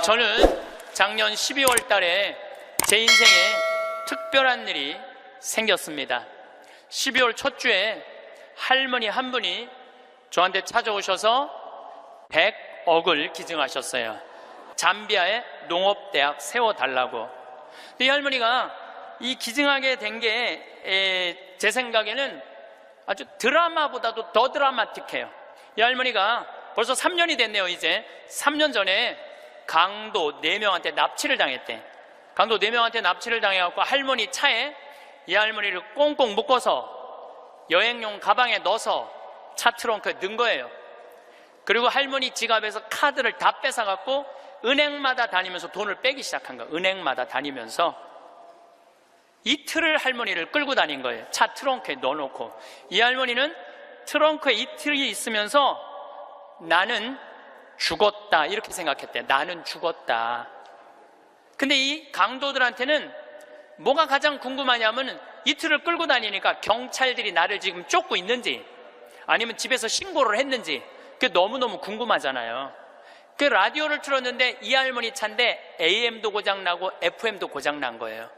저는 작년 12월 달에 제 인생에 특별한 일이 생겼습니다. 12월 첫 주에 할머니 한 분이 저한테 찾아오셔서 100억을 기증하셨어요. 잠비아의 농업대학 세워달라고. 근데 이 할머니가 이 기증하게 된 게 제 생각에는 아주 드라마보다도 더 드라마틱해요. 이 할머니가 벌써 3년이 됐네요. 이제 3년 전에 강도 4명한테 납치를 당했대. 강도 4명한테 납치를 당해갖고 할머니 차에 이 할머니를 꽁꽁 묶어서 여행용 가방에 넣어서 차 트렁크에 넣은 거예요. 그리고 할머니 지갑에서 카드를 다 뺏어갖고 은행마다 다니면서 돈을 빼기 시작한 거예요. 은행마다 다니면서 이틀을 할머니를 끌고 다닌 거예요. 차 트렁크에 넣어놓고. 이 할머니는 트렁크에 이틀이 있으면서 나는 죽었다 이렇게 생각했대. 나는 죽었다. 근데 이 강도들한테는 뭐가 가장 궁금하냐면 이틀을 끌고 다니니까 경찰들이 나를 지금 쫓고 있는지 아니면 집에서 신고를 했는지 그게 너무너무 궁금하잖아요. 그 라디오를 틀었는데 이 할머니 차인데 AM도 고장나고 FM도 고장난 거예요.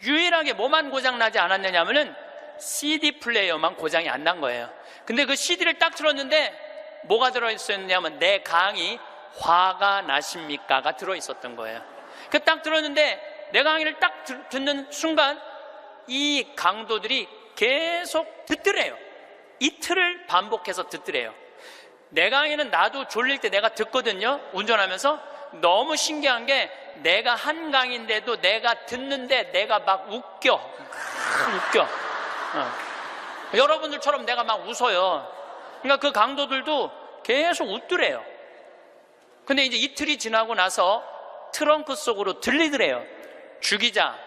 유일하게 뭐만 고장나지 않았느냐 하면은 CD 플레이어만 고장이 안 난 거예요. 근데 그 CD를 딱 틀었는데 뭐가 들어있었냐면 내 강의 화가 나십니까가 들어있었던 거예요. 그 딱 들었는데 내 강의를 딱 듣는 순간 이 강도들이 계속 듣더래요. 이틀을 반복해서 듣더래요. 내 강의는 나도 졸릴 때 내가 듣거든요. 운전하면서. 너무 신기한 게 내가 한 강의인데도 내가 듣는데 내가 막 웃겨. 여러분들처럼 내가 막 웃어요. 그러니까 그 강도들도 계속 웃더래요. 근데 이제 이틀이 지나고 나서 트렁크 속으로 들리더래요. 죽이자,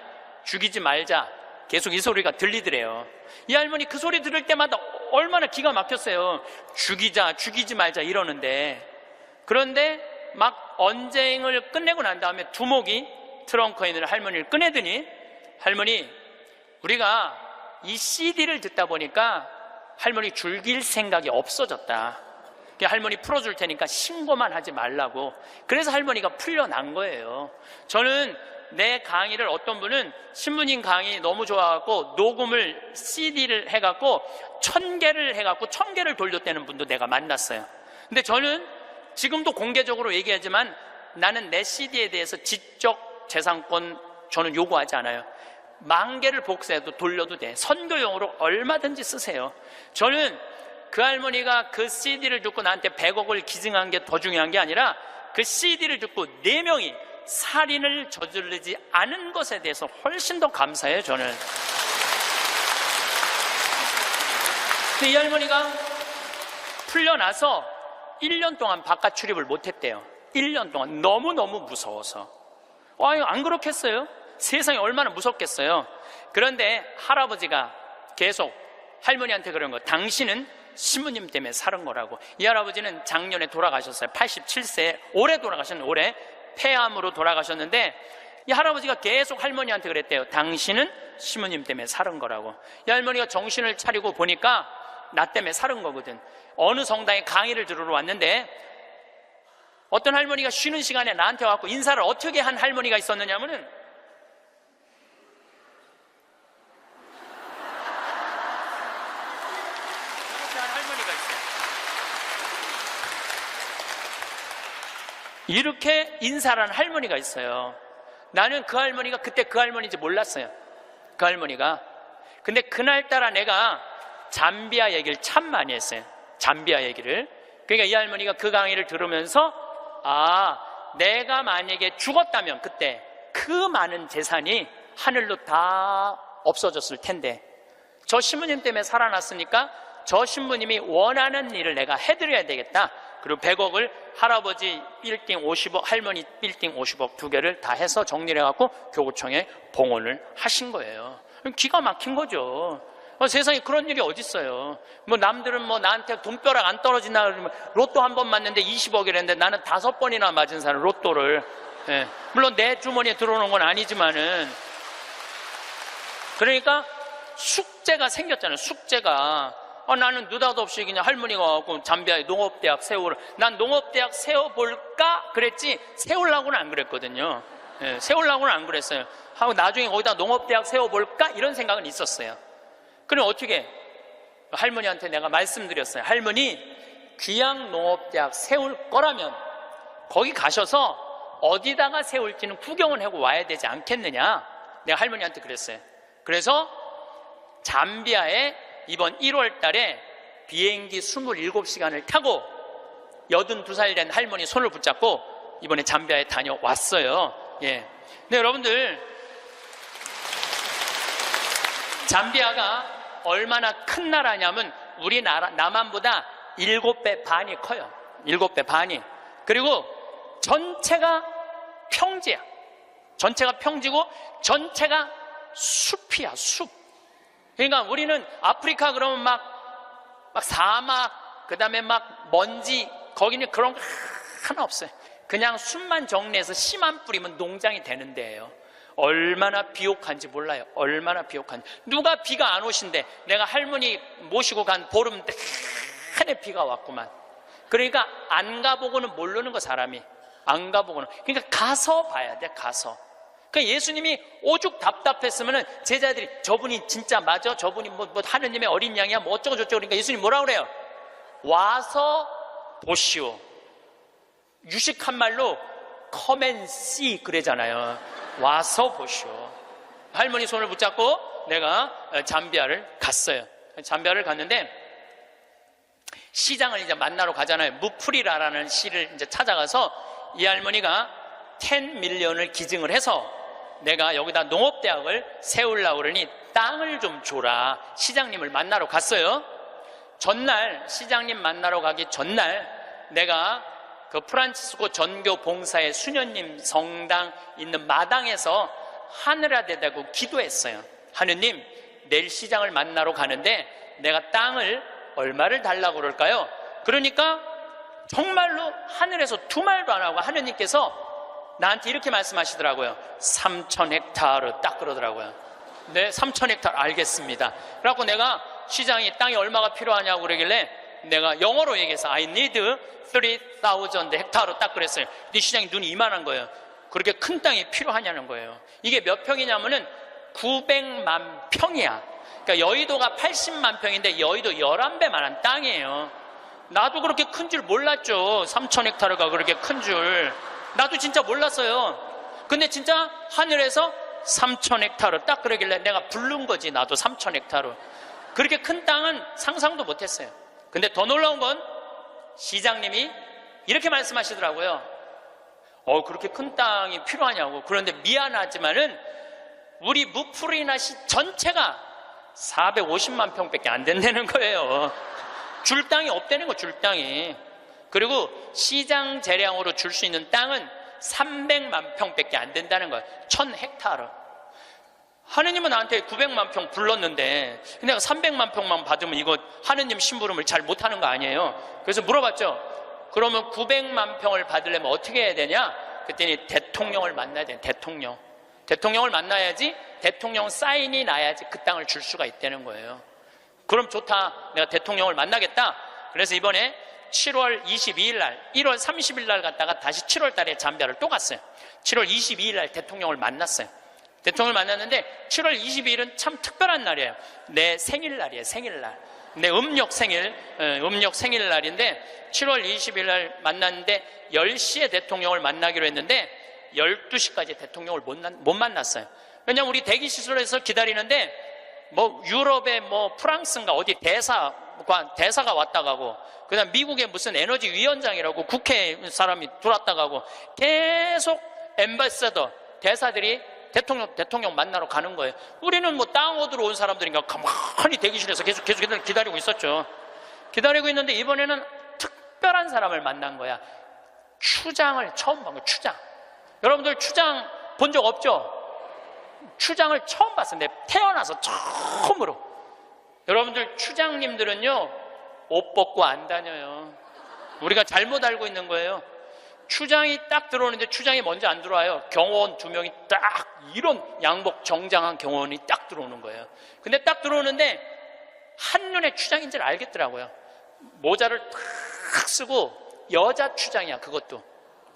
죽이지 말자. 계속 이 소리가 들리더래요. 이 할머니 그 소리 들을 때마다 얼마나 기가 막혔어요. 죽이자, 죽이지 말자 이러는데. 그런데 막 언쟁을 끝내고 난 다음에 두목이 트렁크에 있는 할머니를 꺼내더니 할머니, 우리가 이 CD를 듣다 보니까 할머니 죽일 생각이 없어졌다. 할머니 풀어줄 테니까 신고만 하지 말라고. 그래서 할머니가 풀려난 거예요. 저는 내 강의를 어떤 분은 신부님 강의 너무 좋아갖고 녹음을 CD를 해갖고 1000개를 해갖고 1000개를 돌렸다는 분도 내가 만났어요. 근데 저는 지금도 공개적으로 얘기하지만 나는 내 CD에 대해서 지적 재산권 저는 요구하지 않아요. 10,000개를 복사해도 돌려도 돼. 선교용으로 얼마든지 쓰세요. 저는 그 할머니가 그 CD를 듣고 나한테 100억을 기증한 게 더 중요한 게 아니라 그 CD를 듣고 4명이 살인을 저지르지 않은 것에 대해서 훨씬 더 감사해요. 저는. 근데 이 할머니가 풀려나서 1년 동안 바깥 출입을 못했대요. 1년 동안 너무너무 무서워서. 안 그렇겠어요? 세상이 얼마나 무섭겠어요. 그런데 할아버지가 계속 할머니한테 그런 거, 당신은 신부님 때문에 살은 거라고. 이 할아버지는 작년에 돌아가셨어요. 87세, 올해 돌아가셨는데, 올해 폐암으로 돌아가셨는데 이 할아버지가 계속 할머니한테 그랬대요. 당신은 신부님 때문에 살은 거라고. 이 할머니가 정신을 차리고 보니까 나 때문에 살은 거거든. 어느 성당에 강의를 들으러 왔는데 어떤 할머니가 쉬는 시간에 나한테 와서 인사를 어떻게 한 할머니가 있었느냐면은 이렇게 인사를 한 할머니가 있어요. 나는 그 할머니가 그때 그 할머니인지 몰랐어요. 그 할머니가. 근데 그날따라 내가 잠비아 얘기를 참 많이 했어요. 잠비아 얘기를. 그러니까 이 할머니가 그 강의를 들으면서 내가 만약에 죽었다면 그때 그 많은 재산이 하늘로 다 없어졌을 텐데 저 신부님 때문에 살아났으니까 저 신부님이 원하는 일을 내가 해드려야 되겠다. 그리고 100억을 할아버지 빌딩 50억, 할머니 빌딩 50억 2개를 다 해서 정리를 해갖고 교구청에 봉헌을 하신 거예요. 기가 막힌 거죠. 세상에 그런 일이 어딨어요. 남들은 나한테 돈벼락 안 떨어지나 그러면 로또 한 번 맞는데 20억이랬는데 나는 5번이나 맞은 사람 로또를. 예. 물론 내 주머니에 들어오는 건 아니지만은. 그러니까 숙제가 생겼잖아요. 숙제가. 나는 느닷없이 그냥 할머니가 와갖고 잠비아에 농업대학 세우라. 난 농업대학 세워볼까 그랬지 세우려고는 안 그랬거든요. 예, 세우려고는 안 그랬어요. 하고 나중에 거기다 농업대학 세워볼까 이런 생각은 있었어요. 그럼 어떻게 할머니한테 내가 말씀드렸어요. 할머니, 귀양농업대학 세울 거라면 거기 가셔서 어디다가 세울지는 구경은 하고 와야 되지 않겠느냐. 내가 할머니한테 그랬어요. 그래서 잠비아에 이번 1월 달에 비행기 27시간을 타고 82살 된 할머니 손을 붙잡고 이번에 잠비아에 다녀왔어요. 예. 근데 여러분들, 잠비아가 얼마나 큰 나라냐면 우리나라 남한보다 7배 반이 커요. 7배 반이. 그리고 전체가 평지야. 전체가 평지고 전체가 숲이야, 숲. 그러니까 우리는 아프리카 그러면 막 사막, 그 다음에 막 먼지, 거기는 그런 거 하나 없어요. 그냥 숲만 정리해서 씨만 뿌리면 농장이 되는 데예요. 얼마나 비옥한지 몰라요. 얼마나 비옥한지. 누가 비가 안 오신대. 내가 할머니 모시고 간 보름 내내 비가 왔구만. 그러니까 안 가보고는 모르는 거, 사람이. 안 가보고는. 그러니까 가서 봐야 돼, 가서. 그러니까 예수님이 오죽 답답했으면은 제자들이 저분이 진짜 맞아? 저분이 뭐 하느님의 어린 양이야? 뭐 어쩌고저쩌고. 그러니까 예수님 뭐라 그래요? 와서 보시오. 유식한 말로 come and see 그러잖아요. 와서 보시오. 할머니 손을 붙잡고 내가 잠비아를 갔어요. 잠비아를 갔는데 시장을 이제 만나러 가잖아요. 무프리라라는 시를 이제 찾아가서 이 할머니가 10밀리언을 기증을 해서 내가 여기다 농업대학을 세우려고 그러니 땅을 좀 줘라. 시장님을 만나러 갔어요. 전날, 시장님 만나러 가기 전날 내가 그 프란치스코 전교 봉사의 수녀님 성당 있는 마당에서 하늘에 대고 기도했어요. 하느님, 내일 시장을 만나러 가는데 내가 땅을 얼마를 달라고 그럴까요? 그러니까 정말로 하늘에서 두 말도 안 하고 하느님께서 나한테 이렇게 말씀하시더라고요. 3,000헥타르 딱 그러더라고요. 네, 3,000헥타르 알겠습니다. 그래갖고 내가 시장이 땅이 얼마가 필요하냐고 그러길래 내가 영어로 얘기해서 I need 3,000 헥타르 딱 그랬어요. 근데 시장이 눈이 이만한 거예요. 그렇게 큰 땅이 필요하냐는 거예요. 이게 몇 평이냐면은 900만 평이야. 그러니까 여의도가 80만 평인데 여의도 11배만한 땅이에요. 나도 그렇게 큰 줄 몰랐죠. 3,000헥타르가 그렇게 큰 줄. 나도 진짜 몰랐어요. 근데 진짜 하늘에서 3,000헥타르 딱 그러길래 내가 부른 거지. 나도 3,000헥타르. 그렇게 큰 땅은 상상도 못했어요. 근데 더 놀라운 건 시장님이 이렇게 말씀하시더라고요. 그렇게 큰 땅이 필요하냐고. 그런데 미안하지만은 우리 무프리나시 전체가 450만 평밖에 안 된다는 거예요. 줄 땅이 없다는 거, 줄 땅이. 그리고 시장 재량으로 줄 수 있는 땅은 300만 평밖에 안 된다는 거예요. 1,000헥타르. 하느님은 나한테 900만 평 불렀는데 내가 300만 평만 받으면 이거 하느님 심부름을 잘 못하는 거 아니에요. 그래서 물어봤죠. 그러면 900만 평을 받으려면 어떻게 해야 되냐? 그랬더니 대통령을 만나야 돼. 대통령을 만나야지 대통령 사인이 나야지 그 땅을 줄 수가 있다는 거예요. 그럼 좋다. 내가 대통령을 만나겠다. 그래서 이번에 7월 22일 날, 1월 30일 날 갔다가 다시 7월 달에 잠비아를 또 갔어요. 7월 22일 날 대통령을 만났어요. 대통령을 만났는데 7월 22일은 참 특별한 날이에요. 내 생일날이에요. 생일날. 내 음력 생일날인데 7월 20일 날 만났는데 10시에 대통령을 만나기로 했는데 12시까지 대통령을 못 만났어요. 왜냐면 우리 대기시설에서 기다리는데 뭐 유럽의 뭐 프랑스인가 어디 대사가 왔다 가고 그 다음 미국의 무슨 에너지 위원장이라고 국회 사람이 들어왔다 가고 계속 엠바서더 대사들이 대통령 만나러 가는 거예요. 우리는 뭐 땅 얻으러 온 사람들인가 가만히 대기실에서 계속 기다리고 있었죠. 기다리고 있는데 이번에는 특별한 사람을 만난 거야. 추장을 처음 본 거야. 추장. 여러분들 추장 본 적 없죠? 추장을 처음 봤어요. 내가 태어나서 처음으로. 여러분들 추장님들은요 옷 벗고 안 다녀요. 우리가 잘못 알고 있는 거예요. 추장이 딱 들어오는데 추장이 먼저 안 들어와요. 경호원 2명이 딱 이런 양복 정장한 경호원이 딱 들어오는 거예요. 근데 딱 들어오는데 한눈에 추장인지를 알겠더라고요. 모자를 탁 쓰고 여자 추장이야. 그것도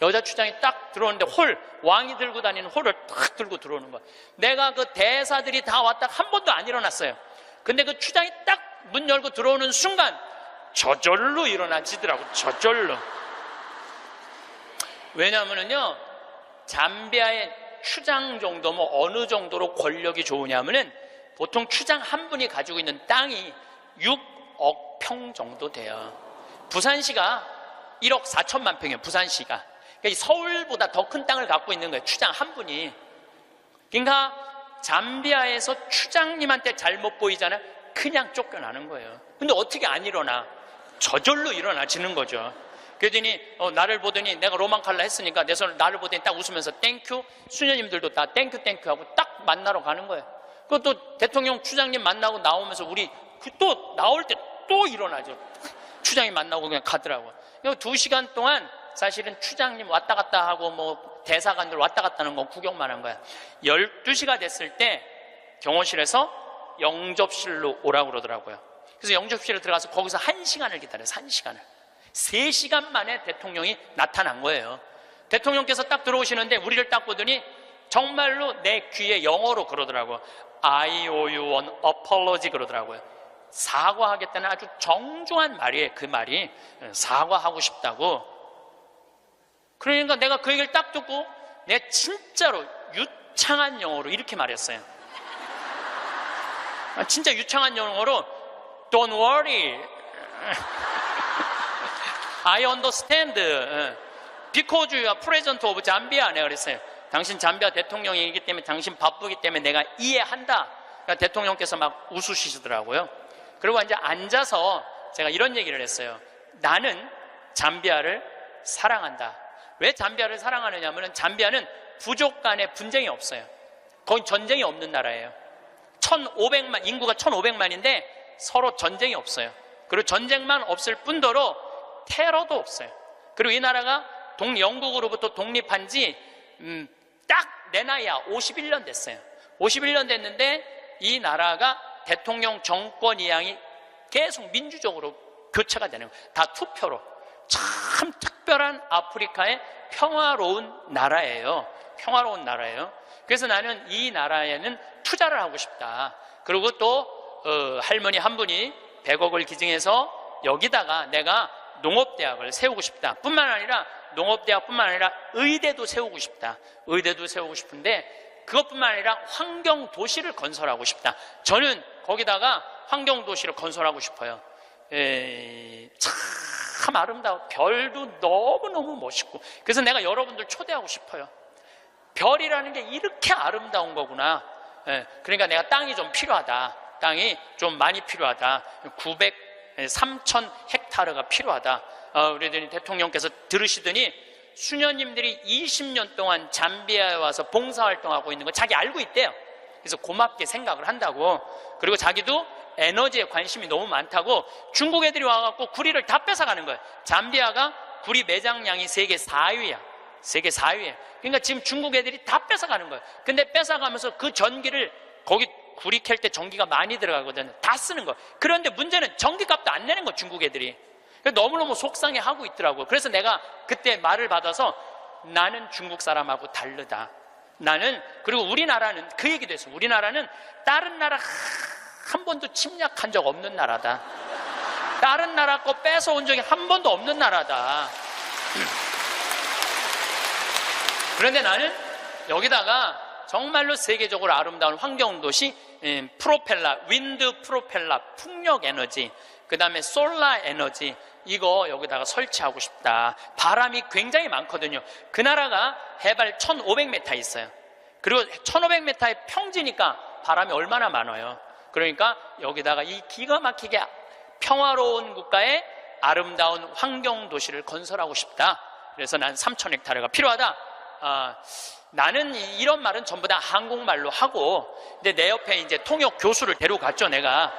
여자 추장이 딱 들어오는데 왕이 들고 다니는 홀을 딱 들고 들어오는 거야. 내가 그 대사들이 다 왔다 한 번도 안 일어났어요. 근데 그 추장이 딱 문 열고 들어오는 순간 저절로 일어나지더라고. 저절로. 왜냐하면요, 잠비아의 추장 정도, 어느 정도로 권력이 좋으냐면은 보통 추장 한 분이 가지고 있는 땅이 6억 평 정도 돼요. 부산시가 1억 4천만 평이에요. 부산시가. 그러니까 서울보다 더 큰 땅을 갖고 있는 거예요. 추장 한 분이. 그러니까 잠비아에서 추장님한테 잘못 보이잖아요. 그냥 쫓겨나는 거예요. 근데 어떻게 안 일어나? 저절로 일어나지는 거죠. 그러더니 나를 보더니 내가 로망칼라 했으니까 내 손을 나를 보더니 딱 웃으면서 땡큐. 수녀님들도 다 땡큐 하고 딱 만나러 가는 거예요. 그것도 대통령 추장님 만나고 나오면서 우리 또 나올 때 또 일어나죠. 추장이 만나고 그냥 가더라고요. 2시간 동안 사실은 추장님 왔다 갔다 하고 대사관들 왔다 갔다 하는 거 구경만 한 거야. 12시가 됐을 때 경호실에서 영접실로 오라고 그러더라고요. 그래서 영접실에 들어가서 거기서 1시간을 기다려요. 1시간을. 3시간 만에 대통령이 나타난 거예요. 대통령께서 딱 들어오시는데 우리를 딱 보더니 정말로 내 귀에 영어로 그러더라고요. I owe you an apology 그러더라고요. 사과하겠다는 아주 정중한 말이에요. 그 말이 사과하고 싶다고. 그러니까 내가 그 얘기를 딱 듣고 내가 진짜로 유창한 영어로 이렇게 말했어요. 진짜 유창한 영어로 Don't worry, I understand, because you are president of Zambia. 내가 그랬어요. 당신 잠비아 대통령이기 때문에, 당신 바쁘기 때문에 내가 이해한다. 그러니까 대통령께서 막 웃으시더라고요. 그리고 이제 앉아서 제가 이런 얘기를 했어요. 나는 잠비아를 사랑한다. 왜 잠비아를 사랑하느냐면 잠비아는 부족 간에 분쟁이 없어요. 거기 전쟁이 없는 나라예요. 인구가 1500만인데 서로 전쟁이 없어요. 그리고 전쟁만 없을 뿐더러 테러도 없어요. 그리고 이 나라가 영국으로부터 독립한 지 딱 내 나이야 51년 됐어요. 51년 됐는데 이 나라가 대통령 정권 이양이 계속 민주적으로 교체가 되는 거예요. 다 투표로. 참 특별한 아프리카의 평화로운 나라예요. 평화로운 나라예요. 그래서 나는 이 나라에는 투자를 하고 싶다. 그리고 또 할머니 한 분이 100억을 기증해서 여기다가 내가 농업대학을 세우고 싶다. 뿐만 아니라 농업대학뿐만 아니라 의대도 세우고 싶다. 의대도 세우고 싶은데 그것뿐만 아니라 환경도시를 건설하고 싶다. 저는 거기다가 환경도시를 건설하고 싶어요. 참 아름다워. 별도 너무너무 멋있고. 그래서 내가 여러분들 초대하고 싶어요. 별이라는 게 이렇게 아름다운 거구나. 그러니까 내가 땅이 좀 필요하다. 땅이 좀 많이 필요하다. 3,000 헥타르가 필요하다. 그러더니 대통령께서 들으시더니 수녀님들이 20년 동안 잠비아에 와서 봉사활동하고 있는 거 자기 알고 있대요. 그래서 고맙게 생각을 한다고. 그리고 자기도 에너지에 관심이 너무 많다고 중국 애들이 와갖고 구리를 다 뺏어가는 거예요. 잠비아가 구리 매장량이 세계 4위야. 세계 4위에. 그러니까 지금 중국 애들이 다 뺏어가는 거예요. 근데 뺏어가면서 그 전기를 거기 구리 캘 때 전기가 많이 들어가거든요. 다 쓰는 거예요. 그런데 문제는 전기값도 안 내는 거예요. 중국 애들이. 너무너무 속상해하고 있더라고요. 그래서 내가 그때 말을 받아서 나는 중국 사람하고 다르다. 그리고 우리나라는 그 얘기도 했어요. 우리나라는 다른 나라 한 번도 침략한 적 없는 나라다. 다른 나라 거 뺏어온 적이 한 번도 없는 나라다. 그런데 나는 여기다가 정말로 세계적으로 아름다운 환경도시, 윈드 프로펠러, 풍력 에너지, 그 다음에 솔라 에너지, 이거 여기다가 설치하고 싶다. 바람이 굉장히 많거든요. 그 나라가 해발 1500m 있어요. 그리고 1500m의 평지니까 바람이 얼마나 많아요. 그러니까 여기다가 이 기가 막히게 평화로운 국가의 아름다운 환경도시를 건설하고 싶다. 그래서 난 3,000헥타르가 필요하다. 나는 이런 말은 전부 다 한국말로 하고, 근데 내 옆에 이제 통역 교수를 데려갔죠, 내가.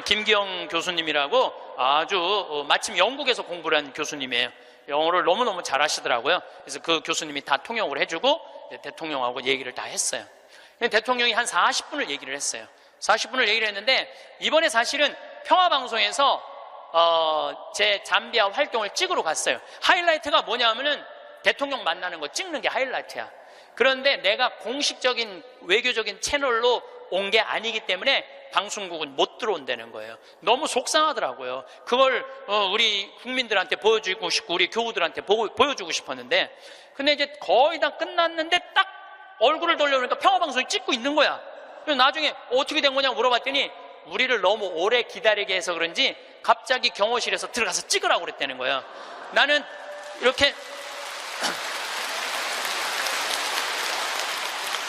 김기영 교수님이라고 아주 마침 영국에서 공부를 한 교수님이에요. 영어를 너무너무 잘하시더라고요. 그래서 그 교수님이 다 통역을 해주고 대통령하고 얘기를 다 했어요. 대통령이 한 40분을 얘기를 했어요. 40분을 얘기를 했는데, 이번에 사실은 평화방송에서 제 잠비아 활동을 찍으러 갔어요. 하이라이트가 뭐냐면은 대통령 만나는 거 찍는 게 하이라이트야. 그런데 내가 공식적인 외교적인 채널로 온 게 아니기 때문에 방송국은 못 들어온다는 거예요. 너무 속상하더라고요. 그걸 우리 국민들한테 보여주고 싶고 우리 교우들한테 보여주고 싶었는데, 근데 이제 거의 다 끝났는데 딱 얼굴을 돌려보니까 평화방송이 찍고 있는 거야. 그래서 나중에 어떻게 된 거냐고 물어봤더니 우리를 너무 오래 기다리게 해서 그런지 갑자기 경호실에서 들어가서 찍으라고 그랬다는 거예요. 나는 이렇게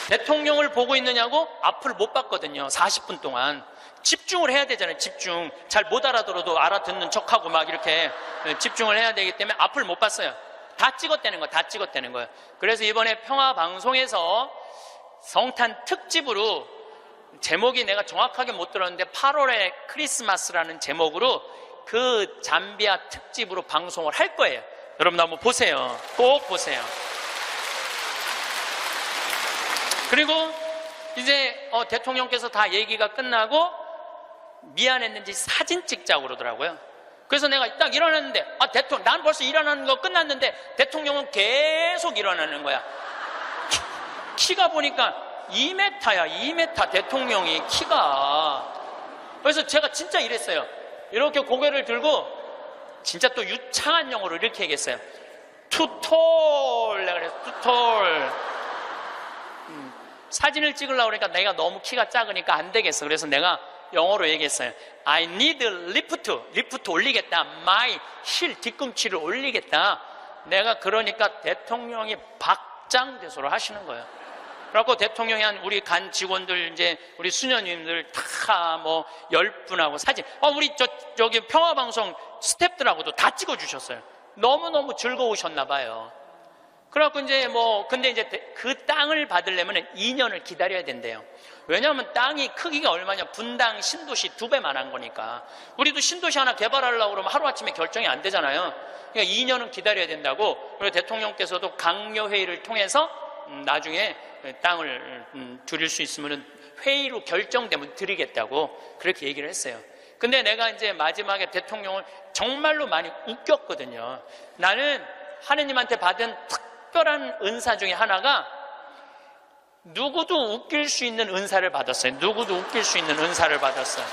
대통령을 보고 있느냐고 앞을 못 봤거든요. 40분 동안 집중을 해야 되잖아요. 집중. 잘 못 알아들어도 알아듣는 척하고 막 이렇게 집중을 해야 되기 때문에 앞을 못 봤어요. 다 찍었다는 거예요. 다 찍었다는 거예요. 그래서 이번에 평화방송에서 성탄 특집으로, 제목이 내가 정확하게 못 들었는데 8월의 크리스마스라는 제목으로 그 잠비아 특집으로 방송을 할 거예요. 여러분 한번 보세요. 꼭 보세요. 그리고 이제 대통령께서 다 얘기가 끝나고 미안했는지 사진 찍자고 그러더라고요. 그래서 내가 딱 일어났는데, 대통령, 난 벌써 일어나는 거 끝났는데 대통령은 계속 일어나는 거야. 키가 보니까 2m야, 2m 대통령이 키가. 그래서 제가 진짜 이랬어요. 이렇게 고개를 들고 진짜 또 유창한 영어로 이렇게 얘기했어요. Too tall. 내가 그랬어. Too tall. 사진을 찍으려고 그러니까 내가 너무 키가 작으니까 안 되겠어. 그래서 내가 영어로 얘기했어요. I need lift. 리프트 올리겠다. My 힐, 뒤꿈치를 올리겠다. 내가 그러니까 대통령이 박장대소를 하시는 거예요. 그래갖고 대통령이 한 우리 간 직원들, 이제 우리 수녀님들 다 뭐 10분하고 사진, 우리 저기 평화방송 스태프들하고도 다 찍어주셨어요. 너무너무 즐거우셨나 봐요. 그래갖고 이제 근데 이제 그 땅을 받으려면 2년을 기다려야 된대요. 왜냐하면 땅이 크기가 얼마냐, 분당 신도시 2배만 한 거니까. 우리도 신도시 하나 개발하려고 그러면 하루아침에 결정이 안 되잖아요. 그러니까 2년은 기다려야 된다고. 그리고 대통령께서도 강요회의를 통해서 나중에 땅을 드릴 수 있으면 회의로 결정되면 드리겠다고 그렇게 얘기를 했어요. 근데 내가 이제 마지막에 대통령을 정말로 많이 웃겼거든요. 나는 하느님한테 받은 특별한 은사 중에 하나가 누구도 웃길 수 있는 은사를 받았어요. 누구도 웃길 수 있는 은사를 받았어요.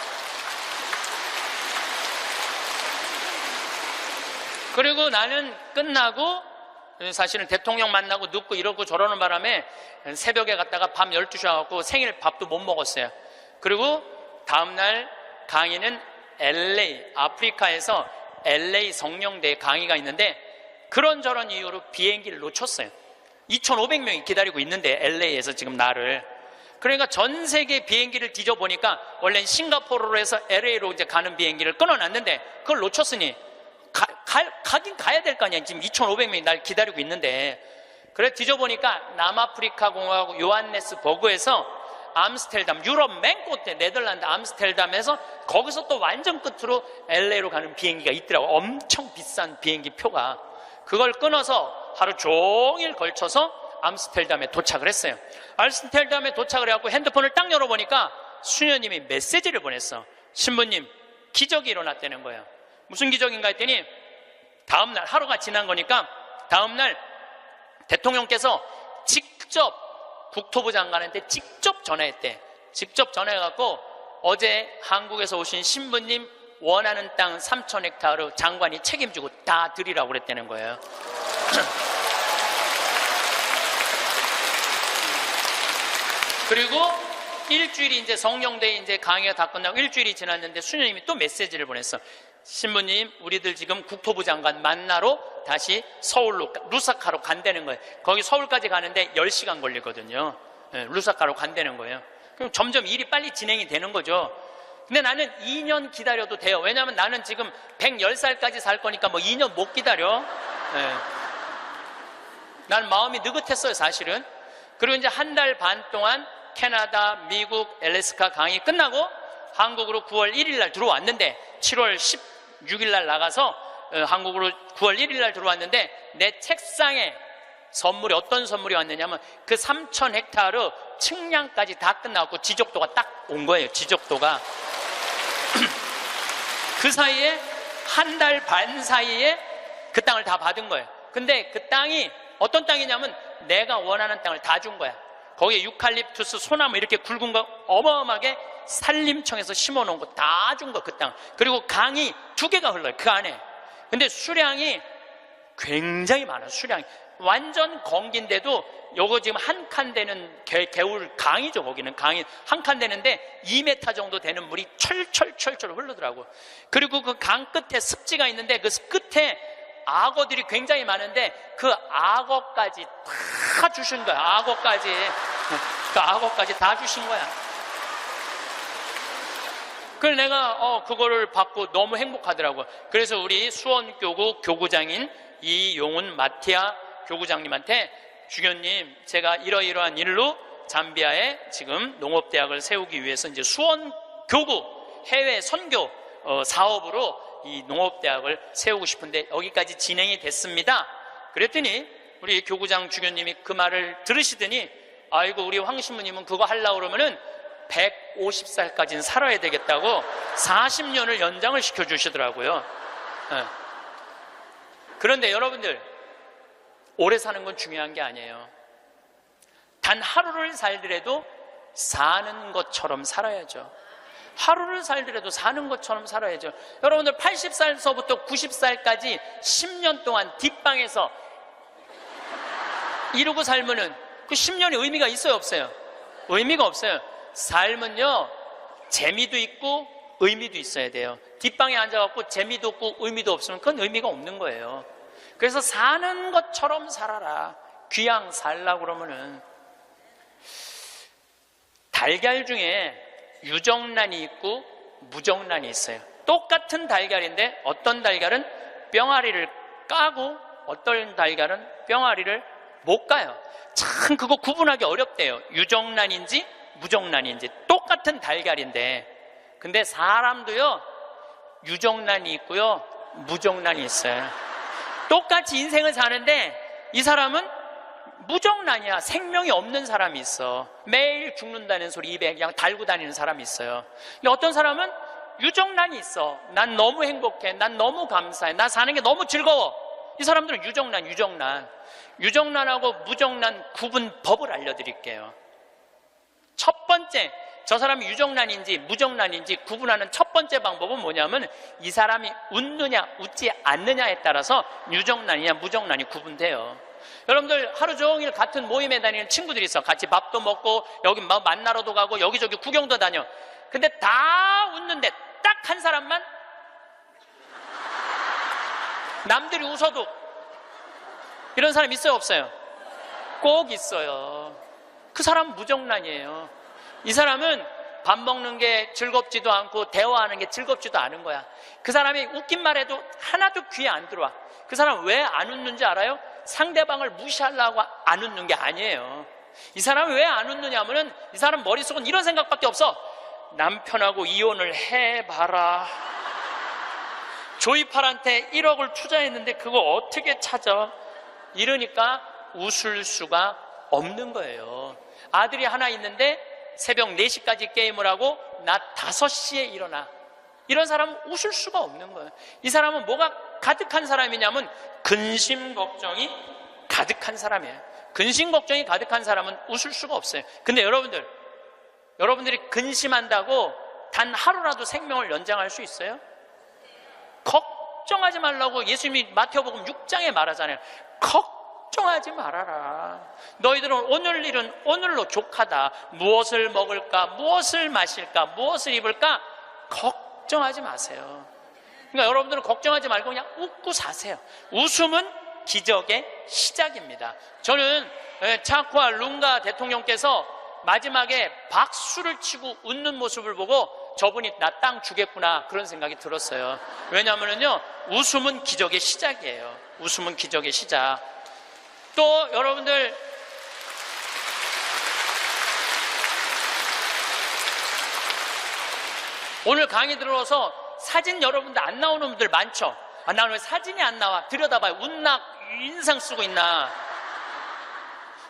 그리고 나는 끝나고 사실은 대통령 만나고 눕고 이러고 저러는 바람에 새벽에 갔다가 밤 12시에 와갖고 생일 밥도 못 먹었어요. 그리고 다음날 강의는 LA, 아프리카에서 LA 성령대에 강의가 있는데 그런저런 이유로 비행기를 놓쳤어요. 2,500명이 기다리고 있는데 LA에서 지금 나를. 그러니까 전 세계 비행기를 뒤져보니까 원래는 싱가포르로 해서 LA로 이제 가는 비행기를 끊어놨는데 그걸 놓쳤으니 가긴 가야 될 거 아니야. 지금 2,500명이 날 기다리고 있는데. 그래 뒤져보니까 남아프리카 공화국 요한네스버그에서 암스테르담, 유럽 맨 끝에 네덜란드 암스테르담에서 거기서 또 완전 끝으로 LA로 가는 비행기가 있더라고. 엄청 비싼 비행기 표가. 그걸 끊어서 하루 종일 걸쳐서 암스테르담에 도착을 했어요. 암스테르담에 도착을 해갖고 핸드폰을 딱 열어보니까 수녀님이 메시지를 보냈어. 신부님, 기적이 일어났다는 거예요. 무슨 기적인가 했더니 다음날, 하루가 지난 거니까 다음날 대통령께서 직접 국토부 장관한테 직접 전화했대. 직접 전화해갖고 어제 한국에서 오신 신부님 원하는 땅 3,000헥타르 장관이 책임지고 다 드리라고 그랬다는 거예요. 그리고 일주일이 이제 성령대에 이제 강의가 다 끝나고 일주일이 지났는데 수녀님이 또 메시지를 보냈어. 신부님, 우리들 지금 국토부 장관 만나러 다시 서울로 루사카로 간다는 거예요. 거기 서울까지 가는데 10시간 걸리거든요. 루사카로 간다는 거예요. 그럼 점점 일이 빨리 진행이 되는 거죠. 근데 나는 2년 기다려도 돼요. 왜냐하면 나는 지금 110살까지 살 거니까 뭐 2년 못 기다려. 난 마음이 느긋했어요, 사실은. 그리고 이제 한 달 반 동안 캐나다, 미국, 엘래스카 강의 끝나고 한국으로 9월 1일 날 들어왔는데 7월 16일 날 나가서 한국으로 9월 1일 날 들어왔는데 내 책상에 선물이 어떤 선물이 왔느냐면 그 3,000헥타르 측량까지 다 끝나고 지적도가 딱 온 거예요. 지적도가 그 사이에 한 달 반 사이에 그 땅을 다 받은 거예요. 근데 그 땅이 어떤 땅이냐면 내가 원하는 땅을 다 준 거야. 거기에 유칼립투스, 소나무 이렇게 굵은 거 어마어마하게 산림청에서 심어놓은 거 다 준 거, 그 땅. 그리고 강이 2개가 흘러요, 그 안에. 근데 수량이 굉장히 많아요. 수량이 완전 건기인데도 요거 지금 한 칸 되는 개울 강이죠. 거기는 강이 한 칸 되는데 2m 정도 되는 물이 철철철철 흐르더라고. 그리고 그 강 끝에 습지가 있는데 그 끝에 악어들이 굉장히 많은데 그 악어까지 다 주신 거야. 악어까지. 그 악어까지 다 주신 거야. 그래서 내가 그거를 받고 너무 행복하더라고. 그래서 우리 수원교구 교구장인 이용훈 마티아 교구장님한테 주교님, 제가 이러이러한 일로 잠비아에 지금 농업대학을 세우기 위해서 이제 수원교구 해외 선교 사업으로 이 농업대학을 세우고 싶은데 여기까지 진행이 됐습니다. 그랬더니 우리 교구장 주교님이 그 말을 들으시더니 아이고, 우리 황 신부님은 그거 하려고 그러면은 150살까지는 살아야 되겠다고 40년을 연장을 시켜주시더라고요. 그런데 여러분들, 오래 사는 건 중요한 게 아니에요. 단 하루를 살더라도 사는 것처럼 살아야죠. 하루를 살더라도 사는 것처럼 살아야죠. 여러분들 80살서부터 90살까지 10년 동안 뒷방에서 이러고 살면은 그 10년의 의미가 있어요, 없어요? 의미가 없어요. 삶은요, 재미도 있고 의미도 있어야 돼요. 뒷방에 앉아갖고 재미도 없고 의미도 없으면 그건 의미가 없는 거예요. 그래서 사는 것처럼 살아라. 귀양 살라고 그러면은 달걀 중에 유정란이 있고 무정란이 있어요. 똑같은 달걀인데 어떤 달걀은 뿅아리를 까고 어떤 달걀은 뿅아리를 못 까요. 참 그거 구분하기 어렵대요. 유정란인지 무정란인지. 똑같은 달걀인데. 근데 사람도요, 유정란이 있고요, 무정란이 있어요. 똑같이 인생을 사는데 이 사람은 무정란이야. 생명이 없는 사람이 있어. 매일 죽는다는 소리 입에 그냥 달고 다니는 사람이 있어요. 근데 어떤 사람은 유정란이 있어. 난 너무 행복해. 난 너무 감사해. 나 사는 게 너무 즐거워. 이 사람들은 유정란하고 무정란 구분법을 알려드릴게요. 첫 번째, 저 사람이 유정란인지 무정란인지 구분하는 첫 번째 방법은 뭐냐면 이 사람이 웃느냐 웃지 않느냐에 따라서 유정란이냐 무정란이 구분돼요. 여러분들 하루 종일 같은 모임에 다니는 친구들이 있어. 같이 밥도 먹고 여기 만나러도 가고 여기저기 구경도 다녀. 근데 다 웃는데 딱 한 사람만 남들이 웃어도 이런 사람 있어요, 없어요? 꼭 있어요. 그 사람은 무정란이에요. 이 사람은 밥 먹는 게 즐겁지도 않고 대화하는 게 즐겁지도 않은 거야. 그 사람이 웃긴 말 해도 하나도 귀에 안 들어와. 그 사람 왜 안 웃는지 알아요? 상대방을 무시하려고 안 웃는 게 아니에요. 이 사람이 왜 안 웃느냐 하면은 이 사람 머릿속은 이런 생각밖에 없어. 남편하고 이혼을 해봐라. 조이팔한테 1억을 투자했는데 그거 어떻게 찾아? 이러니까 웃을 수가 없는 거예요. 아들이 하나 있는데 새벽 4시까지 게임을 하고 낮 5시에 일어나. 이런 사람은 웃을 수가 없는 거예요. 이 사람은 뭐가 가득한 사람이냐면 근심 걱정이 가득한 사람이에요. 근심 걱정이 가득한 사람은 웃을 수가 없어요. 근데 여러분들이 근심한다고 단 하루라도 생명을 연장할 수 있어요? 걱정하지 말라고 예수님이 마태복음 6장에 말하잖아요. 걱정하지 말아라. 너희들은 오늘 일은 오늘로 족하다. 무엇을 먹을까, 무엇을 마실까, 무엇을 입을까 걱정하지 마세요. 그러니까 여러분들은 걱정하지 말고 그냥 웃고 사세요. 웃음은 기적의 시작입니다. 저는 차쿠아 룽가 대통령께서 마지막에 박수를 치고 웃는 모습을 보고 저분이 나 땅 주겠구나 그런 생각이 들었어요. 왜냐하면요, 웃음은 기적의 시작이에요. 웃음은 기적의 시작. 또 여러분들 오늘 강의 들어서 사진 여러분들 안 나오는 분들 많죠? 아, 나는 왜 사진이 안 나와? 들여다봐요. 웃나 인상 쓰고 있나?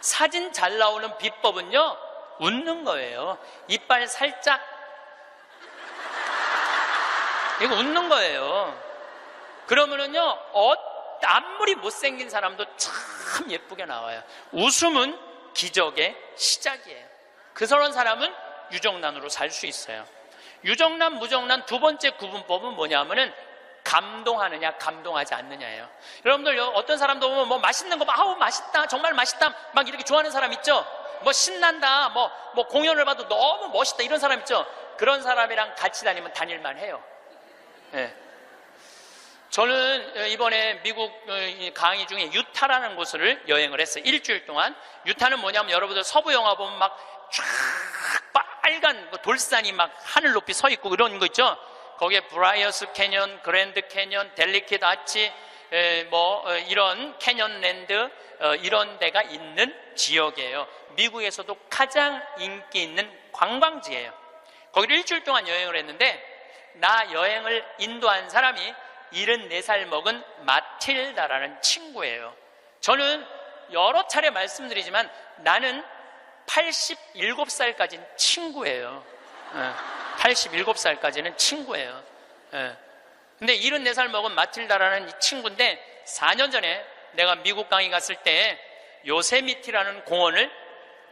사진 잘 나오는 비법은요, 웃는 거예요. 이빨 살짝, 이거 웃는 거예요. 그러면은요, 아무리 못생긴 사람도 참 예쁘게 나와요. 웃음은 기적의 시작이에요. 그런 사람은 유정란으로 살 수 있어요. 유정란, 무정란 두 번째 구분법은 뭐냐면은 감동하느냐, 감동하지 않느냐예요. 여러분들, 어떤 사람도 보면 뭐 맛있는 거, 아우, 맛있다, 정말 맛있다, 막 이렇게 좋아하는 사람 있죠? 뭐 신난다, 뭐 공연을 봐도 너무 멋있다, 이런 사람 있죠? 그런 사람이랑 같이 다니면 다닐만 해요. 네. 저는 이번에 미국 강의 중에 유타라는 곳을 여행을 했어요. 일주일 동안. 유타는 뭐냐면 여러분들 서부 영화 보면 막 쫙 빨간 돌산이 막 하늘 높이 서 있고 그런 거 있죠? 거기에 브라이어스 캐년, 그랜드 캐년, 델리킷 아치, 이런 캐년랜드, 이런 데가 있는 지역이에요. 미국에서도 가장 인기 있는 관광지예요. 거기를 일주일 동안 여행을 했는데, 나 여행을 인도한 사람이 74살 먹은 마틸다라는 친구예요. 저는 여러 차례 말씀드리지만 나는 87살까지는 친구예요. 87살까지는 친구예요. 근데 74살 먹은 마틸다라는 이 친구인데, 4년 전에 내가 미국 강의 갔을 때 요세미티라는 공원을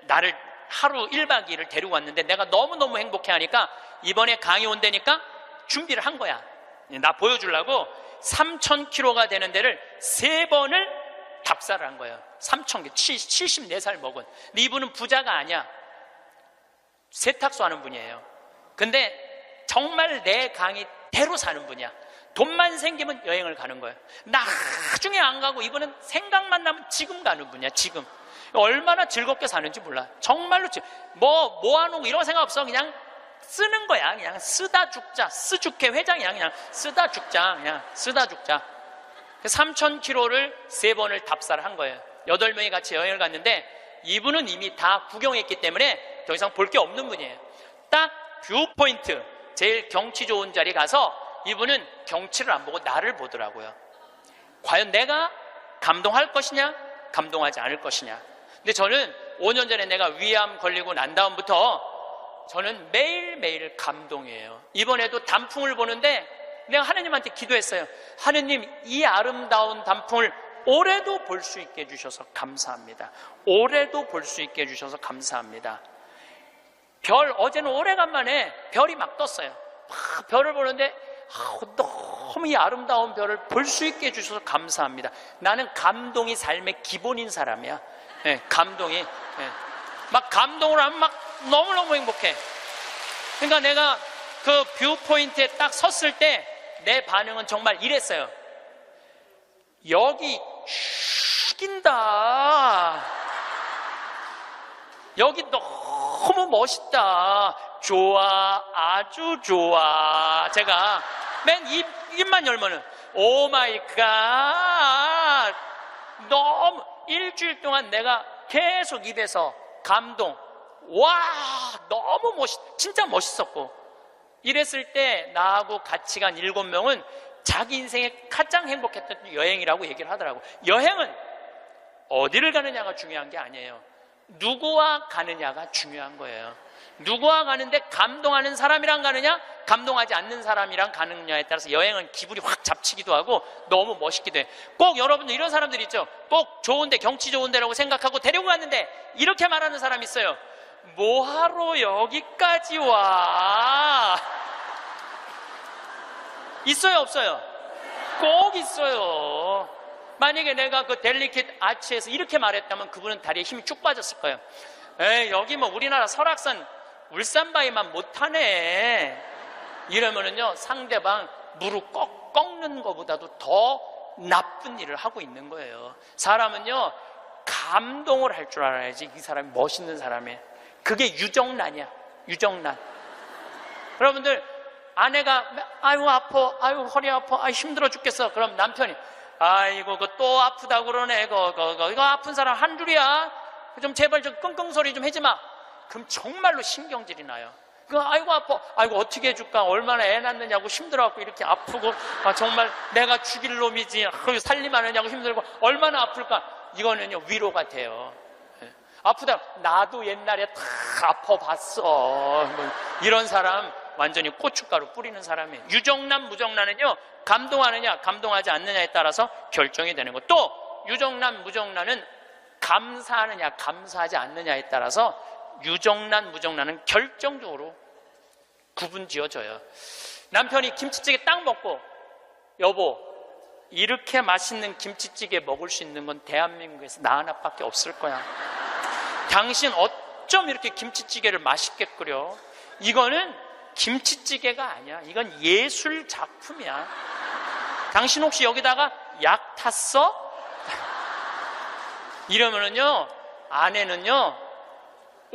나를 하루 1박 2일을 데리고 왔는데, 내가 너무너무 행복해 하니까 이번에 강의 온다니까 준비를 한 거야. 나 보여주려고 3,000km가 되는 데를 3번을 답사를 한 거예요. 3,000km, 74살 먹은. 근데 이분은 부자가 아니야. 세탁소 하는 분이에요. 근데 정말 내 강의대로 사는 분이야. 돈만 생기면 여행을 가는 거예요. 나중에 안 가고 이분은 생각만 나면 지금 가는 분이야. 지금 얼마나 즐겁게 사는지 몰라. 정말로 모아놓고 이런 생각 없어. 그냥 쓰는 거야. 그냥 쓰다 죽자. 스주케 회장이야. 그냥 쓰다 죽자. 그냥 쓰다 죽자. 3,000km를 3번을 답사를 한 거예요. 8명이 같이 여행을 갔는데, 이분은 이미 다 구경했기 때문에 더 이상 볼 게 없는 분이에요. 딱 뷰포인트, 제일 경치 좋은 자리 가서 이분은 경치를 안 보고 나를 보더라고요. 과연 내가 감동할 것이냐, 감동하지 않을 것이냐. 근데 저는 5년 전에 내가 위암 걸리고 난 다음부터 저는 매일매일 감동이에요. 이번에도 단풍을 보는데 내가 하느님한테 기도했어요. 하느님, 이 아름다운 단풍을 올해도 볼 수 있게 해주셔서 감사합니다. 올해도 볼 수 있게 해주셔서 감사합니다. 어제는 오래간만에 별이 막 떴어요. 막 별을 보는데 너무 이 아름다운 별을 볼 수 있게 해주셔서 감사합니다. 나는 감동이 삶의 기본인 사람이야. 네, 감동이. 네. 막 감동을 하면 막 너무너무 행복해. 그러니까 내가 그 뷰포인트에 딱 섰을 때 내 반응은 정말 이랬어요. 여기 죽인다. 여기 너무 멋있다. 좋아, 아주 좋아. 제가 맨 입만 열면은 오 마이 갓. 너무 일주일 동안 내가 계속 입에서 감동. 와, 너무 진짜 멋있었고. 이랬을 때 나하고 같이 간 7명은 자기 인생에 가장 행복했던 여행이라고 얘기를 하더라고. 여행은 어디를 가느냐가 중요한 게 아니에요. 누구와 가느냐가 중요한 거예요. 누구와 가는데 감동하는 사람이랑 가느냐, 감동하지 않는 사람이랑 가느냐에 따라서 여행은 기분이 확 잡치기도 하고 너무 멋있기도 해. 꼭 여러분들 이런 사람들 있죠. 꼭 좋은데, 경치 좋은 데라고 생각하고 데리고 갔는데 이렇게 말하는 사람 있어요. 뭐하러 여기까지 와? 있어요, 없어요? 꼭 있어요. 만약에 내가 그 델리킷 아치에서 이렇게 말했다면 그분은 다리에 힘이 쭉 빠졌을 거예요. 에이, 여기 뭐 우리나라 설악산 울산바위만 못하네. 이러면은요, 상대방 무릎 꺾는 것보다도 더 나쁜 일을 하고 있는 거예요. 사람은요, 감동을 할 줄 알아야지 이 사람이 멋있는 사람이에요. 그게 유정란이야. 유정란. 여러분들, 아내가 아이고 아파, 아이고 허리 아파, 아이 힘들어 죽겠어. 그럼 남편이 아이고 그거 또 아프다고 그러네. 이거 아픈 사람 한 줄이야. 좀 제발 좀 끙끙 소리 좀 하지 마. 그럼 정말로 신경질이 나요. 아이고 아파, 아이고 어떻게 해줄까, 얼마나 애 낳느냐고 힘들어갖고 이렇게 아프고, 정말 내가 죽일 놈이지, 살림하느냐고 힘들고 얼마나 아플까. 이거는요 위로가 돼요. 아프다. 나도 옛날에 다 아파봤어. 뭐 이런 사람 완전히 고춧가루 뿌리는 사람이에요. 유정란, 무정란은요, 감동하느냐, 감동하지 않느냐에 따라서 결정이 되는 거. 또 유정란, 무정란은 감사하느냐, 감사하지 않느냐에 따라서 유정란, 무정란은 결정적으로 구분 지어져요. 남편이 김치찌개 딱 먹고, 여보, 이렇게 맛있는 김치찌개 먹을 수 있는 건 대한민국에서 나 하나밖에 없을 거야. 당신 어쩜 이렇게 김치찌개를 맛있게 끓여? 이거는 김치찌개가 아니야. 이건 예술 작품이야. 당신 혹시 여기다가 약 탔어? 이러면은요, 아내는요,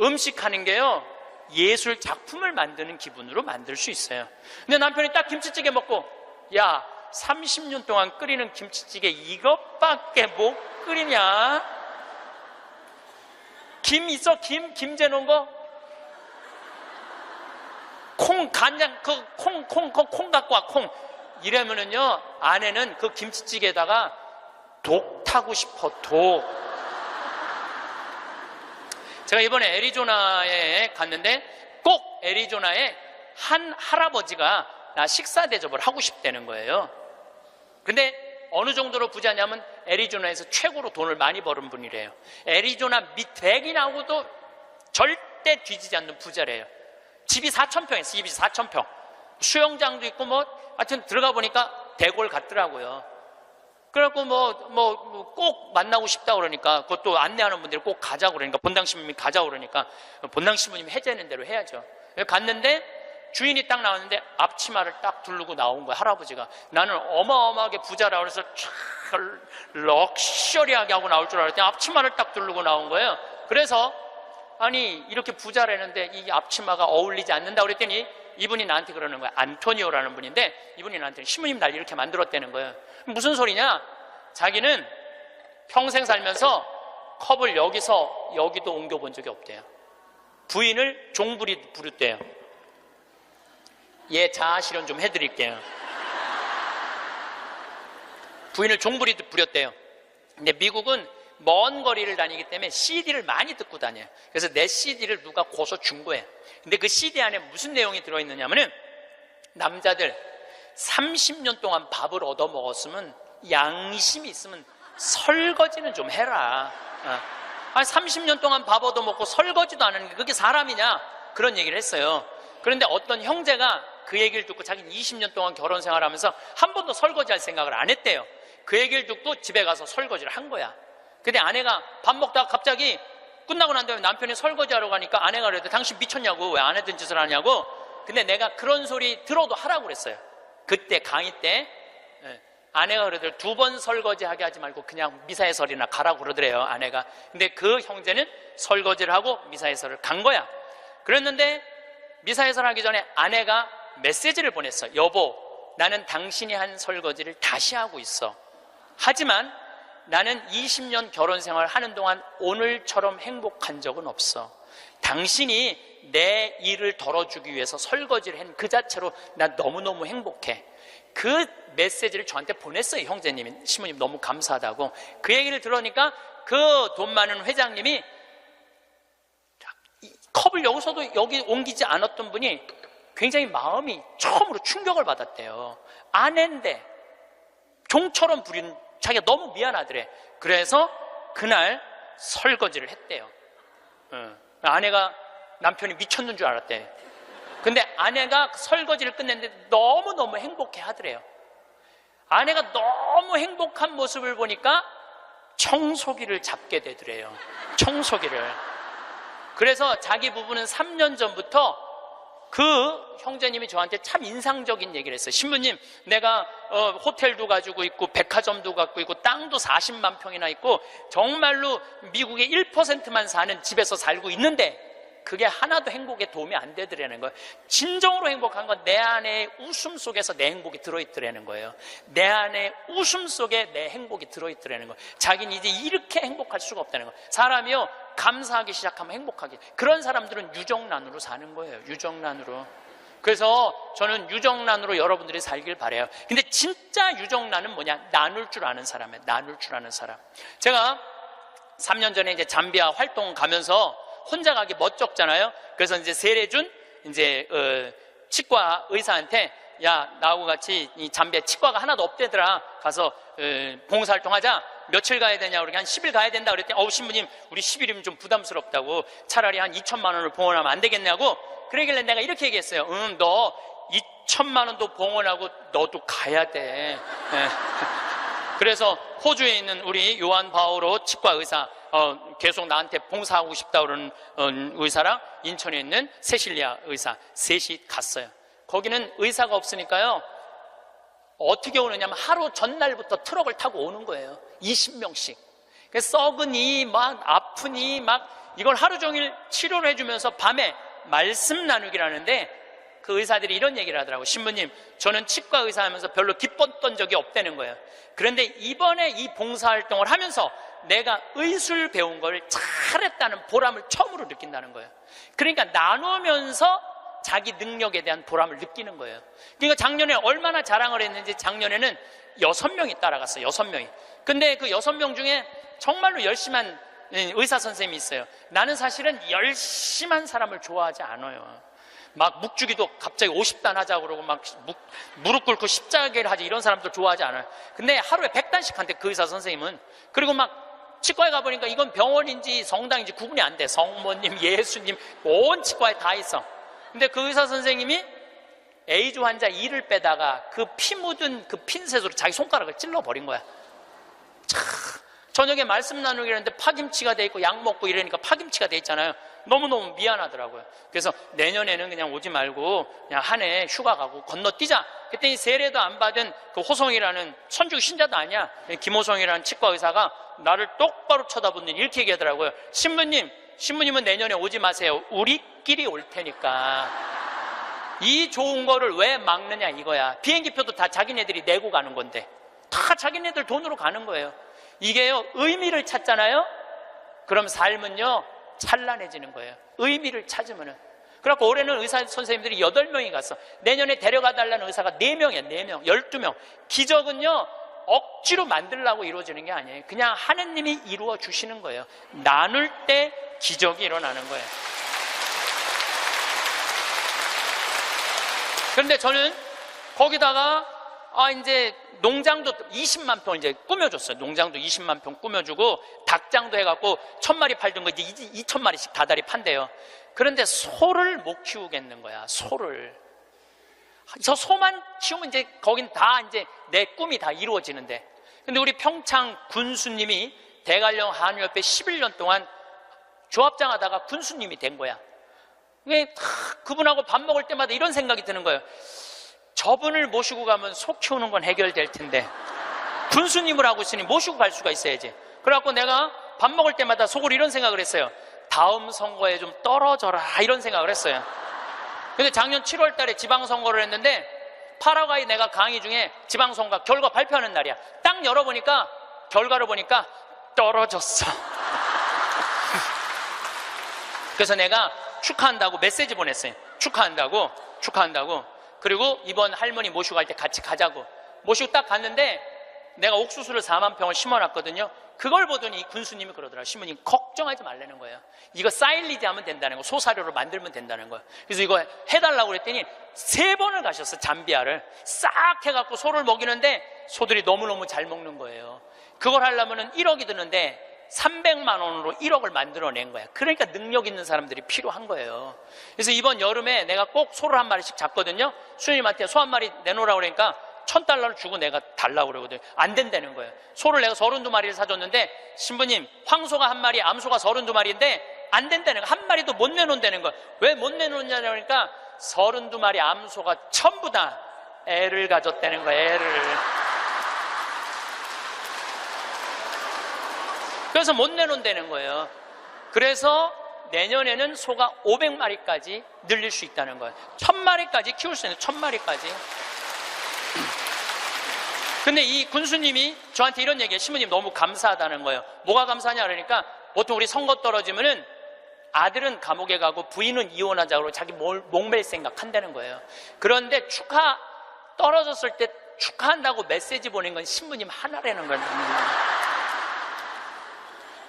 음식하는 게요, 예술 작품을 만드는 기분으로 만들 수 있어요. 근데 남편이 딱 김치찌개 먹고, 야, 30년 동안 끓이는 김치찌개 이것밖에 못 끓이냐? 김 있어? 김 재놓은 거? 콩, 간장, 콩 갖고 와, 콩. 이러면은요, 아내는 그 김치찌개에다가 독 타고 싶어, 독. 제가 이번에 애리조나에 갔는데 꼭 애리조나에 한 할아버지가 나 식사 대접을 하고 싶다는 거예요. 근데 어느 정도로 부자냐면 애리조나에서 최고로 돈을 많이 버는 분이래요. 애리조나 밑백이 나오고도 절대 뒤지지 않는 부자래요. 집이 4,000평 있어요. 집이 4,000평. 수영장도 있고 뭐 하여튼 들어가 보니까 대골 같더라고요. 그래갖고 꼭 만나고 싶다 그러니까 그것도 안내하는 분들이 꼭 가자고 그러니까 본당 신부님이 가자고 그러니까 본당 신부님이 해제하는 대로 해야죠. 갔는데 주인이 딱 나왔는데 앞치마를 딱 두르고 나온 거야, 할아버지가. 나는 어마어마하게 부자라 그래서 촥 럭셔리하게 하고 나올 줄 알았더니 앞치마를 딱 두르고 나온 거예요. 그래서 아니 이렇게 부자라는데 이 앞치마가 어울리지 않는다 그랬더니 이분이 나한테 그러는 거야. 안토니오라는 분인데 이분이 나한테 신부님 날 이렇게 만들었다는 거예요. 무슨 소리냐? 자기는 평생 살면서 컵을 여기서 여기도 옮겨본 적이 없대요. 부인을 종부리 부르대요. 예, 자아 실현 좀 해드릴게요. 부인을 종부리 부렸대요. 근데 미국은 먼 거리를 다니기 때문에 CD를 많이 듣고 다녀요. 그래서 내 CD를 누가 고소 준 거예요. 근데 그 CD 안에 무슨 내용이 들어있느냐면은 남자들 30년 동안 밥을 얻어 먹었으면 양심이 있으면 설거지는 좀 해라. 아니 30년 동안 밥 얻어 먹고 설거지도 안 하는 게 그게 사람이냐? 그런 얘기를 했어요. 그런데 어떤 형제가 그 얘기를 듣고 자기는 20년 동안 결혼 생활하면서 한 번도 설거지할 생각을 안 했대요. 그 얘기를 듣고 집에 가서 설거지를 한 거야. 근데 아내가 밥 먹다가 갑자기 끝나고 난 다음에 남편이 설거지하러 가니까 아내가 그래도 당신 미쳤냐고, 왜 안 했던 짓을 하냐고. 근데 내가 그런 소리 들어도 하라고 그랬어요. 그때 강의 때 아내가 그러더래요. 2번 설거지하게 하지 말고 그냥 미사예설이나 가라고 그러더래요, 아내가. 근데 그 형제는 설거지를 하고 미사예설을 간 거야. 그랬는데 미사예설 하기 전에 아내가 메시지를 보냈어. 여보, 나는 당신이 한 설거지를 다시 하고 있어. 하지만 나는 20년 결혼 생활 하는 동안 오늘처럼 행복한 적은 없어. 당신이 내 일을 덜어주기 위해서 설거지를 한 그 자체로 나 너무너무 행복해. 그 메시지를 저한테 보냈어요, 형제님이. 신부님 너무 감사하다고. 그 얘기를 들으니까 그 돈 많은 회장님이 컵을 여기서도 여기 옮기지 않았던 분이 굉장히 마음이 처음으로 충격을 받았대요. 아내인데 종처럼 부린 자기가 너무 미안하더래. 그래서 그날 설거지를 했대요. 아내가 남편이 미쳤는 줄 알았대. 근데 아내가 설거지를 끝냈는데 너무너무 행복해 하더래요. 아내가 너무 행복한 모습을 보니까 청소기를 잡게 되더래요. 청소기를. 그래서 자기 부부는 3년 전부터 그 형제님이 저한테 참 인상적인 얘기를 했어요. 신부님, 내가 호텔도 가지고 있고 백화점도 갖고 있고 땅도 40만 평이나 있고 정말로 미국의 1%만 사는 집에서 살고 있는데 그게 하나도 행복에 도움이 안 되더라는 거예요. 진정으로 행복한 건 내 안에 웃음 속에서 내 행복이 들어있더라는 거예요. 내 안에 웃음 속에 내 행복이 들어있더라는 거예요. 자기는 이제 이렇게 행복할 수가 없다는 거예요. 사람이요, 감사하기 시작하면 행복하게. 그런 사람들은 유정란으로 사는 거예요. 유정란으로. 그래서 저는 유정란으로 여러분들이 살길 바라요. 근데 진짜 유정란은 뭐냐? 나눌 줄 아는 사람이에요. 나눌 줄 아는 사람. 제가 3년 전에 이제 잠비아 활동 가면서 혼자 가기 멋쩍잖아요. 그래서 이제 세례준 이제 치과 의사한테 야, 나하고 같이 이 잠비아 치과가 하나도 없대더라. 가서 봉사활동하자. 며칠 가야 되냐? 그러니까 한 10일 가야 된다 그랬더니 신부님 우리 10일이면 좀 부담스럽다고 차라리 한 2천만 원을 봉헌하면 안 되겠냐고. 그러길래 내가 이렇게 얘기했어요. 너 2천만 원도 봉헌하고 너도 가야 돼. 그래서 호주에 있는 우리 요한 바오로 치과 의사 계속 나한테 봉사하고 싶다 그러는 의사랑 인천에 있는 세실리아 의사 셋이 갔어요. 거기는 의사가 없으니까요. 어떻게 오느냐면 하루 전날부터 트럭을 타고 오는 거예요. 20명씩. 썩으니 막 아프니 막 이걸 하루 종일 치료를 해주면서 밤에 말씀 나누기라는데 그 의사들이 이런 얘기를 하더라고요. 신부님, 저는 치과 의사 하면서 별로 기뻤던 적이 없다는 거예요. 그런데 이번에 이 봉사활동을 하면서 내가 의술 배운 걸 잘했다는 보람을 처음으로 느낀다는 거예요. 그러니까 나누면서 자기 능력에 대한 보람을 느끼는 거예요. 그러니까 작년에 얼마나 자랑을 했는지 작년에는 6명이 따라갔어요. 6명이. 근데 그 6명 중에 정말로 열심한 의사 선생님이 있어요. 나는 사실은 열심한 사람을 좋아하지 않아요. 막 묵주기도 갑자기 50단 하자고 그러고 막 무릎 꿇고 십자가를 하지 이런 사람들 좋아하지 않아요. 근데 하루에 100단씩 한대 그 의사 선생님은. 그리고 막 치과에 가보니까 이건 병원인지 성당인지 구분이 안 돼. 성모님, 예수님 온 치과에 다 있어. 근데 그 의사 선생님이 에이즈 환자 이를 빼다가 그 피 묻은 그 핀셋으로 자기 손가락을 찔러버린 거야. 참, 저녁에 말씀 나누기 했는데 파김치가 돼 있고 약 먹고 이러니까 파김치가 돼 있잖아요. 너무너무 미안하더라고요. 그래서 내년에는 그냥 오지 말고 그냥 한 해 휴가 가고 건너뛰자. 그랬더니 세례도 안 받은 그 호성이라는 천주교 신자도 아니야. 김호성이라는 치과 의사가 나를 똑바로 쳐다보더니 이렇게 얘기하더라고요. 신부님은 내년에 오지 마세요. 우리끼리 올 테니까. 이 좋은 거를 왜 막느냐 이거야. 비행기표도 다 자기네들이 내고 가는 건데 다 자기네들 돈으로 가는 거예요. 이게요, 의미를 찾잖아요. 그럼 삶은요 찬란해지는 거예요. 의미를 찾으면은. 그래갖고 올해는 의사 선생님들이 8명이 갔어. 내년에 데려가 달라는 의사가 4명이야. 4명, 12명. 기적은요 억지로 만들려고 이루어지는 게 아니에요. 그냥 하느님이 이루어 주시는 거예요. 나눌 때 기적이 일어나는 거예요. 그런데 저는 거기다가 이제 농장도 20만 평을 이제 꾸며줬어요. 농장도 20만 평 꾸며주고 닭장도 해갖고 1000마리 팔던 거 이제 2000마리씩 다달이 판대요. 그런데 소를 못 키우겠는 거야. 소를. 저 소만 키우면 이제 거긴 다 이제 내 꿈이 다 이루어지는데. 근데 우리 평창 군수님이 대관령 한우협회 11년 동안 조합장 하다가 군수님이 된 거야. 그분하고 밥 먹을 때마다 이런 생각이 드는 거예요. 저분을 모시고 가면 소 키우는 건 해결될 텐데 군수님을 하고 있으니 모시고 갈 수가 있어야지. 그래갖고 내가 밥 먹을 때마다 속으로 이런 생각을 했어요. 다음 선거에 좀 떨어져라 이런 생각을 했어요. 근데 작년 7월 달에 지방선거를 했는데 파라과이 내가 강의 중에 지방선거 결과 발표하는 날이야. 딱 열어보니까 결과를 보니까 떨어졌어. 그래서 내가 축하한다고 메시지 보냈어요. 축하한다고. 그리고 이번 할머니 모시고 갈 때 같이 가자고. 모시고 딱 갔는데 내가 옥수수를 4만 평을 심어놨거든요. 그걸 보더니 이 군수님이 그러더라. 신부님 걱정하지 말라는 거예요. 이거 사일리지 하면 된다는 거. 소사료로 만들면 된다는 거예요. 그래서 이거 해달라고 그랬더니 3번을 가셨어. 잠비아를 싹 해갖고 소를 먹이는데 소들이 너무너무 잘 먹는 거예요. 그걸 하려면 1억이 드는데 300만 원으로 1억을 만들어낸 거야. 그러니까 능력 있는 사람들이 필요한 거예요. 그래서 이번 여름에 내가 꼭 소를 한 마리씩 잡거든요. 수녀님한테 소 한 마리 내놓으라고 그러니까 $1000를 주고 내가 달라고 그러거든요. 안 된다는 거예요. 소를 내가 32마리를 사줬는데 신부님 황소가 한 마리, 암소가 32마리인데 안 된다는 거예요. 한 마리도 못 내놓는다는 거예요. 왜 못 내놓느냐고 하니까 32마리 암소가 전부 다 애를 가졌다는 거예요. 애를. 그래서 못 내놓는다는 거예요. 그래서 내년에는 소가 500마리까지 늘릴 수 있다는 거예요. 1000마리까지 키울 수 있는 1000마리까지. 근데 이 군수님이 저한테 이런 얘기해요. 신부님 너무 감사하다는 거예요. 뭐가 감사하냐 그러니까 보통 우리 선거 떨어지면은 아들은 감옥에 가고 부인은 이혼하자고 자기 목맬 생각한다는 거예요. 그런데 떨어졌을 때 축하한다고 메시지 보낸 건 신부님 하나라는 거예요.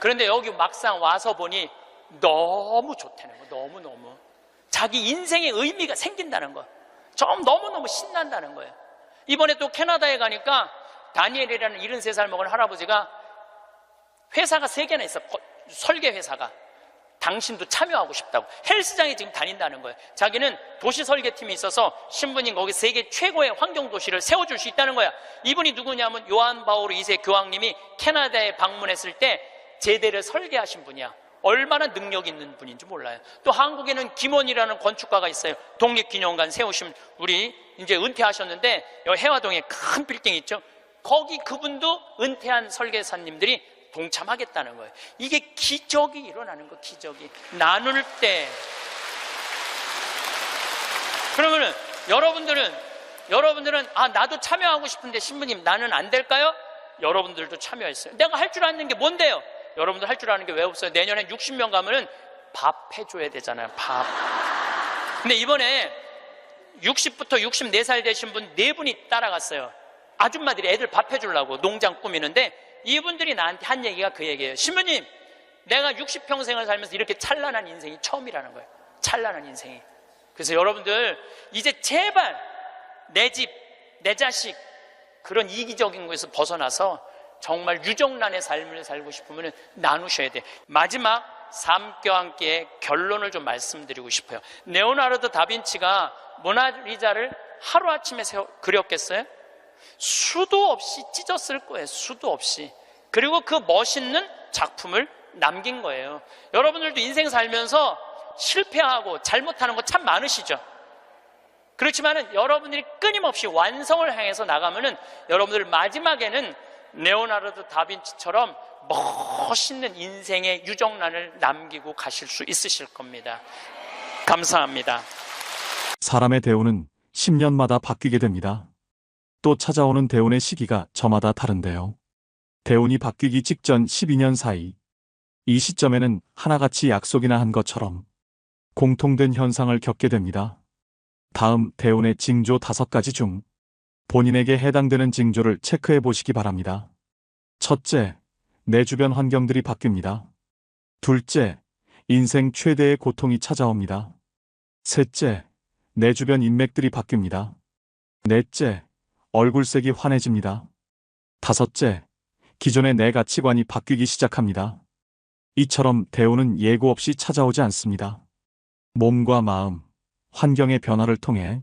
그런데 여기 막상 와서 보니 너무 좋다는 거. 너무너무 자기 인생의 의미가 생긴다는 거. 좀 너무너무 신난다는 거예요. 이번에 또 캐나다에 가니까 다니엘이라는 73살 먹은 할아버지가 회사가 3개나 있어. 설계 회사가. 당신도 참여하고 싶다고. 헬스장에 지금 다닌다는 거예요. 자기는 도시 설계팀이 있어서 신부님 거기 세계 최고의 환경도시를 세워줄 수 있다는 거야. 이분이 누구냐면 요한 바오로 2세 교황님이 캐나다에 방문했을 때 제대를 설계하신 분이야. 얼마나 능력 있는 분인지 몰라요. 또 한국에는 김원이라는 건축가가 있어요. 독립기념관 세우신 우리 이제 은퇴하셨는데 여기 해화동에 큰 빌딩 있죠. 거기 그분도 은퇴한 설계사님들이 동참하겠다는 거예요. 이게 기적이 일어나는 거. 기적이 나눌 때. 그러면은 여러분들은 나도 참여하고 싶은데 신부님 나는 안 될까요? 여러분들도 참여했어요. 내가 할 줄 아는 게 뭔데요? 여러분들 할 줄 아는 게 왜 없어요? 내년에 60명 가면은 밥 해줘야 되잖아요. 밥. 근데 이번에 60부터 64살 되신 분 4분이 따라갔어요. 아줌마들이 애들 밥 해주려고 농장 꾸미는데 이분들이 나한테 한 얘기가 그 얘기예요. 신부님, 내가 60평생을 살면서 이렇게 찬란한 인생이 처음이라는 거예요. 찬란한 인생이. 그래서 여러분들 이제 제발 내 집, 내 자식 그런 이기적인 것에서 벗어나서 정말 유정란의 삶을 살고 싶으면 나누셔야 돼. 마지막 삶과 함께 결론을 좀 말씀드리고 싶어요. 레오나르도 다빈치가 모나리자를 하루아침에 그렸겠어요? 수도 없이 찢었을 거예요. 수도 없이. 그리고 그 멋있는 작품을 남긴 거예요. 여러분들도 인생 살면서 실패하고 잘못하는 거 참 많으시죠? 그렇지만은 여러분들이 끊임없이 완성을 향해서 나가면은 여러분들 마지막에는 레오나르도 다빈치처럼 멋있는 인생의 유정란을 남기고 가실 수 있으실 겁니다. 감사합니다. 사람의 대운은 10년마다 바뀌게 됩니다. 또 찾아오는 대운의 시기가 저마다 다른데요. 대운이 바뀌기 직전 12년 사이, 이 시점에는 하나같이 약속이나 한 것처럼 공통된 현상을 겪게 됩니다. 다음 대운의 징조 5가지 중 본인에게 해당되는 징조를 체크해 보시기 바랍니다. 첫째, 내 주변 환경들이 바뀝니다. 둘째, 인생 최대의 고통이 찾아옵니다. 셋째, 내 주변 인맥들이 바뀝니다. 넷째, 얼굴색이 환해집니다. 다섯째, 기존의 내 가치관이 바뀌기 시작합니다. 이처럼 대운은 예고 없이 찾아오지 않습니다. 몸과 마음, 환경의 변화를 통해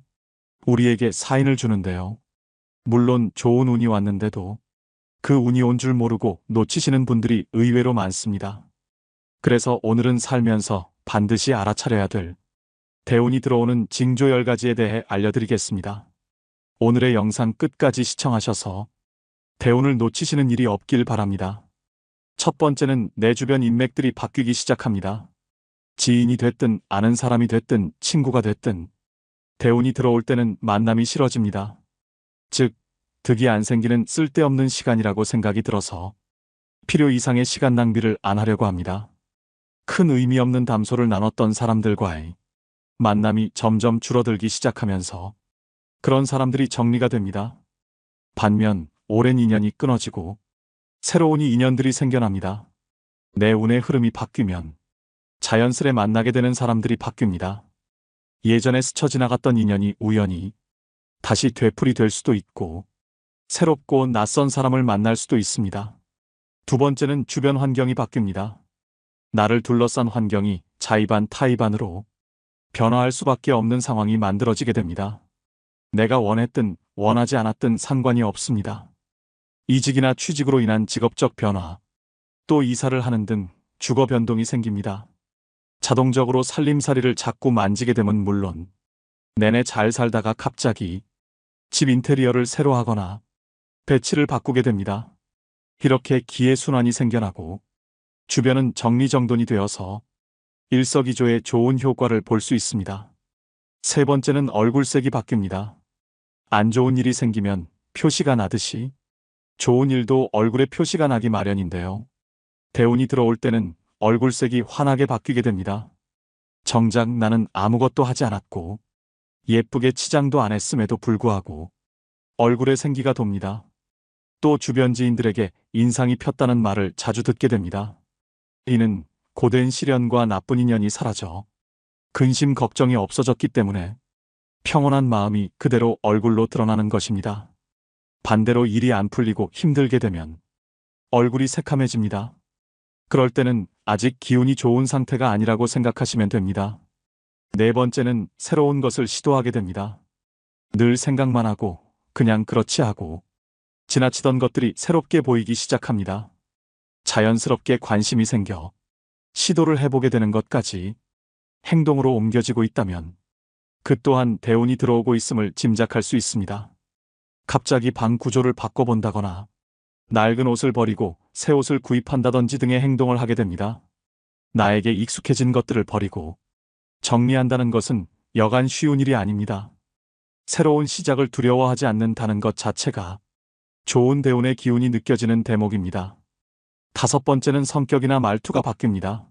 우리에게 사인을 주는데요. 물론 좋은 운이 왔는데도 그 운이 온 줄 모르고 놓치시는 분들이 의외로 많습니다. 그래서 오늘은 살면서 반드시 알아차려야 될 대운이 들어오는 징조 10가지에 대해 알려드리겠습니다. 오늘의 영상 끝까지 시청하셔서 대운을 놓치시는 일이 없길 바랍니다. 첫 번째는 내 주변 인맥들이 바뀌기 시작합니다. 지인이 됐든 아는 사람이 됐든 친구가 됐든 대운이 들어올 때는 만남이 싫어집니다. 즉, 득이 안 생기는 쓸데없는 시간이라고 생각이 들어서 필요 이상의 시간 낭비를 안 하려고 합니다. 큰 의미 없는 담소를 나눴던 사람들과의 만남이 점점 줄어들기 시작하면서 그런 사람들이 정리가 됩니다. 반면 오랜 인연이 끊어지고 새로운 인연들이 생겨납니다. 내 운의 흐름이 바뀌면 자연스레 만나게 되는 사람들이 바뀝니다. 예전에 스쳐 지나갔던 인연이 우연히 다시 되풀이 될 수도 있고 새롭고 낯선 사람을 만날 수도 있습니다. 두 번째는 주변 환경이 바뀝니다. 나를 둘러싼 환경이 자의반 타의반으로 변화할 수밖에 없는 상황이 만들어지게 됩니다. 내가 원했든 원하지 않았든 상관이 없습니다. 이직이나 취직으로 인한 직업적 변화, 또 이사를 하는 등 주거 변동이 생깁니다. 자동적으로 살림살이를 자꾸 만지게 되면 물론 내내 잘 살다가 갑자기 집 인테리어를 새로 하거나 배치를 바꾸게 됩니다. 이렇게 기회순환이 생겨나고 주변은 정리정돈이 되어서 일석이조의 좋은 효과를 볼 수 있습니다. 세 번째는 얼굴색이 바뀝니다. 안 좋은 일이 생기면 표시가 나듯이 좋은 일도 얼굴에 표시가 나기 마련인데요. 대운이 들어올 때는 얼굴색이 환하게 바뀌게 됩니다. 정작 나는 아무것도 하지 않았고 예쁘게 치장도 안 했음에도 불구하고 얼굴에 생기가 돕니다. 또 주변 지인들에게 인상이 폈다는 말을 자주 듣게 됩니다. 이는 고된 시련과 나쁜 인연이 사라져 근심 걱정이 없어졌기 때문에 평온한 마음이 그대로 얼굴로 드러나는 것입니다. 반대로 일이 안 풀리고 힘들게 되면 얼굴이 새카매집니다. 그럴 때는 아직 기운이 좋은 상태가 아니라고 생각하시면 됩니다. 네 번째는 새로운 것을 시도하게 됩니다. 늘 생각만 하고 그냥 그렇지 하고 지나치던 것들이 새롭게 보이기 시작합니다. 자연스럽게 관심이 생겨 시도를 해보게 되는 것까지 행동으로 옮겨지고 있다면 그 또한 대운이 들어오고 있음을 짐작할 수 있습니다. 갑자기 방 구조를 바꿔본다거나 낡은 옷을 버리고 새 옷을 구입한다든지 등의 행동을 하게 됩니다. 나에게 익숙해진 것들을 버리고 정리한다는 것은 여간 쉬운 일이 아닙니다. 새로운 시작을 두려워하지 않는다는 것 자체가 좋은 대운의 기운이 느껴지는 대목입니다. 다섯 번째는 성격이나 말투가 바뀝니다.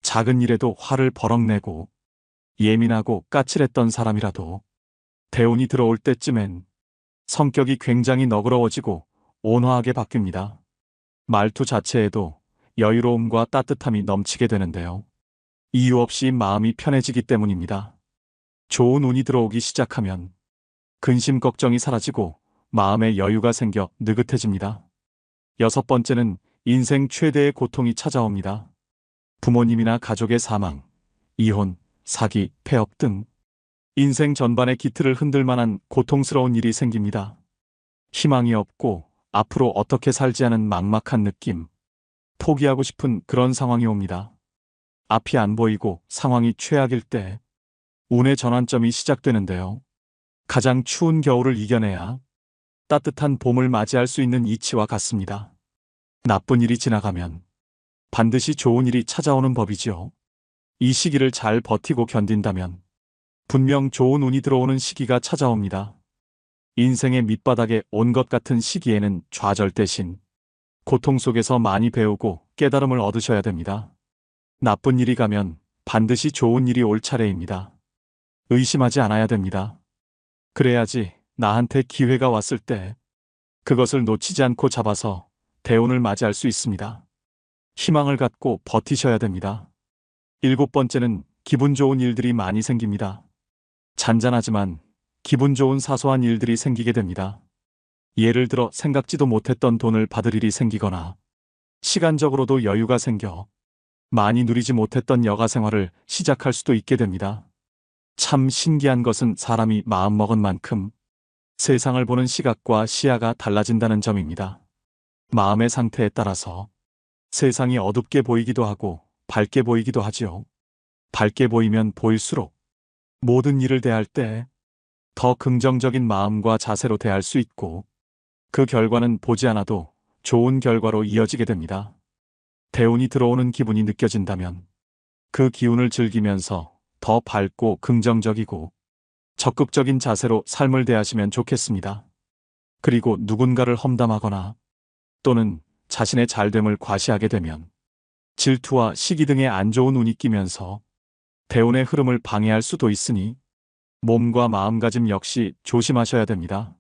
작은 일에도 화를 버럭 내고 예민하고 까칠했던 사람이라도 대운이 들어올 때쯤엔 성격이 굉장히 너그러워지고 온화하게 바뀝니다. 말투 자체에도 여유로움과 따뜻함이 넘치게 되는데요. 이유 없이 마음이 편해지기 때문입니다. 좋은 운이 들어오기 시작하면 근심 걱정이 사라지고 마음에 여유가 생겨 느긋해집니다. 여섯 번째는 인생 최대의 고통이 찾아옵니다. 부모님이나 가족의 사망, 이혼, 사기, 폐업 등 인생 전반의 기틀을 흔들 만한 고통스러운 일이 생깁니다. 희망이 없고 앞으로 어떻게 살지 하는 막막한 느낌, 포기하고 싶은 그런 상황이 옵니다. 앞이 안 보이고 상황이 최악일 때 운의 전환점이 시작되는데요. 가장 추운 겨울을 이겨내야 따뜻한 봄을 맞이할 수 있는 이치와 같습니다. 나쁜 일이 지나가면 반드시 좋은 일이 찾아오는 법이지요. 이 시기를 잘 버티고 견딘다면 분명 좋은 운이 들어오는 시기가 찾아옵니다. 인생의 밑바닥에 온 것 같은 시기에는 좌절 대신 고통 속에서 많이 배우고 깨달음을 얻으셔야 됩니다. 나쁜 일이 가면 반드시 좋은 일이 올 차례입니다. 의심하지 않아야 됩니다. 그래야지 나한테 기회가 왔을 때 그것을 놓치지 않고 잡아서 대운을 맞이할 수 있습니다. 희망을 갖고 버티셔야 됩니다. 일곱 번째는 기분 좋은 일들이 많이 생깁니다. 잔잔하지만 기분 좋은 사소한 일들이 생기게 됩니다. 예를 들어 생각지도 못했던 돈을 받을 일이 생기거나 시간적으로도 여유가 생겨 많이 누리지 못했던 여가 생활을 시작할 수도 있게 됩니다. 참 신기한 것은 사람이 마음먹은 만큼 세상을 보는 시각과 시야가 달라진다는 점입니다. 마음의 상태에 따라서 세상이 어둡게 보이기도 하고 밝게 보이기도 하지요. 밝게 보이면 보일수록 모든 일을 대할 때 더 긍정적인 마음과 자세로 대할 수 있고 그 결과는 보지 않아도 좋은 결과로 이어지게 됩니다. 대운이 들어오는 기분이 느껴진다면 그 기운을 즐기면서 더 밝고 긍정적이고 적극적인 자세로 삶을 대하시면 좋겠습니다. 그리고 누군가를 험담하거나 또는 자신의 잘됨을 과시하게 되면 질투와 시기 등의 안 좋은 운이 끼면서 대운의 흐름을 방해할 수도 있으니 몸과 마음가짐 역시 조심하셔야 됩니다.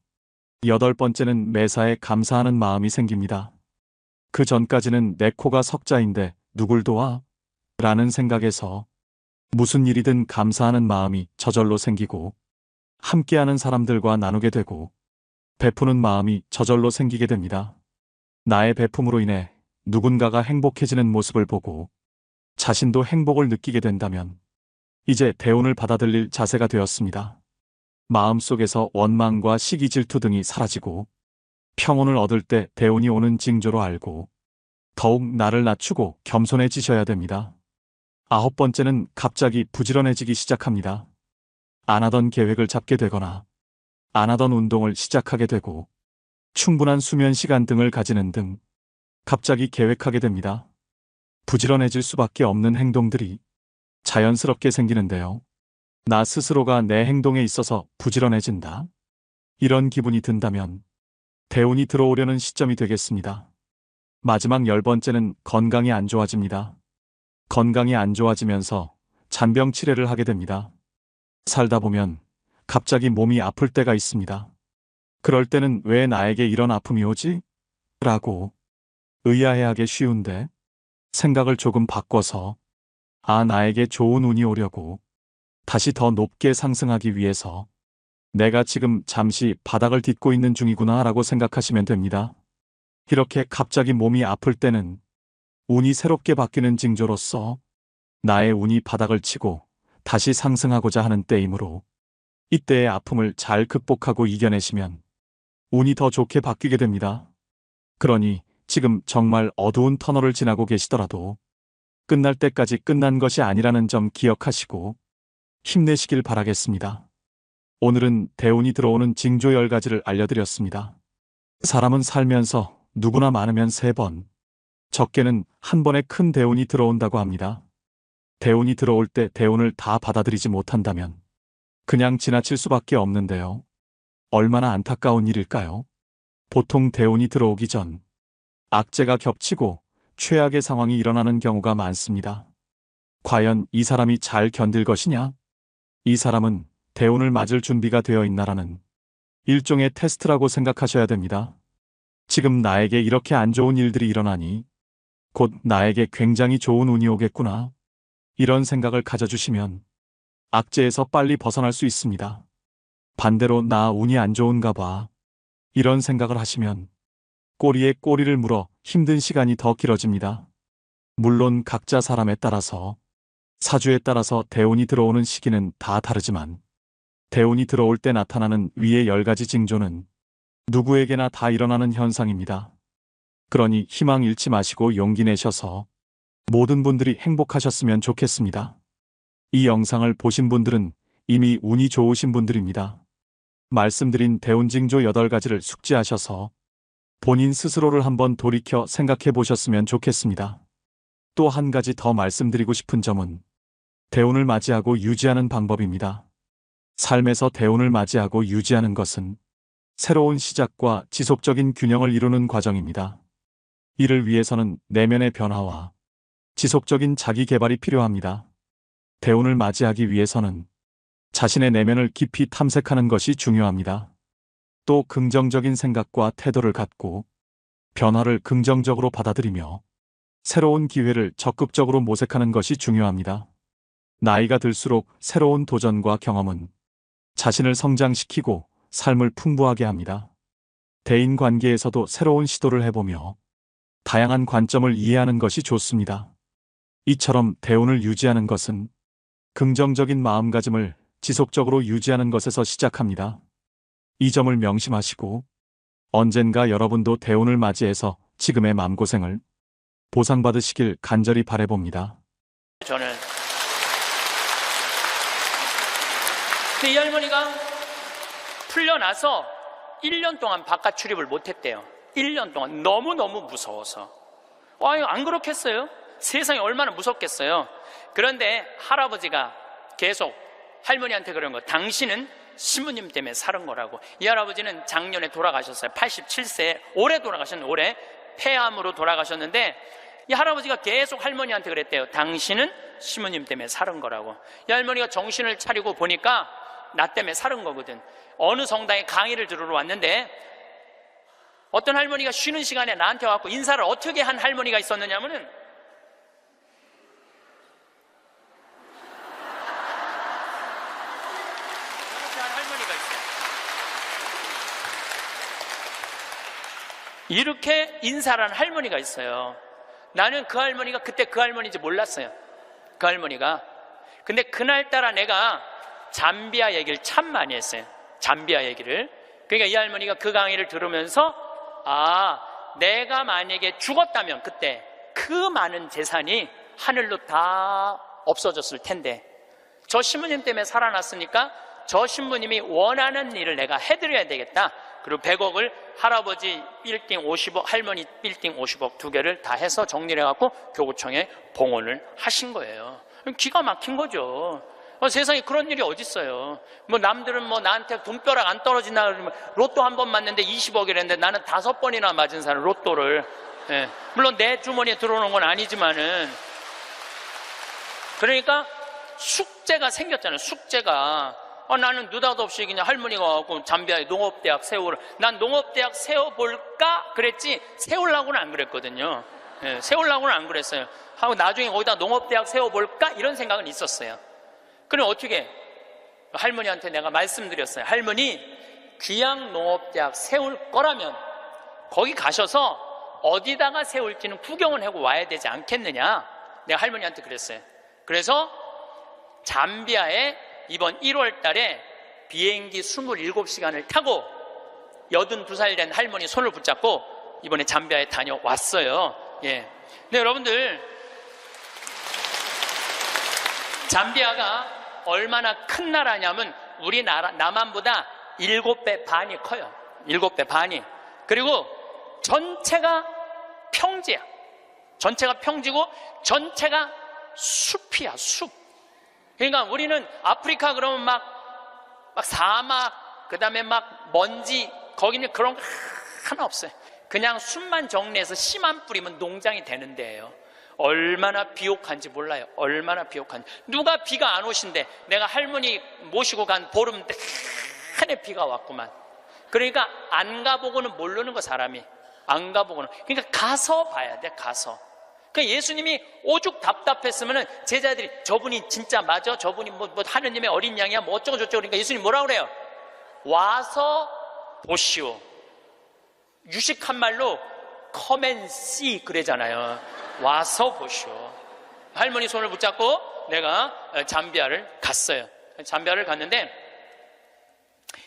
여덟 번째는 매사에 감사하는 마음이 생깁니다. 그 전까지는 내 코가 석자인데 누굴 도와? 라는 생각에서 무슨 일이든 감사하는 마음이 저절로 생기고 함께하는 사람들과 나누게 되고 베푸는 마음이 저절로 생기게 됩니다. 나의 베품으로 인해 누군가가 행복해지는 모습을 보고 자신도 행복을 느끼게 된다면 이제 대운을 받아들일 자세가 되었습니다. 마음속에서 원망과 시기 질투 등이 사라지고 평온을 얻을 때 대운이 오는 징조로 알고 더욱 나를 낮추고 겸손해지셔야 됩니다. 아홉 번째는 갑자기 부지런해지기 시작합니다. 안 하던 계획을 잡게 되거나 안 하던 운동을 시작하게 되고 충분한 수면 시간 등을 가지는 등 갑자기 계획하게 됩니다. 부지런해질 수밖에 없는 행동들이 자연스럽게 생기는데요. 나 스스로가 내 행동에 있어서 부지런해진다. 이런 기분이 든다면 대운이 들어오려는 시점이 되겠습니다. 마지막 열 번째는 건강이 안 좋아집니다. 건강이 안 좋아지면서 잔병 치레를 하게 됩니다. 살다 보면 갑자기 몸이 아플 때가 있습니다. 그럴 때는 왜 나에게 이런 아픔이 오지? 라고 의아해하기 쉬운데 생각을 조금 바꿔서 나에게 좋은 운이 오려고 다시 더 높게 상승하기 위해서 내가 지금 잠시 바닥을 딛고 있는 중이구나 라고 생각하시면 됩니다. 이렇게 갑자기 몸이 아플 때는 운이 새롭게 바뀌는 징조로서 나의 운이 바닥을 치고 다시 상승하고자 하는 때이므로 이때의 아픔을 잘 극복하고 이겨내시면 운이 더 좋게 바뀌게 됩니다. 그러니 지금 정말 어두운 터널을 지나고 계시더라도 끝날 때까지 끝난 것이 아니라는 점 기억하시고 힘내시길 바라겠습니다. 오늘은 대운이 들어오는 징조 10가지를 알려드렸습니다. 사람은 살면서 누구나 많으면 3번, 적게는 한 번에 큰 대운이 들어온다고 합니다. 대운이 들어올 때 대운을 다 받아들이지 못한다면 그냥 지나칠 수밖에 없는데요. 얼마나 안타까운 일일까요? 보통 대운이 들어오기 전 악재가 겹치고 최악의 상황이 일어나는 경우가 많습니다. 과연 이 사람이 잘 견딜 것이냐? 이 사람은 대운을 맞을 준비가 되어 있나라는 일종의 테스트라고 생각하셔야 됩니다. 지금 나에게 이렇게 안 좋은 일들이 일어나니 곧 나에게 굉장히 좋은 운이 오겠구나. 이런 생각을 가져주시면 악재에서 빨리 벗어날 수 있습니다. 반대로 나 운이 안 좋은가 봐. 이런 생각을 하시면 꼬리에 꼬리를 물어 힘든 시간이 더 길어집니다. 물론 각자 사람에 따라서 사주에 따라서 대운이 들어오는 시기는 다 다르지만 대운이 들어올 때 나타나는 위의 10가지 징조는 누구에게나 다 일어나는 현상입니다. 그러니 희망 잃지 마시고 용기 내셔서 모든 분들이 행복하셨으면 좋겠습니다. 이 영상을 보신 분들은 이미 운이 좋으신 분들입니다. 말씀드린 대운 징조 8가지를 숙지하셔서 본인 스스로를 한번 돌이켜 생각해 보셨으면 좋겠습니다. 또 한 가지 더 말씀드리고 싶은 점은 대운을 맞이하고 유지하는 방법입니다. 삶에서 대운을 맞이하고 유지하는 것은 새로운 시작과 지속적인 균형을 이루는 과정입니다. 이를 위해서는 내면의 변화와 지속적인 자기 개발이 필요합니다. 대운을 맞이하기 위해서는 자신의 내면을 깊이 탐색하는 것이 중요합니다. 또 긍정적인 생각과 태도를 갖고 변화를 긍정적으로 받아들이며 새로운 기회를 적극적으로 모색하는 것이 중요합니다. 나이가 들수록 새로운 도전과 경험은 자신을 성장시키고 삶을 풍부하게 합니다. 대인 관계에서도 새로운 시도를 해보며 다양한 관점을 이해하는 것이 좋습니다. 이처럼 대운을 유지하는 것은 긍정적인 마음가짐을 지속적으로 유지하는 것에서 시작합니다. 이 점을 명심하시고 언젠가 여러분도 대운을 맞이해서 지금의 마음고생을 보상받으시길 간절히 바라봅니다. 저는 이 할머니가 풀려나서 1년 동안 바깥 출입을 못했대요. 1년 동안 너무너무 무서워서. 안 그렇겠어요? 세상이 얼마나 무섭겠어요? 그런데 할아버지가 계속 할머니한테 그런 거, 당신은 신부님 때문에 살은 거라고. 이 할아버지는 작년에 돌아가셨어요. 87세, 올해 돌아가셨는데, 올해 폐암으로 돌아가셨는데, 이 할아버지가 계속 할머니한테 그랬대요. 당신은 신부님 때문에 살은 거라고. 이 할머니가 정신을 차리고 보니까 나 때문에 살은 거거든. 어느 성당에 강의를 들으러 왔는데 어떤 할머니가 쉬는 시간에 나한테 와서 인사를 어떻게 한 할머니가 있었느냐면은 이렇게 인사를 한 할머니가 있어요. 나는 그 할머니가 그때 그 할머니인지 몰랐어요. 그 할머니가. 근데 그날따라 내가 잠비아 얘기를 참 많이 했어요. 잠비아 얘기를. 그러니까 이 할머니가 그 강의를 들으면서 내가 만약에 죽었다면 그때 그 많은 재산이 하늘로 다 없어졌을 텐데 저 신부님 때문에 살아났으니까 저 신부님이 원하는 일을 내가 해드려야 되겠다. 그리고 100억을 할아버지 빌딩 50억, 할머니 빌딩 50억 두 개를 다 해서 정리를 해갖고 교구청에 봉헌을 하신 거예요. 기가 막힌 거죠. 세상에 그런 일이 어딨어요. 남들은 나한테 돈벼락 안 떨어지나 그러면 로또 한 번 맞는데 20억이랬는데 나는 5번이나 맞은 사람 로또를. 예. 물론 내 주머니에 들어오는 건 아니지만은. 그러니까 숙제가 생겼잖아요. 숙제가. 나는 느닷없이 그냥 할머니가 와갖고 잠비아에 농업대학 세우라. 난 농업대학 세워볼까? 그랬지 세우려고는 안 그랬거든요. 예, 세우려고는 안 그랬어요. 하고 나중에 거기다 농업대학 세워볼까? 이런 생각은 있었어요. 그럼 어떻게? 할머니한테 내가 말씀드렸어요. 할머니, 귀양농업대학 세울 거라면 거기 가셔서 어디다가 세울지는 구경은 하고 와야 되지 않겠느냐? 내가 할머니한테 그랬어요. 그래서 잠비아에 이번 1월 달에 비행기 27시간을 타고 82살 된 할머니 손을 붙잡고 이번에 잠비아에 다녀왔어요. 예. 근데 여러분들, 잠비아가 얼마나 큰 나라냐면 우리나라, 남한보다 7배 반이 커요. 7배 반이. 그리고 전체가 평지야. 전체가 평지고 전체가 숲이야, 숲. 그러니까 우리는 아프리카 그러면 막 사막, 그 다음에 막 먼지, 거기는 그런 거 하나 없어요. 그냥 숲만 정리해서 씨만 뿌리면 농장이 되는 데예요. 얼마나 비옥한지 몰라요. 얼마나 비옥한지. 누가 비가 안 오신대. 내가 할머니 모시고 간 보름 내내 비가 왔구만. 그러니까 안 가보고는 모르는 거, 사람이. 안 가보고는. 그러니까 가서 봐야 돼, 가서. 그러니까 예수님이 오죽 답답했으면은 제자들이 저분이 진짜 맞아? 저분이 뭐 하느님의 어린 양이야? 뭐 어쩌고저쩌고. 그러니까 예수님 뭐라 그래요? 와서 보시오. 유식한 말로 come and see 그러잖아요. 와서 보시오. 할머니 손을 붙잡고 내가 잠비아를 갔어요. 잠비아를 갔는데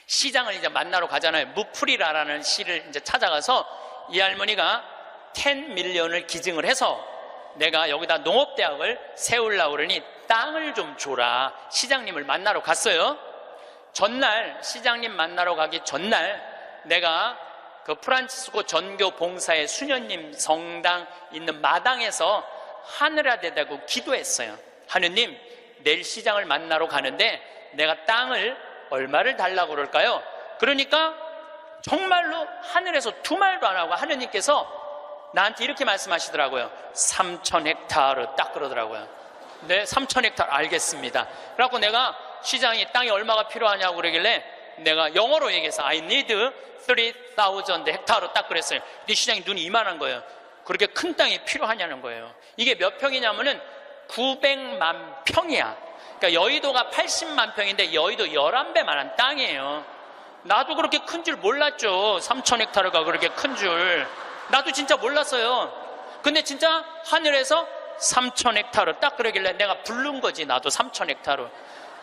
시장을 이제 만나러 가잖아요. 무프리라라는 시를 이제 찾아가서 이 할머니가 10밀리언을 기증을 해서 내가 여기다 농업대학을 세우려고 그러니 땅을 좀 줘라. 시장님을 만나러 갔어요. 전날, 시장님 만나러 가기 전날 내가 그 프란치스코 전교 봉사의 수녀님 성당 있는 마당에서 하늘에 대고 기도했어요. 하느님, 내일 시장을 만나러 가는데 내가 땅을 얼마를 달라고 그럴까요? 그러니까 정말로 하늘에서 두 말도 안 하고 하느님께서 나한테 이렇게 말씀하시더라고요. 3,000헥타르 딱 그러더라고요. 네, 3,000헥타르 알겠습니다. 그래갖고 내가 시장이 땅이 얼마가 필요하냐고 그러길래 내가 영어로 얘기해서 I need 3,000 헥타르 딱 그랬어요. 근데 시장이 눈이 이만한 거예요. 그렇게 큰 땅이 필요하냐는 거예요. 이게 몇 평이냐면은 900만 평이야. 그러니까 여의도가 80만 평인데 여의도 11배만한 땅이에요. 나도 그렇게 큰 줄 몰랐죠. 3,000헥타르가 그렇게 큰 줄. 나도 진짜 몰랐어요. 근데 진짜 하늘에서 3,000헥타르 딱 그러길래 내가 부른 거지. 나도 3,000헥타르.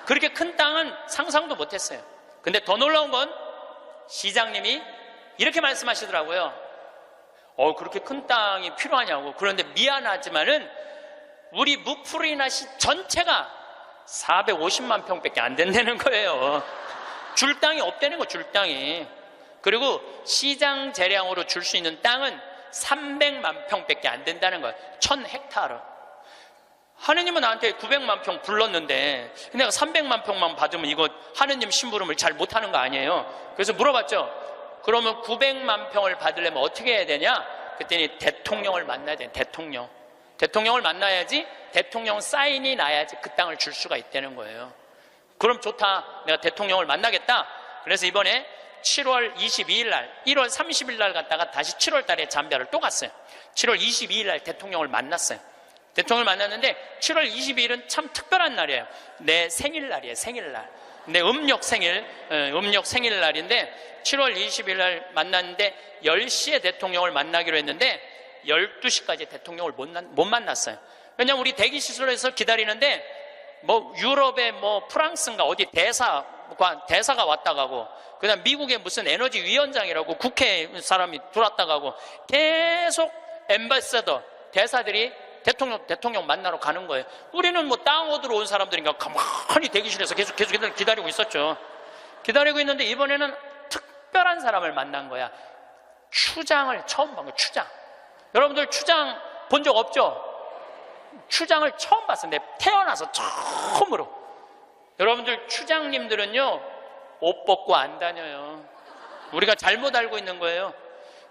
그렇게 큰 땅은 상상도 못했어요. 근데 더 놀라운 건 시장님이 이렇게 말씀하시더라고요. 그렇게 큰 땅이 필요하냐고. 그런데 미안하지만은 우리 무프리나시 전체가 450만 평밖에 안 된다는 거예요. 줄 땅이 없다는 거, 줄 땅이. 그리고 시장 재량으로 줄 수 있는 땅은 300만 평밖에 안 된다는 거예요. 1,000헥타르. 하느님은 나한테 900만 평 불렀는데 내가 300만 평만 받으면 이거 하느님 심부름을 잘 못하는 거 아니에요? 그래서 물어봤죠. 그러면 900만 평을 받으려면 어떻게 해야 되냐? 그랬더니 대통령을 만나야 돼. 대통령을 만나야지 대통령 사인이 나야지 그 땅을 줄 수가 있다는 거예요. 그럼 좋다. 내가 대통령을 만나겠다. 그래서 이번에 7월 22일 날, 1월 30일 날 갔다가 다시 7월 달에 잠비아를 또 갔어요. 7월 22일 날 대통령을 만났어요. 대통령을 만났는데 7월 22일은 참 특별한 날이에요. 내 생일날이에요. 생일날. 내 음력 생일날인데 7월 20일 날 만났는데 10시에 대통령을 만나기로 했는데 12시까지 대통령을 못 만났어요. 왜냐면 우리 대기시설에서 기다리는데 뭐 유럽의 뭐 프랑스인가 어디 대사가 왔다 가고 그 다음 미국의 무슨 에너지 위원장이라고 국회 사람이 들어왔다 가고 계속 엠바서더 대사들이 대통령 만나러 가는 거예요. 우리는 뭐 땅 얻으러 온 사람들인가 가만히 대기실에서 계속 기다리고 있었죠. 기다리고 있는데 이번에는 특별한 사람을 만난 거야. 추장을 처음 본 거야. 추장. 여러분들 추장 본 적 없죠? 추장을 처음 봤어요. 태어나서 처음으로. 여러분들 추장님들은요 옷 벗고 안 다녀요. 우리가 잘못 알고 있는 거예요.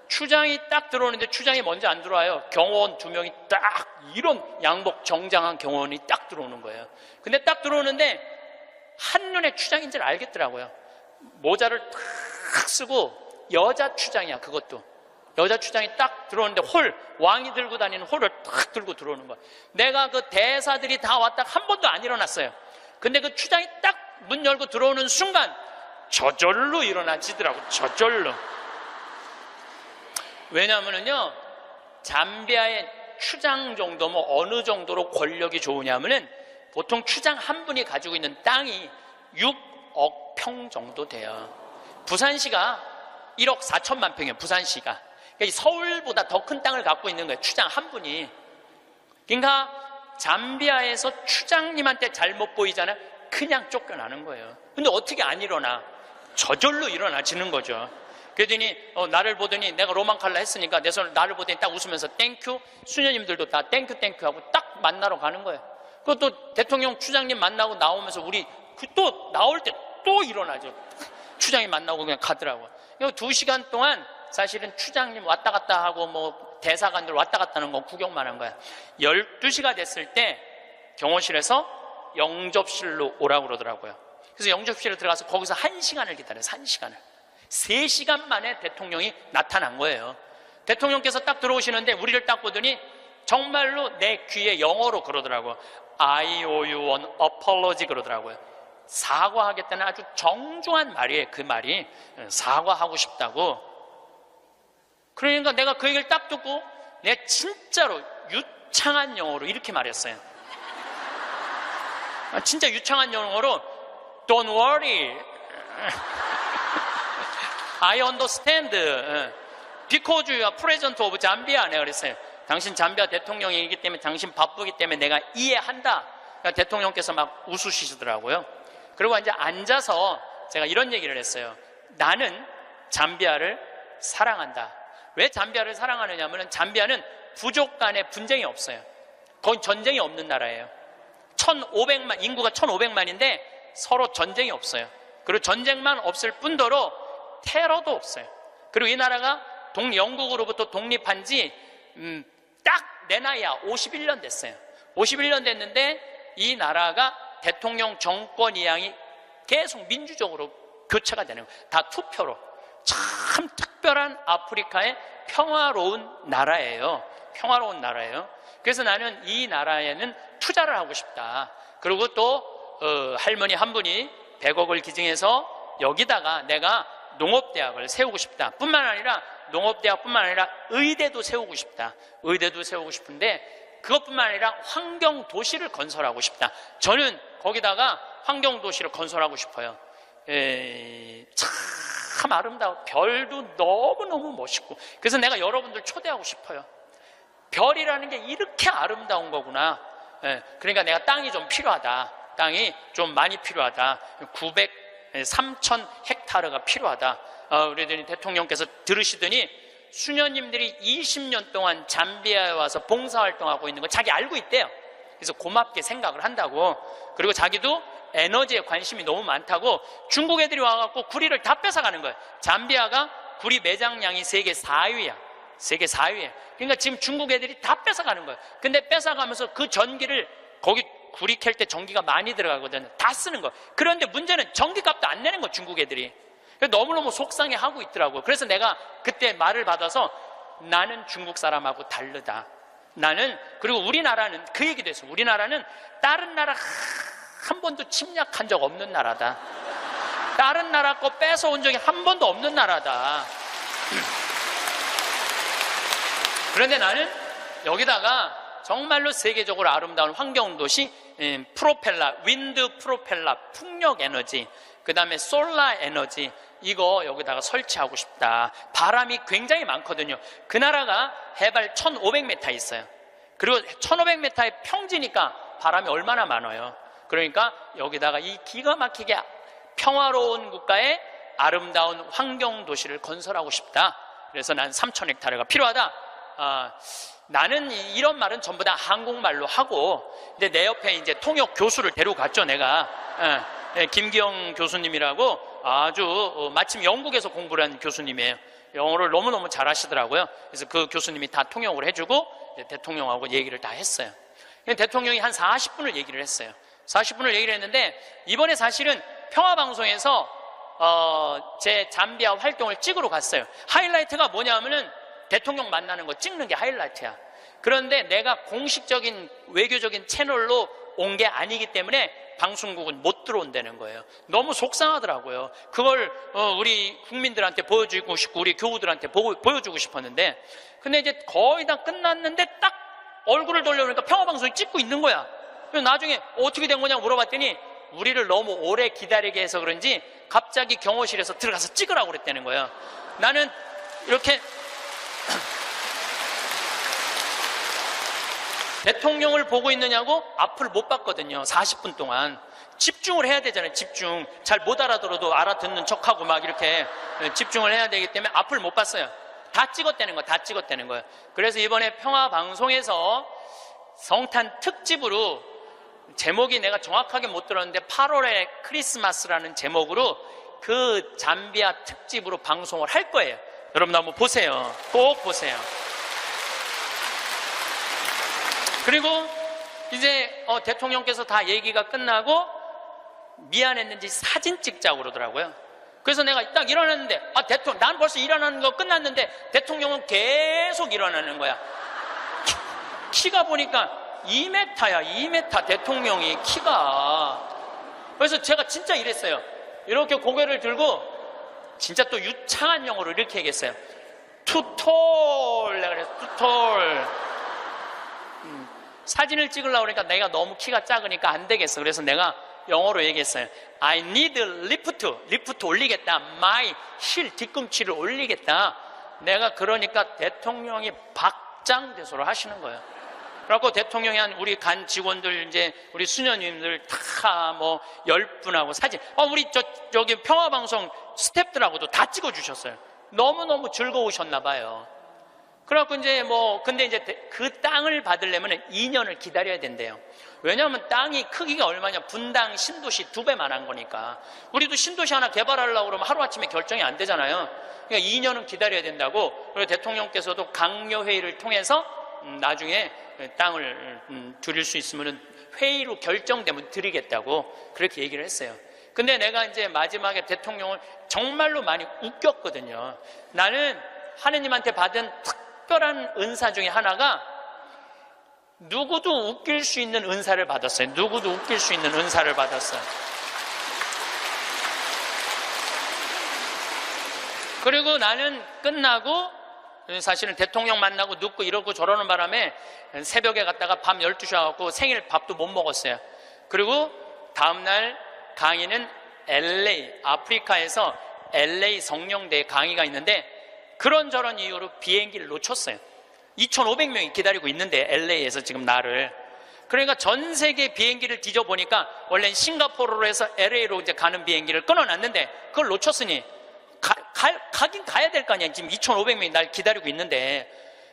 추장이 딱 들어오는데 추장이 먼저 안 들어와요. 경호원 2명이 딱 이런 양복 정장한 경호원이 딱 들어오는 거예요. 근데 딱 들어오는데 한눈에 추장인 줄 알겠더라고요. 모자를 탁 쓰고 여자 추장이야. 그것도 여자 추장이 딱 들어오는데 왕이 들고 다니는 홀을 딱 들고 들어오는 거야. 내가 그 대사들이 다 왔다 한 번도 안 일어났어요. 근데 그 추장이 딱 문 열고 들어오는 순간 저절로 일어나지더라고. 저절로. 왜냐하면요, 잠비아의 추장 정도, 어느 정도로 권력이 좋으냐면은 보통 추장 한 분이 가지고 있는 땅이 6억 평 정도 돼요. 부산시가 1억 4천만 평이에요. 부산시가. 그러니까 서울보다 더 큰 땅을 갖고 있는 거예요. 추장 한 분이. 그러니까 잠비아에서 추장님한테 잘못 보이잖아요. 그냥 쫓겨나는 거예요. 근데 어떻게 안 일어나? 저절로 일어나지는 거죠. 그러더니 나를 보더니, 내가 로망칼라 했으니까 내 손을 나를 보더니 딱 웃으면서 땡큐, 수녀님들도 다 땡큐 하고 딱 만나러 가는 거예요. 그것도 대통령 추장님 만나고 나오면서 우리 또 나올 때 또 일어나죠. 추장이 만나고 그냥 가더라고요. 2시간 동안 사실은 추장님 왔다 갔다 하고 대사관들 왔다 갔다 하는 거 구경만 한 거야. 12시가 됐을 때 경호실에서 영접실로 오라고 그러더라고요. 그래서 영접실에 들어가서 거기서 1시간을 기다려요. 1시간을. 3시간 만에 대통령이 나타난 거예요. 대통령께서 딱 들어오시는데 우리를 딱 보더니 정말로 내 귀에 영어로 그러더라고요. I owe you an apology 그러더라고요. 사과하겠다는 아주 정중한 말이에요. 그 말이 사과하고 싶다고. 그러니까 내가 그 얘기를 딱 듣고 내가 진짜로 유창한 영어로 이렇게 말했어요. 진짜 유창한 영어로 Don't worry, I understand, because you are president of Zambia. 내가 그랬어요. 당신 잠비아 대통령이기 때문에, 당신 바쁘기 때문에 내가 이해한다. 그러니까 대통령께서 막 웃으시더라고요. 그리고 이제 앉아서 제가 이런 얘기를 했어요. 나는 잠비아를 사랑한다. 왜 잠비아를 사랑하느냐 하면, 잠비아는 부족 간에 분쟁이 없어요. 거의 전쟁이 없는 나라예요. 인구가 1500만인데 서로 전쟁이 없어요. 그리고 전쟁만 없을 뿐더러 테러도 없어요. 그리고 이 나라가 영국으로부터 독립한 지 딱 내 나이야 51년 됐어요. 51년 됐는데 이 나라가 대통령 정권 이양이 계속 민주적으로 교체가 되는 거예요. 다 투표로. 참 특별한 아프리카의 평화로운 나라예요. 평화로운 나라예요. 그래서 나는 이 나라에는 투자를 하고 싶다. 그리고 또 할머니 한 분이 100억을 기증해서 여기다가 내가 농업대학을 세우고 싶다. 뿐만 아니라 농업대학뿐만 아니라 의대도 세우고 싶다. 의대도 세우고 싶은데 그것뿐만 아니라 환경도시를 건설하고 싶다. 저는 거기다가 환경도시를 건설하고 싶어요. 참 아름다워. 별도 너무너무 멋있고. 그래서 내가 여러분들 초대하고 싶어요. 별이라는 게 이렇게 아름다운 거구나. 그러니까 내가 땅이 좀 필요하다. 땅이 좀 많이 필요하다. 3,000 헥타르가 필요하다. 그러더니 대통령께서 들으시더니 수녀님들이 20년 동안 잠비아에 와서 봉사활동하고 있는 거 자기 알고 있대요. 그래서 고맙게 생각을 한다고. 그리고 자기도 에너지에 관심이 너무 많다고 중국 애들이 와갖고 구리를 다 뺏어가는 거예요. 잠비아가 구리 매장량이 세계 4위야. 세계 4위에. 그러니까 지금 중국 애들이 다 뺏어가는 거예요. 근데 뺏어가면서 그 전기를 거기 구리 캘 때 전기가 많이 들어가거든요. 다 쓰는 거예요. 그런데 문제는 전기값도 안 내는 거예요. 중국 애들이. 너무너무 속상해하고 있더라고요. 그래서 내가 그때 말을 받아서 나는 중국 사람하고 다르다. 그리고 우리나라는 그 얘기도 했어요. 우리나라는 다른 나라 한 번도 침략한 적 없는 나라다. 다른 나라 거 뺏어온 적이 한 번도 없는 나라다. 그런데 나는 여기다가 정말로 세계적으로 아름다운 환경도시, 윈드 프로펠러, 풍력 에너지, 그 다음에 솔라 에너지, 이거 여기다가 설치하고 싶다. 바람이 굉장히 많거든요. 그 나라가 해발 1500m 있어요. 그리고 1500m의 평지니까 바람이 얼마나 많아요. 그러니까 여기다가 이 기가 막히게 평화로운 국가의 아름다운 환경도시를 건설하고 싶다. 그래서 난 3,000헥타르가 필요하다. 나는 이런 말은 전부 다 한국말로 하고, 근데 내 옆에 이제 통역 교수를 데려갔죠, 내가. 김기영 교수님이라고 아주 마침 영국에서 공부를 한 교수님이에요. 영어를 너무너무 잘하시더라고요. 그래서 그 교수님이 다 통역을 해주고 대통령하고 얘기를 다 했어요. 대통령이 한 40분을 얘기를 했어요. 40분을 얘기를 했는데 이번에 사실은 평화방송에서 제 잠비아 활동을 찍으러 갔어요. 하이라이트가 뭐냐 하면은 대통령 만나는 거 찍는 게 하이라이트야. 그런데 내가 공식적인 외교적인 채널로 온 게 아니기 때문에 방송국은 못 들어온다는 거예요. 너무 속상하더라고요. 그걸 우리 국민들한테 보여주고 싶고 우리 교우들한테 보여주고 싶었는데, 근데 이제 거의 다 끝났는데 딱 얼굴을 돌려보니까 평화방송이 찍고 있는 거야. 그래서 나중에 어떻게 된 거냐고 물어봤더니 우리를 너무 오래 기다리게 해서 그런지 갑자기 경호실에서 들어가서 찍으라고 그랬다는 거예요. 나는 이렇게 대통령을 보고 있느냐고 앞을 못 봤거든요. 40분 동안 집중을 해야 되잖아요. 집중. 잘 못 알아들어도 알아듣는 척하고 막 이렇게 집중을 해야 되기 때문에 앞을 못 봤어요. 다 찍었다는 거예요. 다 찍었다는 거예요. 그래서 이번에 평화방송에서 성탄 특집으로, 제목이 내가 정확하게 못 들었는데 8월의 크리스마스라는 제목으로 그 잠비아 특집으로 방송을 할 거예요. 여러분 한번 보세요. 꼭 보세요. 그리고 이제 대통령께서 다 얘기가 끝나고 미안했는지 사진 찍자고 그러더라고요. 그래서 내가 딱 일어났는데, 난 벌써 일어나는 거 끝났는데 대통령은 계속 일어나는 거야. 키가 보니까 2m야, 2m 대통령이 키가. 그래서 제가 진짜 이랬어요. 이렇게 고개를 들고 진짜 또 유창한 영어로 이렇게 얘기했어요. Too tall. 내가 그래서 too tall. 사진을 찍으려고 그러니까 내가 너무 키가 작으니까 안 되겠어. 그래서 내가 영어로 얘기했어요. I need lift 올리겠다. My 힐 뒤꿈치를 올리겠다. 내가 그러니까 대통령이 박장대소를 하시는 거예요. 그래갖고 대통령이 한 우리 간 직원들, 이제 우리 수녀님들 다 뭐 10분하고 사진, 우리 저기 평화방송 스태프들하고도 다 찍어주셨어요. 너무너무 즐거우셨나 봐요. 그래갖고 이제 근데 이제 그 땅을 받으려면 2년을 기다려야 된대요. 왜냐하면 땅이 크기가 얼마냐, 분당 신도시 2배만 한 거니까. 우리도 신도시 하나 개발하려고 그러면 하루아침에 결정이 안 되잖아요. 그러니까 2년은 기다려야 된다고. 그리고 대통령께서도 강요회의를 통해서 나중에 땅을 드릴 수 있으면 회의로 결정되면 드리겠다고 그렇게 얘기를 했어요. 근데 내가 이제 마지막에 대통령을 정말로 많이 웃겼거든요. 나는 하느님한테 받은 특별한 은사 중에 하나가 누구도 웃길 수 있는 은사를 받았어요. 누구도 웃길 수 있는 은사를 받았어요. 그리고 나는 끝나고 사실은 대통령 만나고 눕고 이러고 저러는 바람에 새벽에 갔다가 밤 12시에 와갖고 생일 밥도 못 먹었어요. 그리고 다음날 강의는 LA, 아프리카에서 LA 성령대에 강의가 있는데 그런저런 이유로 비행기를 놓쳤어요. 2,500명이 기다리고 있는데 LA에서 지금 나를. 그러니까 전 세계 비행기를 뒤져보니까 원래는 싱가포르로 해서 LA로 이제 가는 비행기를 끊어놨는데 그걸 놓쳤으니 가긴 가야 될 거 아니야. 지금 2,500명이 날 기다리고 있는데.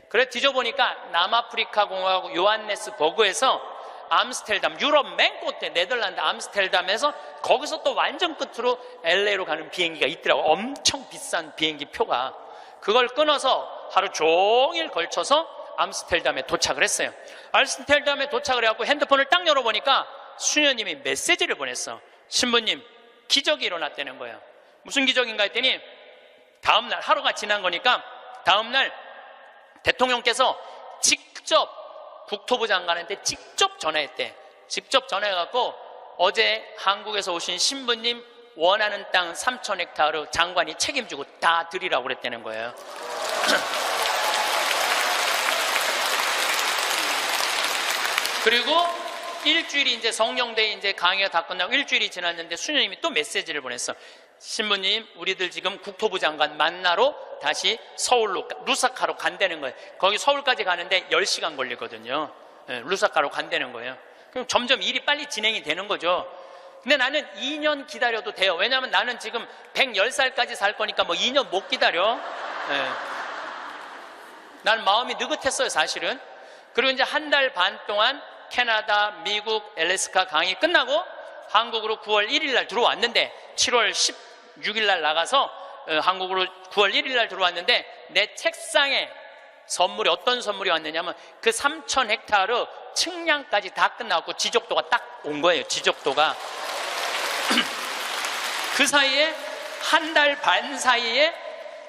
그래 뒤져보니까 남아프리카 공화국 요한네스버그에서 암스테르담, 유럽 맨 끝에 네덜란드 암스테르담에서 거기서 또 완전 끝으로 LA로 가는 비행기가 있더라고. 엄청 비싼 비행기 표가. 그걸 끊어서 하루 종일 걸쳐서 암스테르담에 도착을 했어요. 암스테르담에 도착을 해갖고 핸드폰을 딱 열어보니까 수녀님이 메시지를 보냈어. 신부님, 기적이 일어났다는 거예요. 무슨 기적인가 했더니 다음날, 하루가 지난 거니까 다음날 대통령께서 직접 국토부 장관한테 직접 전화했대. 직접 전화해갖고 어제 한국에서 오신 신부님 원하는 땅 3,000헥타르 장관이 책임지고 다 드리라고 그랬다는 거예요. 그리고 일주일이 이제 성령대에 이제 강의가 다 끝나고 일주일이 지났는데 수녀님이 또 메시지를 보냈어. 신부님, 우리들 지금 국토부 장관 만나러 다시 서울로 루사카로 간다는 거예요. 거기 서울까지 가는데 10시간 걸리거든요. 루사카로 간다는 거예요. 그럼 점점 일이 빨리 진행이 되는 거죠. 근데 나는 2년 기다려도 돼요. 왜냐하면 나는 지금 110살까지 살 거니까 뭐 2년 못 기다려. 난 마음이 느긋했어요, 사실은. 그리고 이제 한 달 반 동안 캐나다, 미국, 엘래스카 강의 끝나고 한국으로 9월 1일 날 들어왔는데 7월 16일 날 나가서 한국으로 9월 1일 날 들어왔는데 내 책상에 선물이 어떤 선물이 왔느냐면 그 3,000헥타르 측량까지 다 끝나고 지적도가 딱 온 거예요. 지적도가. 그 사이에 한 달 반 사이에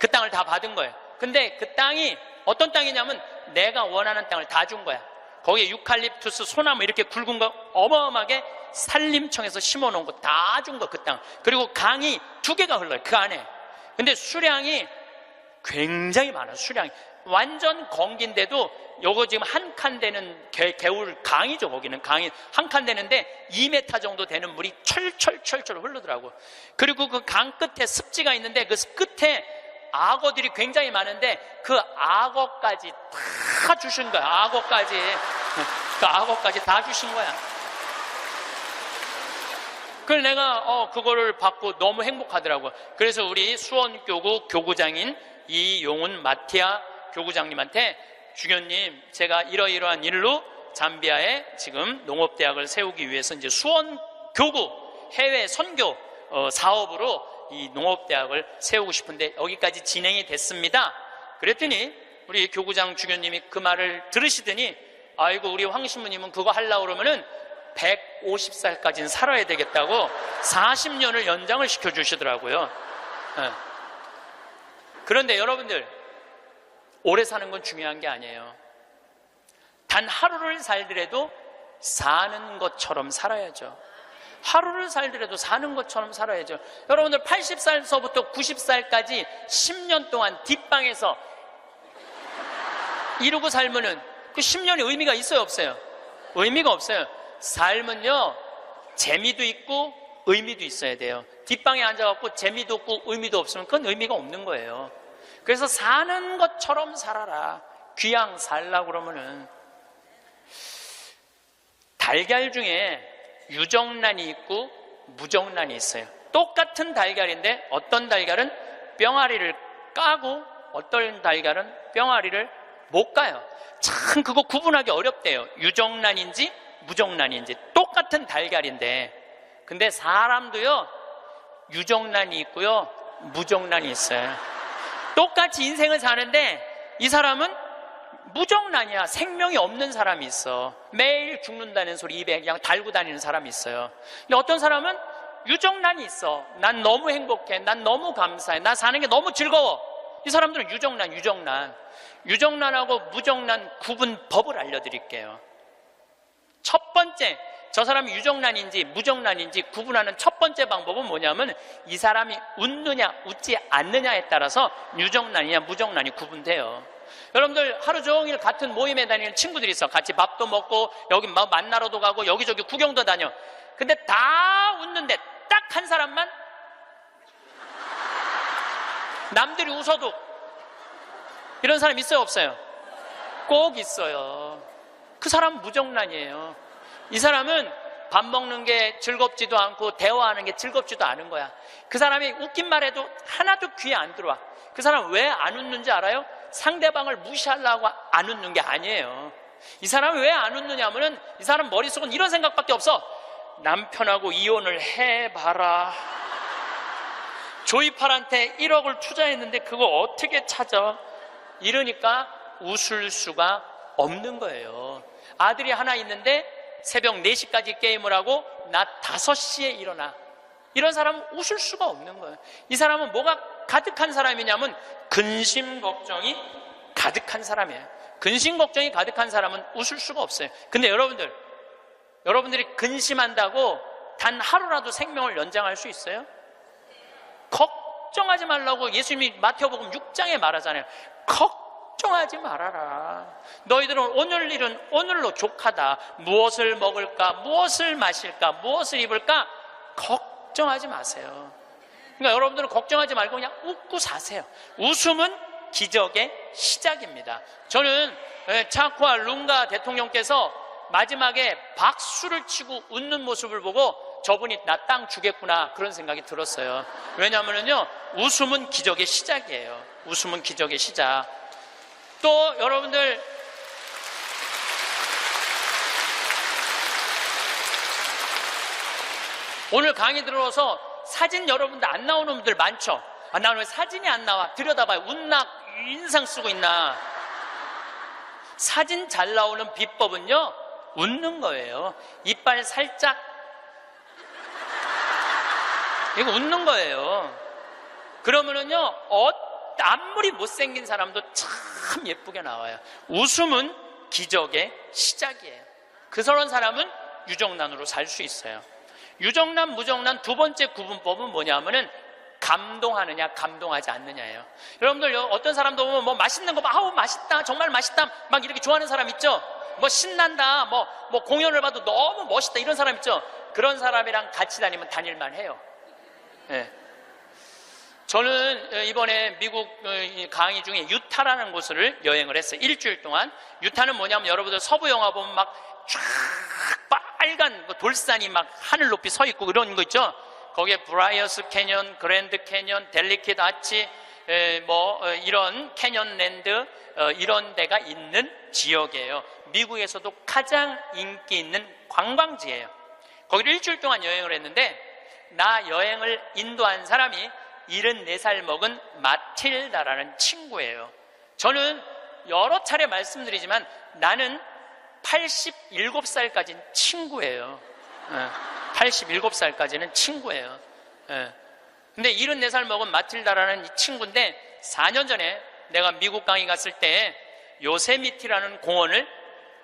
그 땅을 다 받은 거예요. 근데 그 땅이 어떤 땅이냐면 내가 원하는 땅을 다 준 거야. 거기에 유칼립투스, 소나무 이렇게 굵은 거 어마어마하게 산림청에서 심어놓은 거 다 준 거, 그 땅. 그리고 강이 2개가 흘러요, 그 안에. 근데 수량이 굉장히 많아요. 수량이 완전 건기인데도 요거 지금 한 칸 되는 개울 강이죠. 거기는 강이 한 칸 되는데 2m 정도 되는 물이 철철철철 흐르더라고. 그리고 그 강 끝에 습지가 있는데 그 끝에 악어들이 굉장히 많은데 그 악어까지 다 주신 거야. 악어까지. 그 악어까지 다 주신 거야. 그래서 내가 그거를 받고 너무 행복하더라고. 그래서 우리 수원교구 교구장인 이용훈 마티아 교구장님한테 주교님, 제가 이러이러한 일로 잠비아에 지금 농업대학을 세우기 위해서 이제 수원교구 해외 선교 사업으로 이 농업대학을 세우고 싶은데 여기까지 진행이 됐습니다. 그랬더니 우리 교구장 주교님이 그 말을 들으시더니 아이고, 우리 황 신부님은 그거 하려고 그러면은 150살까지는 살아야 되겠다고 40년을 연장을 시켜주시더라고요. 그런데 여러분들, 오래 사는 건 중요한 게 아니에요. 단 하루를 살더라도 사는 것처럼 살아야죠. 하루를 살더라도 사는 것처럼 살아야죠. 여러분들 80살서부터 90살까지 10년 동안 뒷방에서 이러고 살면은 그 10년의 의미가 있어요, 없어요? 의미가 없어요. 삶은요, 재미도 있고 의미도 있어야 돼요. 뒷방에 앉아갖고 재미도 없고 의미도 없으면 그건 의미가 없는 거예요. 그래서 사는 것처럼 살아라. 귀양 살라고 그러면은 달걀 중에 유정란이 있고 무정란이 있어요. 똑같은 달걀인데 어떤 달걀은 뿅아리를 까고 어떤 달걀은 뿅아리를 못 까요. 참 그거 구분하기 어렵대요. 유정란인지 무정란인지. 똑같은 달걀인데 근데 사람도요, 유정란이 있고요, 무정란이 있어요. 똑같이 인생을 사는데 이 사람은 무정란이야. 생명이 없는 사람이 있어. 매일 죽는다는 소리 입에 그냥 달고 다니는 사람이 있어요. 근데 어떤 사람은 유정란이 있어. 난 너무 행복해. 난 너무 감사해. 나 사는 게 너무 즐거워. 이 사람들은 유정란하고 무정란 구분법을 알려드릴게요. 첫 번째, 저 사람이 유정란인지 무정란인지 구분하는 첫 번째 방법은 뭐냐면 이 사람이 웃느냐 웃지 않느냐에 따라서 유정란이냐 무정란이 구분돼요. 여러분들 하루 종일 같은 모임에 다니는 친구들이 있어. 같이 밥도 먹고 여기 만나러도 가고 여기저기 구경도 다녀. 근데 다 웃는데 딱 한 사람만 남들이 웃어도 이런 사람 있어요, 없어요? 꼭 있어요. 그 사람은 무정란이에요. 이 사람은 밥 먹는 게 즐겁지도 않고 대화하는 게 즐겁지도 않은 거야. 그 사람이 웃긴 말 해도 하나도 귀에 안 들어와. 그 사람 왜 안 웃는지 알아요? 상대방을 무시하려고 안 웃는 게 아니에요. 이 사람이 왜 안 웃느냐 하면은 이 사람 머릿속은 이런 생각밖에 없어. 남편하고 이혼을 해봐라. 조이팔한테 1억을 투자했는데 그거 어떻게 찾아? 이러니까 웃을 수가 없는 거예요. 아들이 하나 있는데 새벽 4시까지 게임을 하고 낮 5시에 일어나. 이런 사람은 웃을 수가 없는 거예요. 이 사람은 뭐가 가득한 사람이냐면 근심 걱정이 가득한 사람이에요. 근심 걱정이 가득한 사람은 웃을 수가 없어요. 근데 여러분들이 근심한다고 단 하루라도 생명을 연장할 수 있어요? 걱정하지 말라고 예수님이 마태복음 6장에 말하잖아요. 걱정하지 말아라. 너희들은 오늘 일은 오늘로 족하다. 무엇을 먹을까, 무엇을 마실까, 무엇을 입을까 걱정하지 마세요. 그러니까 여러분들은 걱정하지 말고 그냥 웃고 사세요. 웃음은 기적의 시작입니다. 저는 차쿠아 룽가 대통령께서 마지막에 박수를 치고 웃는 모습을 보고 저분이 나 땅 주겠구나 그런 생각이 들었어요. 왜냐하면요, 웃음은 기적의 시작이에요. 웃음은 기적의 시작. 또 여러분들 오늘 강의 들어서 사진 여러분들 안 나오는 분들 많죠? 아, 나는 왜 사진이 안 나와? 들여다봐요. 웃나 인상 쓰고 있나? 사진 잘 나오는 비법은요, 웃는 거예요. 이빨 살짝, 이거 웃는 거예요. 그러면은요, 아무리 못생긴 사람도 참 참 예쁘게 나와요. 웃음은 기적의 시작이에요. 그런 사람은 유정란으로 살 수 있어요. 유정란, 무정란 두 번째 구분법은 뭐냐면은 감동하느냐 감동하지 않느냐예요. 여러분들 어떤 사람도 보면 뭐 맛있는 거 아우 맛있다 정말 맛있다 막 이렇게 좋아하는 사람 있죠. 뭐 신난다 뭐 공연을 봐도 너무 멋있다 이런 사람 있죠. 그런 사람이랑 같이 다니면 다닐만 해요. 네. 저는 이번에 미국 강의 중에 유타라는 곳을 여행을 했어요. 일주일 동안. 유타는 뭐냐면 여러분들 서부 영화 보면 막 쫙 빨간 돌산이 막 하늘 높이 서 있고 그런 거 있죠. 거기에 브라이어스 캐년, 그랜드 캐년, 델리킷 아치, 이런 캐년랜드 이런 데가 있는 지역이에요. 미국에서도 가장 인기 있는 관광지예요. 거기를 일주일 동안 여행을 했는데 나 여행을 인도한 사람이 74살 먹은 마틸다라는 친구예요. 저는 여러 차례 말씀드리지만 나는 87살까지는 친구예요. 87살까지는 친구예요. 근데 74살 먹은 마틸다라는 이 친구인데 4년 전에 내가 미국 강의 갔을 때 요세미티라는 공원을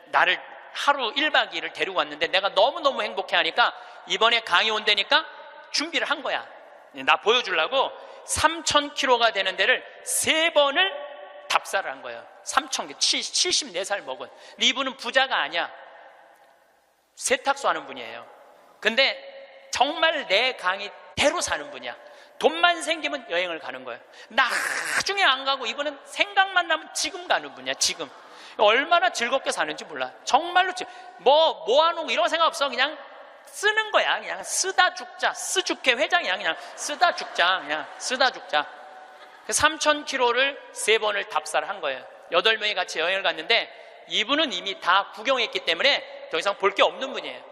나를 하루 1박 2일을 데리고 왔는데 내가 너무너무 행복해 하니까 이번에 강의 온다니까 준비를 한 거야. 나 보여주려고 3,000km가 되는 데를 3번을 답사를 한 거예요. 3,000km, 74살 먹은. 근데 이분은 부자가 아니야. 세탁소 하는 분이에요. 근데 정말 내 강의대로 사는 분이야. 돈만 생기면 여행을 가는 거예요. 나중에 안 가고 이분은 생각만 나면 지금 가는 분이야. 지금 얼마나 즐겁게 사는지 몰라. 정말로 모아놓은 거 이런 거 생각 없어. 그냥 쓰는 거야. 그냥 쓰다 죽자. 스주케 회장이야. 그냥 쓰다 죽자. 그냥 쓰다 죽자. 3,000km를 3번을 답사를 한 거예요. 8명이 같이 여행을 갔는데 이분은 이미 다 구경했기 때문에 더 이상 볼 게 없는 분이에요.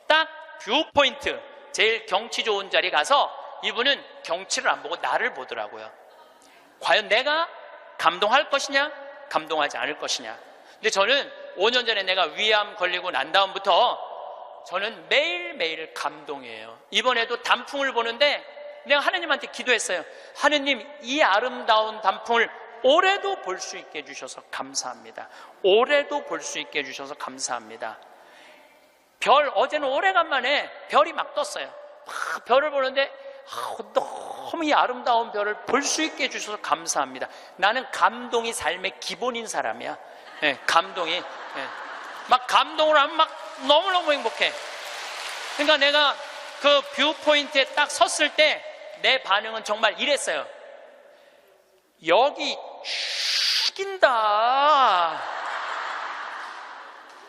딱 뷰포인트 제일 경치 좋은 자리 가서 이분은 경치를 안 보고 나를 보더라고요. 과연 내가 감동할 것이냐 감동하지 않을 것이냐. 근데 저는 5년 전에 내가 위암 걸리고 난 다음부터 저는 매일매일 감동이에요. 이번에도 단풍을 보는데 내가 하느님한테 기도했어요. 하느님, 이 아름다운 단풍을 올해도 볼 수 있게 해주셔서 감사합니다. 올해도 볼 수 있게 해주셔서 감사합니다. 어제는 오래간만에 별이 막 떴어요. 막 별을 보는데 너무 이 아름다운 별을 볼 수 있게 해주셔서 감사합니다. 나는 감동이 삶의 기본인 사람이야. 네, 감동이. 네. 막 감동을 하면 막 너무너무 행복해. 그러니까 내가 그 뷰포인트에 딱 섰을 때 내 반응은 정말 이랬어요. 여기 죽인다.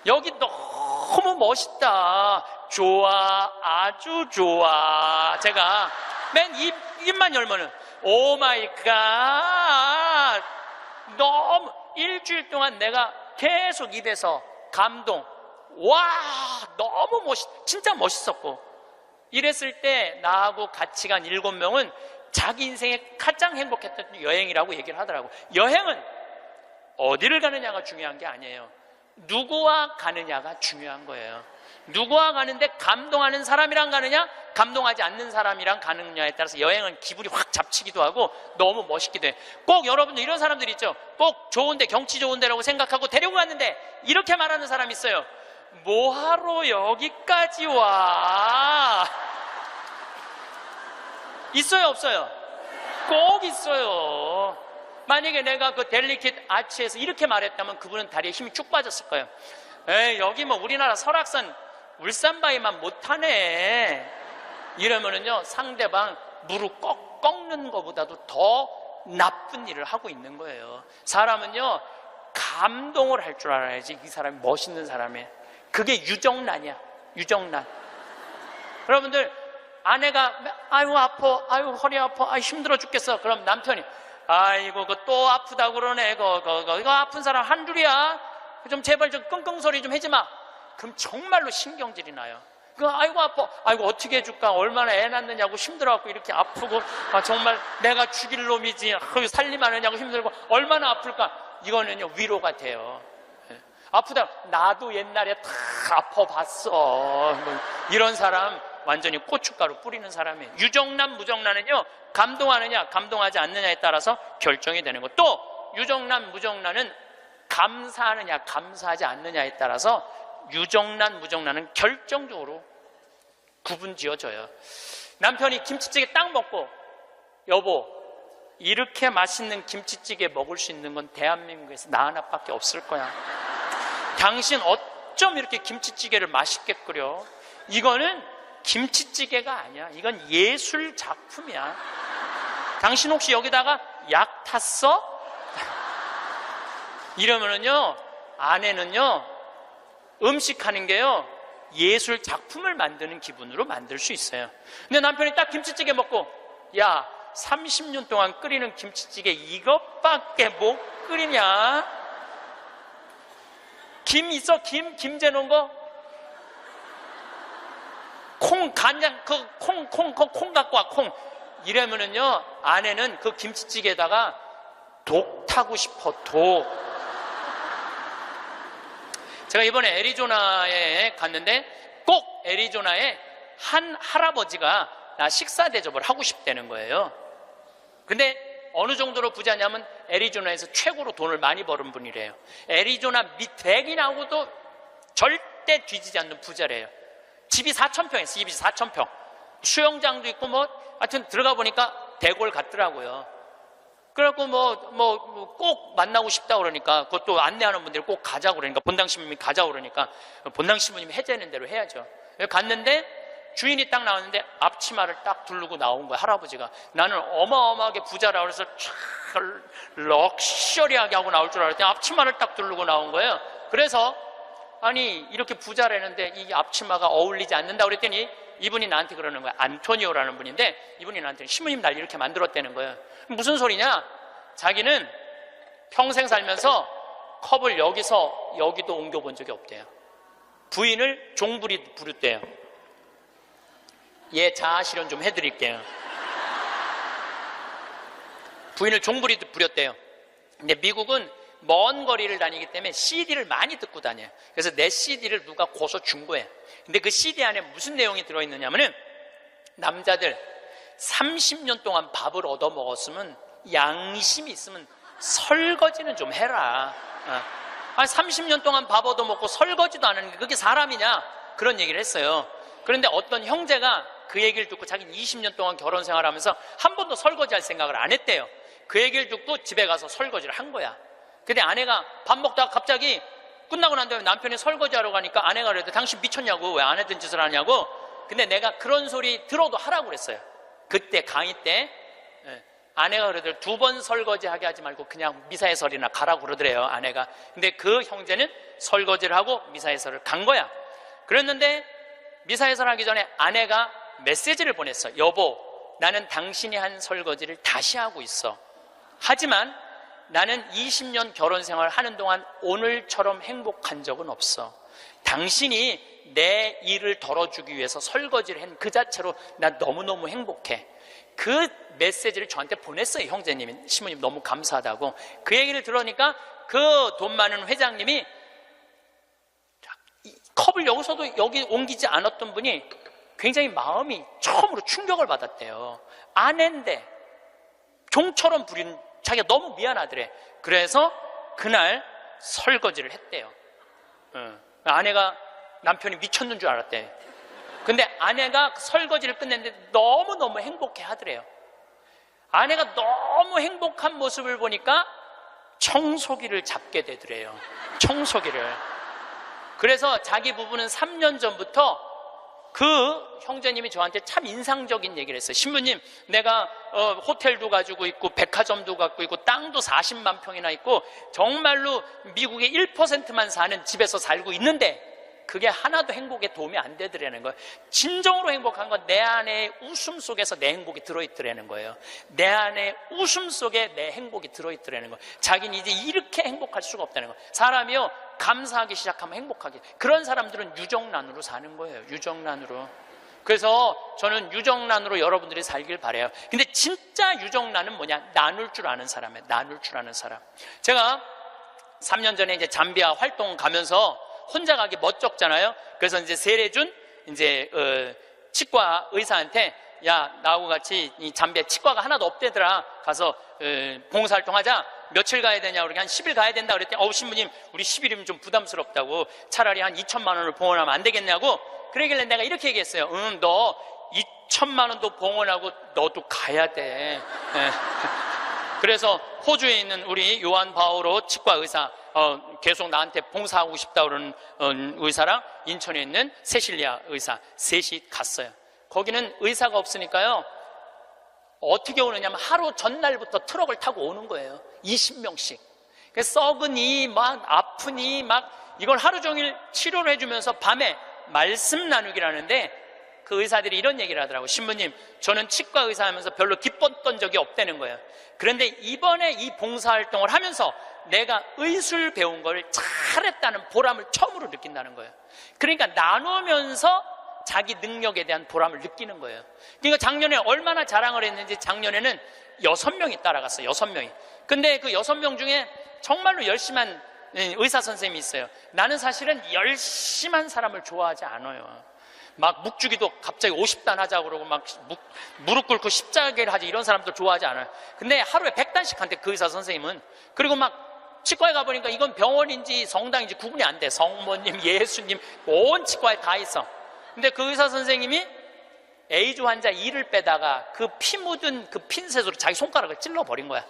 여기 너무 멋있다. 좋아, 아주 좋아. 제가 맨 입만 열면은 오 마이 갓. 너무 일주일 동안 내가 계속 입에서 감동. 와, 너무 진짜 멋있었고. 이랬을 때 나하고 같이 간 7명은 자기 인생에 가장 행복했던 여행이라고 얘기를 하더라고. 여행은 어디를 가느냐가 중요한 게 아니에요. 누구와 가느냐가 중요한 거예요. 누구와 가는데 감동하는 사람이랑 가느냐, 감동하지 않는 사람이랑 가느냐에 따라서 여행은 기분이 확 잡치기도 하고 너무 멋있기도 해. 꼭 여러분들 이런 사람들 있죠. 꼭 좋은데, 경치 좋은 데라고 생각하고 데리고 갔는데 이렇게 말하는 사람이 있어요. 뭐하러 여기까지 와? 있어요, 없어요? 꼭 있어요. 만약에 내가 그 델리킷 아치에서 이렇게 말했다면 그분은 다리에 힘이 쭉 빠졌을 거예요. 에이, 여기 뭐 우리나라 설악산 울산바위만 못하네. 이러면은요, 상대방 무릎 꺾는 것보다도 더 나쁜 일을 하고 있는 거예요. 사람은요, 감동을 할 줄 알아야지 이 사람이 멋있는 사람이에요. 그게 유정란이야. 유정란. 여러분들 아내가 아이고 아파, 아이고 허리 아파, 아이 힘들어 죽겠어. 그럼 남편이 아이고 그거 또 아프다고 그러네. 이거 아픈 사람 한둘이야. 좀 제발 좀 끙끙 소리 좀 하지 마. 그럼 정말로 신경질이 나요. 아이고 아파, 아이고 어떻게 해줄까, 얼마나 애 낳느냐고 힘들어갖고 이렇게 아프고, 정말 내가 죽일 놈이지, 살림하느냐고 힘들고 얼마나 아플까. 이거는요 위로가 돼요. 아프다. 나도 옛날에 다 아파봤어. 이런 사람 완전히 고춧가루 뿌리는 사람이에요. 유정란, 무정란은요 감동하느냐 감동하지 않느냐에 따라서 결정이 되는 거. 또 유정란, 무정란은 감사하느냐 감사하지 않느냐에 따라서 유정란, 무정란은 결정적으로 구분지어져요. 남편이 김치찌개 딱 먹고, 여보, 이렇게 맛있는 김치찌개 먹을 수 있는 건 대한민국에서 나 하나밖에 없을 거야. 당신 어쩜 이렇게 김치찌개를 맛있게 끓여? 이거는 김치찌개가 아니야. 이건 예술 작품이야. 당신 혹시 여기다가 약 탔어? 이러면은요, 아내는요, 음식하는 게요, 예술 작품을 만드는 기분으로 만들 수 있어요. 근데 남편이 딱 김치찌개 먹고, 야, 30년 동안 끓이는 김치찌개 이것밖에 못 끓이냐? 김 있어? 김 재놓은 거? 콩, 간장, 콩 갖고 와, 콩. 이러면은요, 아내는 그 김치찌개에다가 독 타고 싶어, 독. 제가 이번에 애리조나에 갔는데 꼭 애리조나에 한 할아버지가 나 식사 대접을 하고 싶다는 거예요. 근데 어느 정도로 부자냐면 애리조나에서 최고로 돈을 많이 버는 분이래요. 애리조나 밑대기 나오고도 절대 뒤지지 않는 부자래요. 집이 4,000평 있어요. 집이 4,000평. 수영장도 있고 하여튼 들어가 보니까 대골 같더라고요. 그래갖고 꼭 만나고 싶다 그러니까, 그것도 안내하는 분들이 꼭 가자고 그러니까, 본당 신부님이 가자고 그러니까, 본당 신부님이 해제하는 대로 해야죠. 갔는데, 주인이 딱 나왔는데, 앞치마를 딱 두르고 나온 거야, 할아버지가. 나는 어마어마하게 부자라 그래서 촥, 럭셔리하게 하고 나올 줄 알았더니, 앞치마를 딱 두르고 나온 거예요. 그래서, 아니, 이렇게 부자라는데, 이 앞치마가 어울리지 않는다 그랬더니, 이분이 나한테 그러는 거야. 안토니오라는 분인데, 이분이 나한테 신부님 날 이렇게 만들었다는 거예요. 무슨 소리냐? 자기는 평생 살면서 컵을 여기서 여기도 옮겨본 적이 없대요. 부인을 종부리 부르대요. 예, 자아 실현 좀 해드릴게요. 부인을 종부리 부렸대요. 근데 미국은 먼 거리를 다니기 때문에 CD를 많이 듣고 다녀요. 그래서 내 CD를 누가 고소 준 거예요. 근데 그 CD 안에 무슨 내용이 들어있느냐면은, 남자들 30년 동안 밥을 얻어 먹었으면, 양심이 있으면 설거지는 좀 해라. 아니 30년 동안 밥 얻어 먹고 설거지도 안 하는 게 그게 사람이냐? 그런 얘기를 했어요. 그런데 어떤 형제가 그 얘기를 듣고, 자기는 20년 동안 결혼 생활하면서 한 번도 설거지할 생각을 안 했대요. 그 얘기를 듣고 집에 가서 설거지를 한 거야. 근데 아내가 밥 먹다가 갑자기 끝나고 난 다음에 남편이 설거지하러 가니까 아내가 그래도 당신 미쳤냐고, 왜 안 했던 짓을 하냐고. 근데 내가 그런 소리 들어도 하라고 그랬어요. 그때 강의 때 아내가 그러더래요. 2번 설거지하게 하지 말고 그냥 미사에설이나 가라고 그러더래요, 아내가. 근데 그 형제는 설거지를 하고 미사에설을 간 거야. 그랬는데 미사에설 하기 전에 아내가 메시지를 보냈어. 여보, 나는 당신이 한 설거지를 다시 하고 있어. 하지만 나는 20년 결혼 생활 하는 동안 오늘처럼 행복한 적은 없어. 당신이 내 일을 덜어주기 위해서 설거지를 한 그 자체로 나 너무너무 행복해. 그 메시지를 저한테 보냈어요, 형제님이. 신부님 너무 감사하다고. 그 얘기를 들으니까 그 돈 많은 회장님이 컵을 여기서도 여기 옮기지 않았던 분이 굉장히 마음이 처음으로 충격을 받았대요. 아내인데 종처럼 부린 자기가 너무 미안하더래. 그래서 그날 설거지를 했대요. 아내가 남편이 미쳤는 줄 알았대. 근데 아내가 설거지를 끝냈는데 너무너무 행복해 하더래요. 아내가 너무 행복한 모습을 보니까 청소기를 잡게 되더래요. 청소기를. 그래서 자기 부부는 3년 전부터 그 형제님이 저한테 참 인상적인 얘기를 했어요. 신부님, 내가 호텔도 가지고 있고 백화점도 갖고 있고 땅도 40만 평이나 있고 정말로 미국의 1%만 사는 집에서 살고 있는데 그게 하나도 행복에 도움이 안 되더라는 거예요. 진정으로 행복한 건 내 안에 웃음 속에서 내 행복이 들어있더라는 거예요. 내 안에 웃음 속에 내 행복이 들어있더라는 거예요. 자기는 이제 이렇게 행복할 수가 없다는 거예요. 사람이요, 감사하기 시작하면 행복하게. 그런 사람들은 유정란으로 사는 거예요. 유정란으로. 그래서 저는 유정란으로 여러분들이 살길 바라요. 근데 진짜 유정란은 뭐냐? 나눌 줄 아는 사람이에요. 나눌 줄 아는 사람. 제가 3년 전에 이제 잠비아 활동 가면서 혼자 가기 멋쩍잖아요. 그래서 이제 세례준 이제 치과 의사한테, 야, 나하고 같이 이 잠비아 치과가 하나도 없대더라. 가서 봉사활동하자. 며칠 가야 되냐고 그러니까 한 10일 가야 된다 그랬더니 신부님 우리 10일이면 좀 부담스럽다고 차라리 한 2천만 원을 봉헌하면 안 되겠냐고 그러길래 내가 이렇게 얘기했어요. 너 2천만 원도 봉헌하고 너도 가야 돼. 네. 그래서 호주에 있는 우리 요한 바오로 치과 의사 계속 나한테 봉사하고 싶다 그러는 의사랑 인천에 있는 세실리아 의사 셋이 갔어요. 거기는 의사가 없으니까요. 어떻게 오느냐면 하루 전날부터 트럭을 타고 오는 거예요. 20명씩. 썩으니 막 아프니 막 이걸 하루 종일 치료를 해주면서 밤에 말씀 나누기라는데 그 의사들이 이런 얘기를 하더라고요. 신부님, 저는 치과 의사 하면서 별로 기뻤던 적이 없다는 거예요. 그런데 이번에 이 봉사활동을 하면서 내가 의술 배운 걸 잘했다는 보람을 처음으로 느낀다는 거예요. 그러니까 나누면서 자기 능력에 대한 보람을 느끼는 거예요. 그러니까 작년에 얼마나 자랑을 했는지 작년에는 6명이 따라갔어요. 6명이. 근데 그 6명 중에 정말로 열심한 의사 선생님이 있어요. 나는 사실은 열심한 사람을 좋아하지 않아요. 막 묵주기도 갑자기 50단 하자고 그러고 막 무릎 꿇고 십자가를 하지 이런 사람들 좋아하지 않아요. 근데 하루에 100단씩 한대 그 의사 선생님은. 그리고 막 치과에 가보니까 이건 병원인지 성당인지 구분이 안 돼. 성모님, 예수님 온 치과에 다 있어. 근데 그 의사 선생님이 에이즈 환자 이를 빼다가 그 피 묻은 그 핀셋으로 자기 손가락을 찔러버린 거야.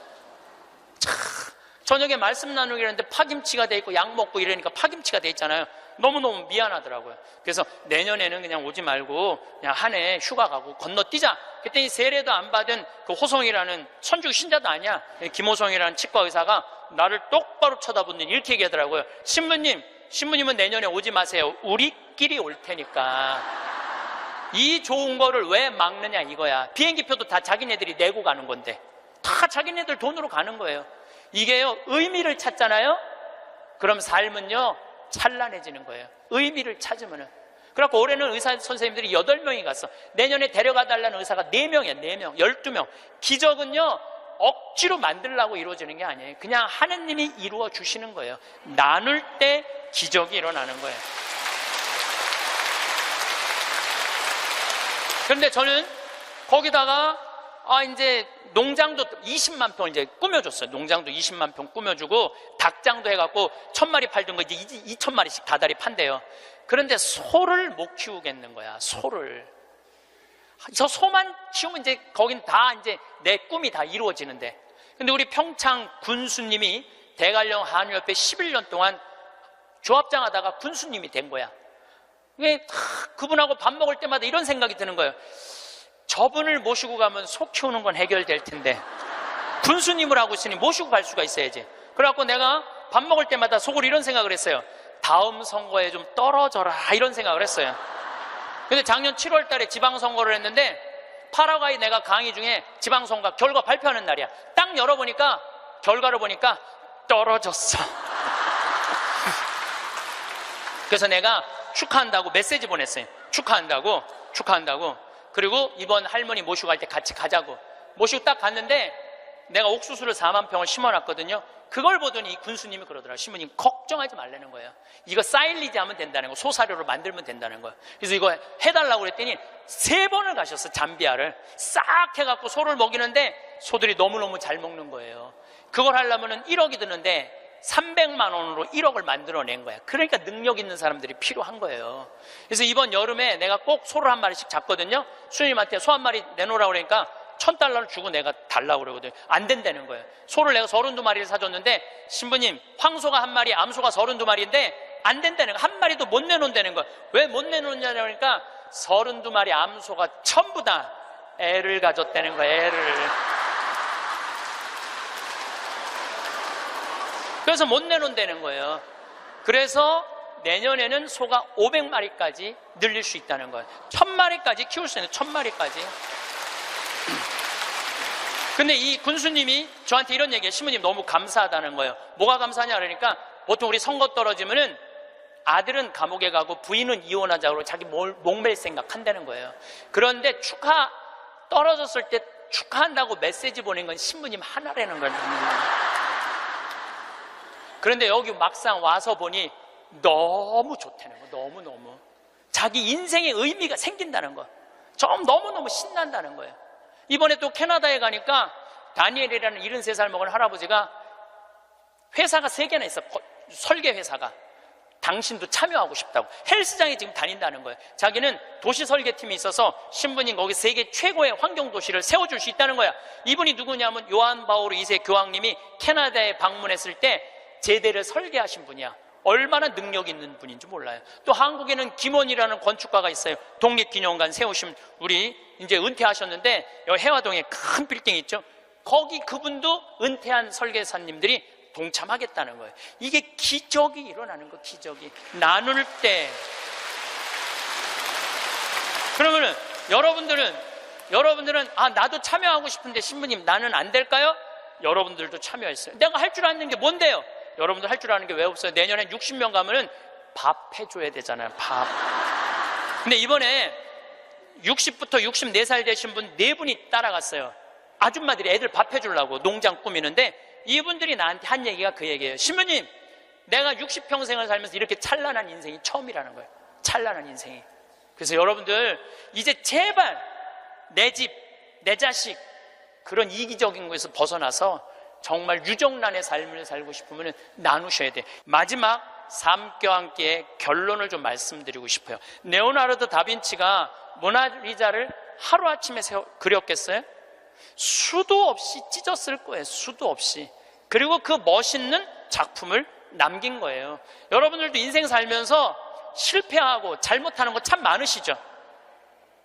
저녁에 말씀 나누기 했는데 파김치가 돼 있고 약 먹고 이러니까 파김치가 돼 있잖아요. 너무너무 미안하더라고요. 그래서 내년에는 그냥 오지 말고 그냥 한 해 휴가 가고 건너뛰자. 그랬더니 세례도 안 받은 그 호성이라는 천주교 신자도 아니야. 김호성이라는 치과 의사가 나를 똑바로 쳐다보더니 이렇게 얘기하더라고요. 신부님은 내년에 오지 마세요. 우리끼리 올 테니까. 이 좋은 거를 왜 막느냐 이거야. 비행기표도 다 자기네들이 내고 가는 건데 다 자기네들 돈으로 가는 거예요. 이게요, 의미를 찾잖아요. 그럼 삶은요 찬란해지는 거예요. 의미를 찾으면은. 그래갖고 올해는 의사 선생님들이 8명이 갔어. 내년에 데려가 달라는 의사가 4명이야. 4명, 12명. 기적은요 억지로 만들려고 이루어지는 게 아니에요. 그냥 하느님이 이루어 주시는 거예요. 나눌 때 기적이 일어나는 거예요. 그런데 저는 거기다가 이제 농장도 20만 평을 이제 꾸며줬어요. 농장도 20만 평 꾸며주고 닭장도 해갖고 1000마리 팔던 거 이제 2000마리씩 다달이 판대요. 그런데 소를 못 키우겠는 거야. 소를. 저 소만 키우면 이제 거긴 다 이제 내 꿈이 다 이루어지는데. 근데 우리 평창 군수님이 대관령 한유협회 11년 동안 조합장 하다가 군수님이 된 거야. 그분하고 밥 먹을 때마다 이런 생각이 드는 거예요. 저분을 모시고 가면 소 키우는 건 해결될 텐데 군수님을 하고 있으니 모시고 갈 수가 있어야지. 그래갖고 내가 밥 먹을 때마다 속으로 이런 생각을 했어요. 다음 선거에 좀 떨어져라 이런 생각을 했어요. 근데 작년 7월 달에 지방선거를 했는데 파라과이 내가 강의 중에 지방선거 결과 발표하는 날이야. 딱 열어보니까 결과를 보니까 떨어졌어. 그래서 내가 축하한다고 메시지 보냈어요. 축하한다고. 그리고 이번 할머니 모시고 갈 때 같이 가자고. 모시고 딱 갔는데 내가 옥수수를 4만 평을 심어놨거든요. 그걸 보더니 이 군수님이 그러더라고요. 신부님 걱정하지 말라는 거예요. 이거 사일리지 하면 된다는 거. 소사료로 만들면 된다는 거예요. 그래서 이거 해달라고 그랬더니 3번을 가셨어. 잠비아를 싹 해갖고 소를 먹이는데 소들이 너무너무 잘 먹는 거예요. 그걸 하려면 1억이 드는데 300만 원으로 1억을 만들어낸 거야. 그러니까 능력 있는 사람들이 필요한 거예요. 그래서 이번 여름에 내가 꼭 소를 한 마리씩 잡거든요. 수님한테 소 한 마리 내놓으라고 그러니까 $1000를 주고 내가 달라고 그러거든요. 안 된다는 거예요. 소를 내가 32마리를 사줬는데 신부님 황소가 한 마리 암소가 32마리인데 안 된다는 거예요. 한 마리도 못 내놓는다는 거예요. 왜 못 내놓느냐고 하니까 32마리 암소가 전부 다 애를 가졌다는 거예요. 애를. 그래서 못 내놓는다는 거예요. 그래서 내년에는 소가 500마리까지 늘릴 수 있다는 거예요. 1000마리까지 키울 수 있는 1000마리까지. 근데 이 군수님이 저한테 이런 얘기해요. 신부님 너무 감사하다는 거예요. 뭐가 감사하냐 그러니까 보통 우리 선거 떨어지면은 아들은 감옥에 가고 부인은 이혼하자고 자기 목맬 생각한다는 거예요. 그런데 떨어졌을 때 축하한다고 메시지 보낸 건 신부님 하나라는 거예요. 그런데 여기 막상 와서 보니 너무 좋다는 거. 너무너무 자기 인생의 의미가 생긴다는 거. 좀 너무너무 신난다는 거예요. 이번에 또 캐나다에 가니까 다니엘이라는 73살 먹은 할아버지가 회사가 3개나 있어. 설계 회사가. 당신도 참여하고 싶다고. 헬스장에 지금 다닌다는 거예요. 자기는 도시 설계팀이 있어서 신부님 거기 세계 최고의 환경 도시를 세워줄 수 있다는 거야. 이분이 누구냐면 요한 바오로 2세 교황님이 캐나다에 방문했을 때 제대를 설계하신 분이야. 얼마나 능력 있는 분인지 몰라요. 또 한국에는 김원이라는 건축가가 있어요. 독립기념관 세우신, 우리 이제 은퇴하셨는데 여기 해화동에 큰 빌딩 있죠. 거기 그분도 은퇴한 설계사님들이 동참하겠다는 거예요. 이게 기적이 일어나는 거, 기적이. 나눌 때. 그러면은 여러분들은 나도 참여하고 싶은데 신부님 나는 안 될까요? 여러분들도 참여했어요. 내가 할 줄 아는 게 뭔데요? 여러분들 할 줄 아는 게 왜 없어요? 내년에 60명 가면은 밥 해줘야 되잖아요. 밥. 근데 이번에 60부터 64살 되신 분 4분이 따라갔어요. 아줌마들이 애들 밥 해주려고 농장 꾸미는데 이분들이 나한테 한 얘기가 그 얘기예요. 신부님, 내가 60평생을 살면서 이렇게 찬란한 인생이 처음이라는 거예요. 찬란한 인생이. 그래서 여러분들 이제 제발 내 집, 내 자식 그런 이기적인 것에서 벗어나서 정말 유정란의 삶을 살고 싶으면 나누셔야 돼. 마지막 삶과 함께 결론을 좀 말씀드리고 싶어요. 레오나르도 다빈치가 모나리자를 하루아침에 그렸겠어요? 수도 없이 찢었을 거예요. 수도 없이. 그리고 그 멋있는 작품을 남긴 거예요. 여러분들도 인생 살면서 실패하고 잘못하는 거 참 많으시죠?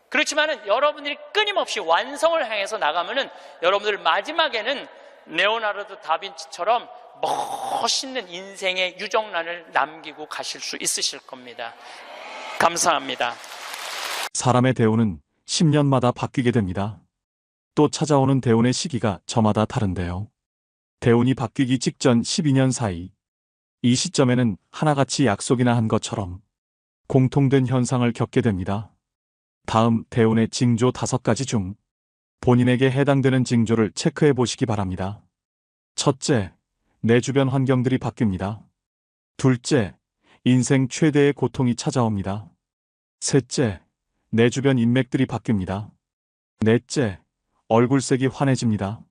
그렇지만은 여러분들이 끊임없이 완성을 향해서 나가면은 여러분들 마지막에는 레오나르도 다빈치처럼 멋있는 인생의 유정란을 남기고 가실 수 있으실 겁니다. 감사합니다. 사람의 대우는 10년마다 바뀌게 됩니다. 또 찾아오는 대운의 시기가 저마다 다른데요. 대운이 바뀌기 직전 12년 사이, 이 시점에는 하나같이 약속이나 한 것처럼 공통된 현상을 겪게 됩니다. 다음 대운의 징조 5가지 중 본인에게 해당되는 징조를 체크해 보시기 바랍니다. 첫째, 내 주변 환경들이 바뀝니다. 둘째, 인생 최대의 고통이 찾아옵니다. 셋째, 내 주변 인맥들이 바뀝니다. 넷째, 얼굴색이 환해집니다.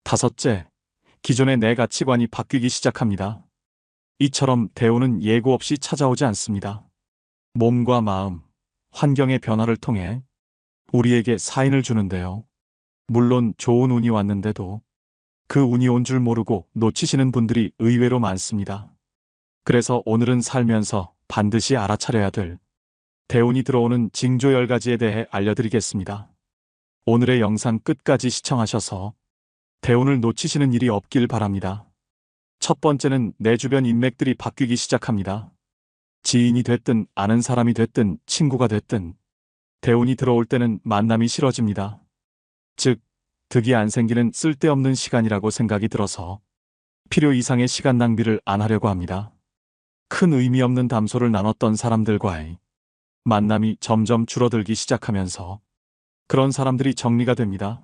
다섯째, 기존의 내 가치관이 바뀌기 시작합니다. 이처럼 대운은 예고 없이 찾아오지 않습니다. 몸과 마음, 환경의 변화를 통해 우리에게 사인을 주는데요. 물론 좋은 운이 왔는데도 그 운이 온 줄 모르고 놓치시는 분들이 의외로 많습니다. 그래서 오늘은 살면서 반드시 알아차려야 될 대운이 들어오는 징조 10가지에 대해 알려드리겠습니다. 오늘의 영상 끝까지 시청하셔서 대운을 놓치시는 일이 없길 바랍니다. 첫 번째는 내 주변 인맥들이 바뀌기 시작합니다. 지인이 됐든 아는 사람이 됐든 친구가 됐든 대운이 들어올 때는 만남이 싫어집니다. 즉, 득이 안 생기는 쓸데없는 시간이라고 생각이 들어서 필요 이상의 시간 낭비를 안 하려고 합니다. 큰 의미 없는 담소를 나눴던 사람들과의 만남이 점점 줄어들기 시작하면서 그런 사람들이 정리가 됩니다.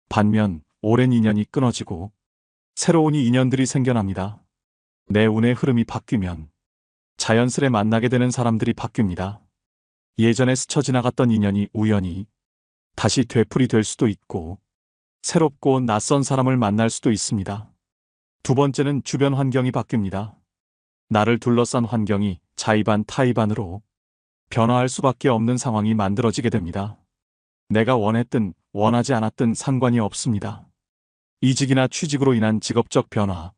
반면 오랜 인연이 끊어지고 새로운 인연들이 생겨납니다. 내 운의 흐름이 바뀌면 자연스레 만나게 되는 사람들이 바뀝니다. 예전에 스쳐 지나갔던 인연이 우연히 다시 되풀이 될 수도 있고 새롭고 낯선 사람을 만날 수도 있습니다. 두 번째는 주변 환경이 바뀝니다. 나를 둘러싼 환경이 자의반 타의반으로 변화할 수밖에 없는 상황이 만들어지게 됩니다. 내가 원했든 원하지 않았든 상관이 없습니다. 이직이나 취직으로 인한 직업적 변화,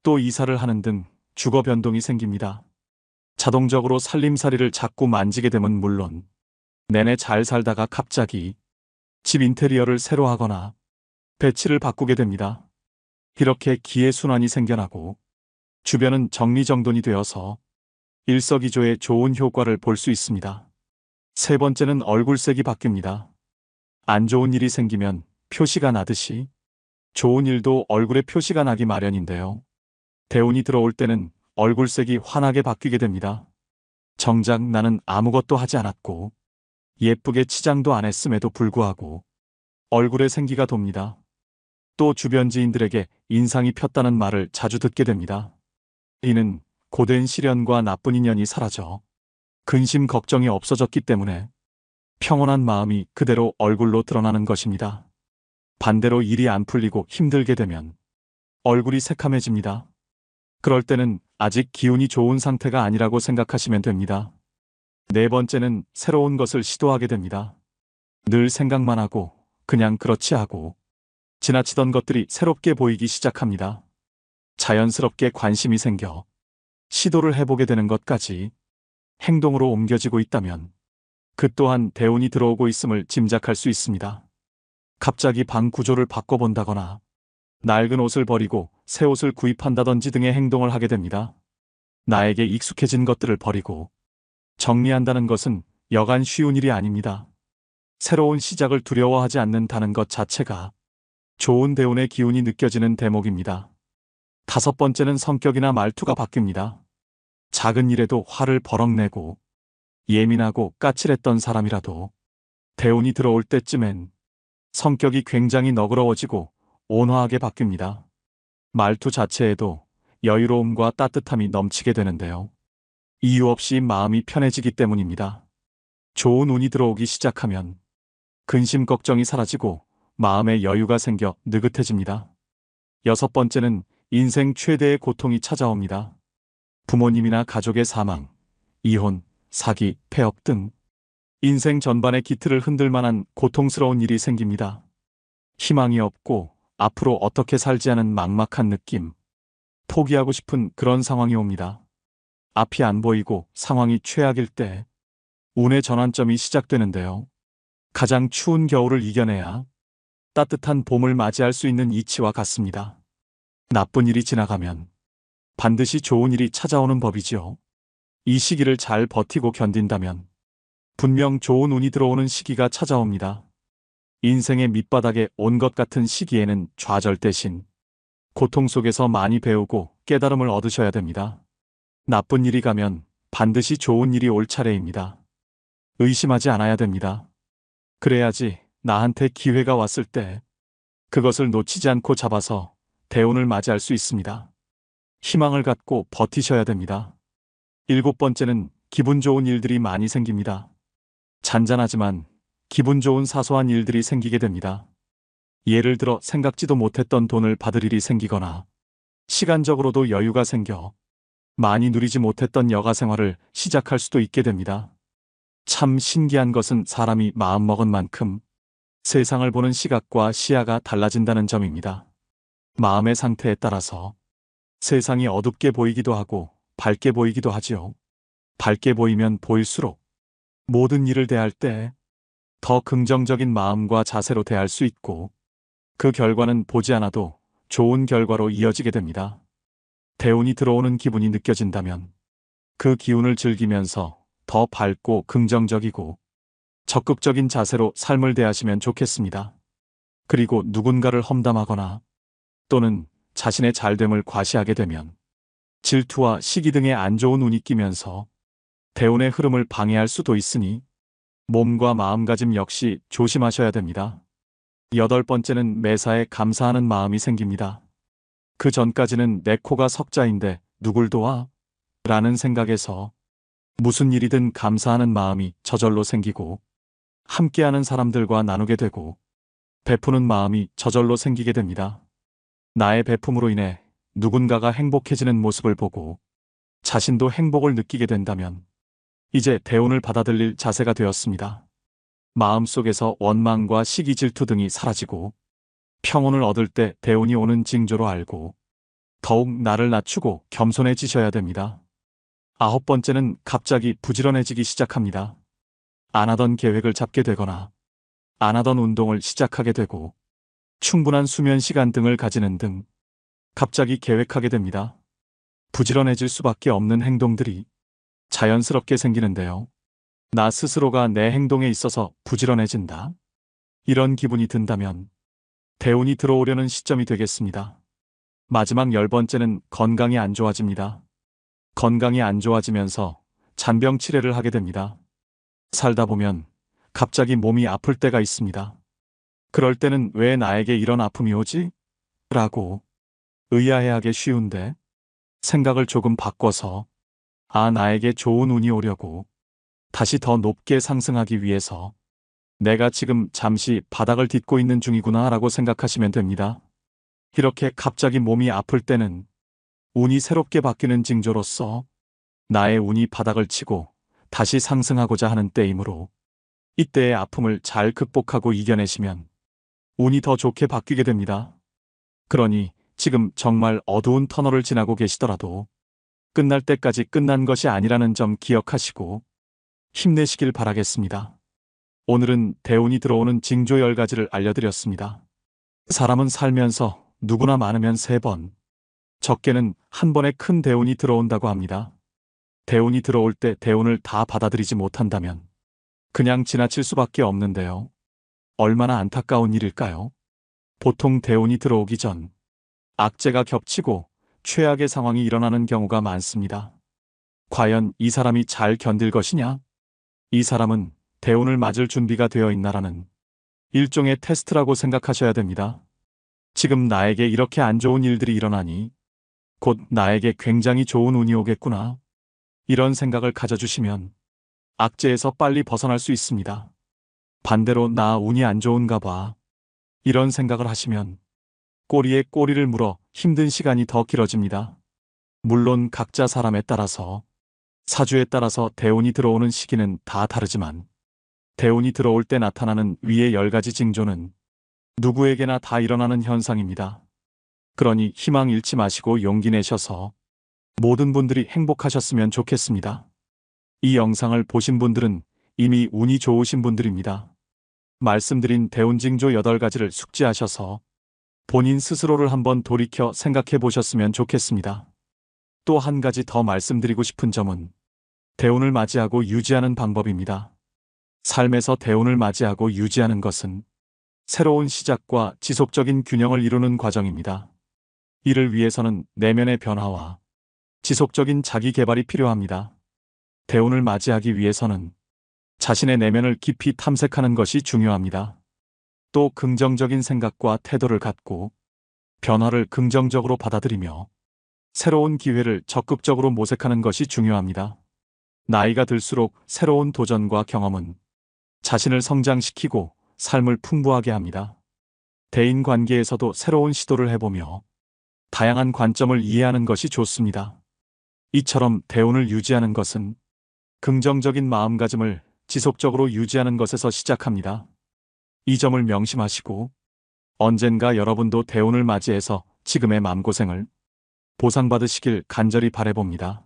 또 이사를 하는 등 주거 변동이 생깁니다. 자동적으로 살림살이를 자꾸 만지게 되면 물론 내내 잘 살다가 갑자기 집 인테리어를 새로 하거나 배치를 바꾸게 됩니다. 이렇게 기회순환이 생겨나고 주변은 정리정돈이 되어서 일석이조의 좋은 효과를 볼 수 있습니다. 세 번째는 얼굴색이 바뀝니다. 안 좋은 일이 생기면 표시가 나듯이 좋은 일도 얼굴에 표시가 나기 마련인데요. 대운이 들어올 때는 얼굴색이 환하게 바뀌게 됩니다. 정작 나는 아무것도 하지 않았고 예쁘게 치장도 안 했음에도 불구하고 얼굴에 생기가 돕니다. 또 주변 지인들에게 인상이 폈다는 말을 자주 듣게 됩니다. 이는 고된 시련과 나쁜 인연이 사라져 근심 걱정이 없어졌기 때문에 평온한 마음이 그대로 얼굴로 드러나는 것입니다. 반대로 일이 안 풀리고 힘들게 되면 얼굴이 새카매집니다. 그럴 때는 아직 기운이 좋은 상태가 아니라고 생각하시면 됩니다. 네 번째는 새로운 것을 시도하게 됩니다. 늘 생각만 하고 그냥 그렇지 하고 지나치던 것들이 새롭게 보이기 시작합니다. 자연스럽게 관심이 생겨 시도를 해보게 되는 것까지 행동으로 옮겨지고 있다면 그 또한 대운이 들어오고 있음을 짐작할 수 있습니다. 갑자기 방 구조를 바꿔본다거나 낡은 옷을 버리고 새 옷을 구입한다든지 등의 행동을 하게 됩니다. 나에게 익숙해진 것들을 버리고 정리한다는 것은 여간 쉬운 일이 아닙니다. 새로운 시작을 두려워하지 않는다는 것 자체가 좋은 대운의 기운이 느껴지는 대목입니다. 다섯 번째는 성격이나 말투가 바뀝니다. 작은 일에도 화를 버럭 내고 예민하고 까칠했던 사람이라도 대운이 들어올 때쯤엔 성격이 굉장히 너그러워지고 온화하게 바뀝니다. 말투 자체에도 여유로움과 따뜻함이 넘치게 되는데요. 이유 없이 마음이 편해지기 때문입니다. 좋은 운이 들어오기 시작하면 근심 걱정이 사라지고 마음에 여유가 생겨 느긋해집니다. 여섯 번째는 인생 최대의 고통이 찾아옵니다. 부모님이나 가족의 사망, 이혼, 사기, 폐업 등 인생 전반의 기틀을 흔들 만한 고통스러운 일이 생깁니다. 희망이 없고 앞으로 어떻게 살지 하는 막막한 느낌, 포기하고 싶은 그런 상황이 옵니다. 앞이 안 보이고 상황이 최악일 때 운의 전환점이 시작되는데요. 가장 추운 겨울을 이겨내야 따뜻한 봄을 맞이할 수 있는 이치와 같습니다. 나쁜 일이 지나가면 반드시 좋은 일이 찾아오는 법이지요. 이 시기를 잘 버티고 견딘다면 분명 좋은 운이 들어오는 시기가 찾아옵니다. 인생의 밑바닥에 온 것 같은 시기에는 좌절 대신 고통 속에서 많이 배우고 깨달음을 얻으셔야 됩니다. 나쁜 일이 가면 반드시 좋은 일이 올 차례입니다. 의심하지 않아야 됩니다. 그래야지 나한테 기회가 왔을 때 그것을 놓치지 않고 잡아서 대운을 맞이할 수 있습니다. 희망을 갖고 버티셔야 됩니다. 일곱 번째는 기분 좋은 일들이 많이 생깁니다. 잔잔하지만 기분 좋은 사소한 일들이 생기게 됩니다. 예를 들어 생각지도 못했던 돈을 받을 일이 생기거나 시간적으로도 여유가 생겨 많이 누리지 못했던 여가 생활을 시작할 수도 있게 됩니다. 참 신기한 것은 사람이 마음먹은 만큼 세상을 보는 시각과 시야가 달라진다는 점입니다. 마음의 상태에 따라서 세상이 어둡게 보이기도 하고 밝게 보이기도 하지요. 밝게 보이면 보일수록 모든 일을 대할 때 더 긍정적인 마음과 자세로 대할 수 있고 그 결과는 보지 않아도 좋은 결과로 이어지게 됩니다. 대운이 들어오는 기분이 느껴진다면 그 기운을 즐기면서 더 밝고 긍정적이고 적극적인 자세로 삶을 대하시면 좋겠습니다. 그리고 누군가를 험담하거나 또는 자신의 잘됨을 과시하게 되면 질투와 시기 등의 안 좋은 운이 끼면서 대운의 흐름을 방해할 수도 있으니 몸과 마음가짐 역시 조심하셔야 됩니다. 여덟 번째는 매사에 감사하는 마음이 생깁니다. 그 전까지는 내 코가 석자인데 누굴 도와? 라는 생각에서 무슨 일이든 감사하는 마음이 저절로 생기고 함께하는 사람들과 나누게 되고 베푸는 마음이 저절로 생기게 됩니다. 나의 베품으로 인해 누군가가 행복해지는 모습을 보고 자신도 행복을 느끼게 된다면 이제 대운을 받아들일 자세가 되었습니다. 마음속에서 원망과 시기 질투 등이 사라지고 평온을 얻을 때 대운이 오는 징조로 알고 더욱 나를 낮추고 겸손해지셔야 됩니다. 아홉 번째는 갑자기 부지런해지기 시작합니다. 안 하던 계획을 잡게 되거나 안 하던 운동을 시작하게 되고 충분한 수면 시간 등을 가지는 등 갑자기 계획하게 됩니다. 부지런해질 수밖에 없는 행동들이 자연스럽게 생기는데요. 나 스스로가 내 행동에 있어서 부지런해진다. 이런 기분이 든다면 대운이 들어오려는 시점이 되겠습니다. 마지막 열 번째는 건강이 안 좋아집니다. 건강이 안 좋아지면서 잔병 치레를 하게 됩니다. 살다 보면 갑자기 몸이 아플 때가 있습니다. 그럴 때는 왜 나에게 이런 아픔이 오지? 라고 의아해하기 쉬운데 생각을 조금 바꿔서 나에게 좋은 운이 오려고 다시 더 높게 상승하기 위해서 내가 지금 잠시 바닥을 딛고 있는 중이구나 라고 생각하시면 됩니다. 이렇게 갑자기 몸이 아플 때는 운이 새롭게 바뀌는 징조로서 나의 운이 바닥을 치고 다시 상승하고자 하는 때이므로 이때의 아픔을 잘 극복하고 이겨내시면 운이 더 좋게 바뀌게 됩니다. 그러니 지금 정말 어두운 터널을 지나고 계시더라도 끝날 때까지 끝난 것이 아니라는 점 기억하시고 힘내시길 바라겠습니다. 오늘은 대운이 들어오는 징조 10가지를 알려드렸습니다. 사람은 살면서 누구나 많으면 3번, 적게는 한 번에 큰 대운이 들어온다고 합니다. 대운이 들어올 때 대운을 다 받아들이지 못한다면 그냥 지나칠 수밖에 없는데요. 얼마나 안타까운 일일까요? 보통 대운이 들어오기 전 악재가 겹치고 최악의 상황이 일어나는 경우가 많습니다. 과연 이 사람이 잘 견딜 것이냐? 이 사람은 대운을 맞을 준비가 되어 있나라는 일종의 테스트라고 생각하셔야 됩니다. 지금 나에게 이렇게 안 좋은 일들이 일어나니 곧 나에게 굉장히 좋은 운이 오겠구나. 이런 생각을 가져주시면 악재에서 빨리 벗어날 수 있습니다. 반대로 나 운이 안 좋은가 봐. 이런 생각을 하시면 꼬리에 꼬리를 물어 힘든 시간이 더 길어집니다. 물론 각자 사람에 따라서 사주에 따라서 대운이 들어오는 시기는 다 다르지만 대운이 들어올 때 나타나는 위의 10가지 징조는 누구에게나 다 일어나는 현상입니다. 그러니 희망 잃지 마시고 용기 내셔서 모든 분들이 행복하셨으면 좋겠습니다. 이 영상을 보신 분들은 이미 운이 좋으신 분들입니다. 말씀드린 대운 징조 8가지를 숙지하셔서 본인 스스로를 한번 돌이켜 생각해 보셨으면 좋겠습니다. 또 한 가지 더 말씀드리고 싶은 점은 대운을 맞이하고 유지하는 방법입니다. 삶에서 대운을 맞이하고 유지하는 것은 새로운 시작과 지속적인 균형을 이루는 과정입니다. 이를 위해서는 내면의 변화와 지속적인 자기 개발이 필요합니다. 대운을 맞이하기 위해서는 자신의 내면을 깊이 탐색하는 것이 중요합니다. 또 긍정적인 생각과 태도를 갖고 변화를 긍정적으로 받아들이며 새로운 기회를 적극적으로 모색하는 것이 중요합니다. 나이가 들수록 새로운 도전과 경험은 자신을 성장시키고 삶을 풍부하게 합니다. 대인 관계에서도 새로운 시도를 해보며 다양한 관점을 이해하는 것이 좋습니다. 이처럼 대운을 유지하는 것은 긍정적인 마음가짐을 지속적으로 유지하는 것에서 시작합니다. 이 점을 명심하시고 언젠가 여러분도 대운을 맞이해서 지금의 마음고생을 보상받으시길 간절히 바라봅니다.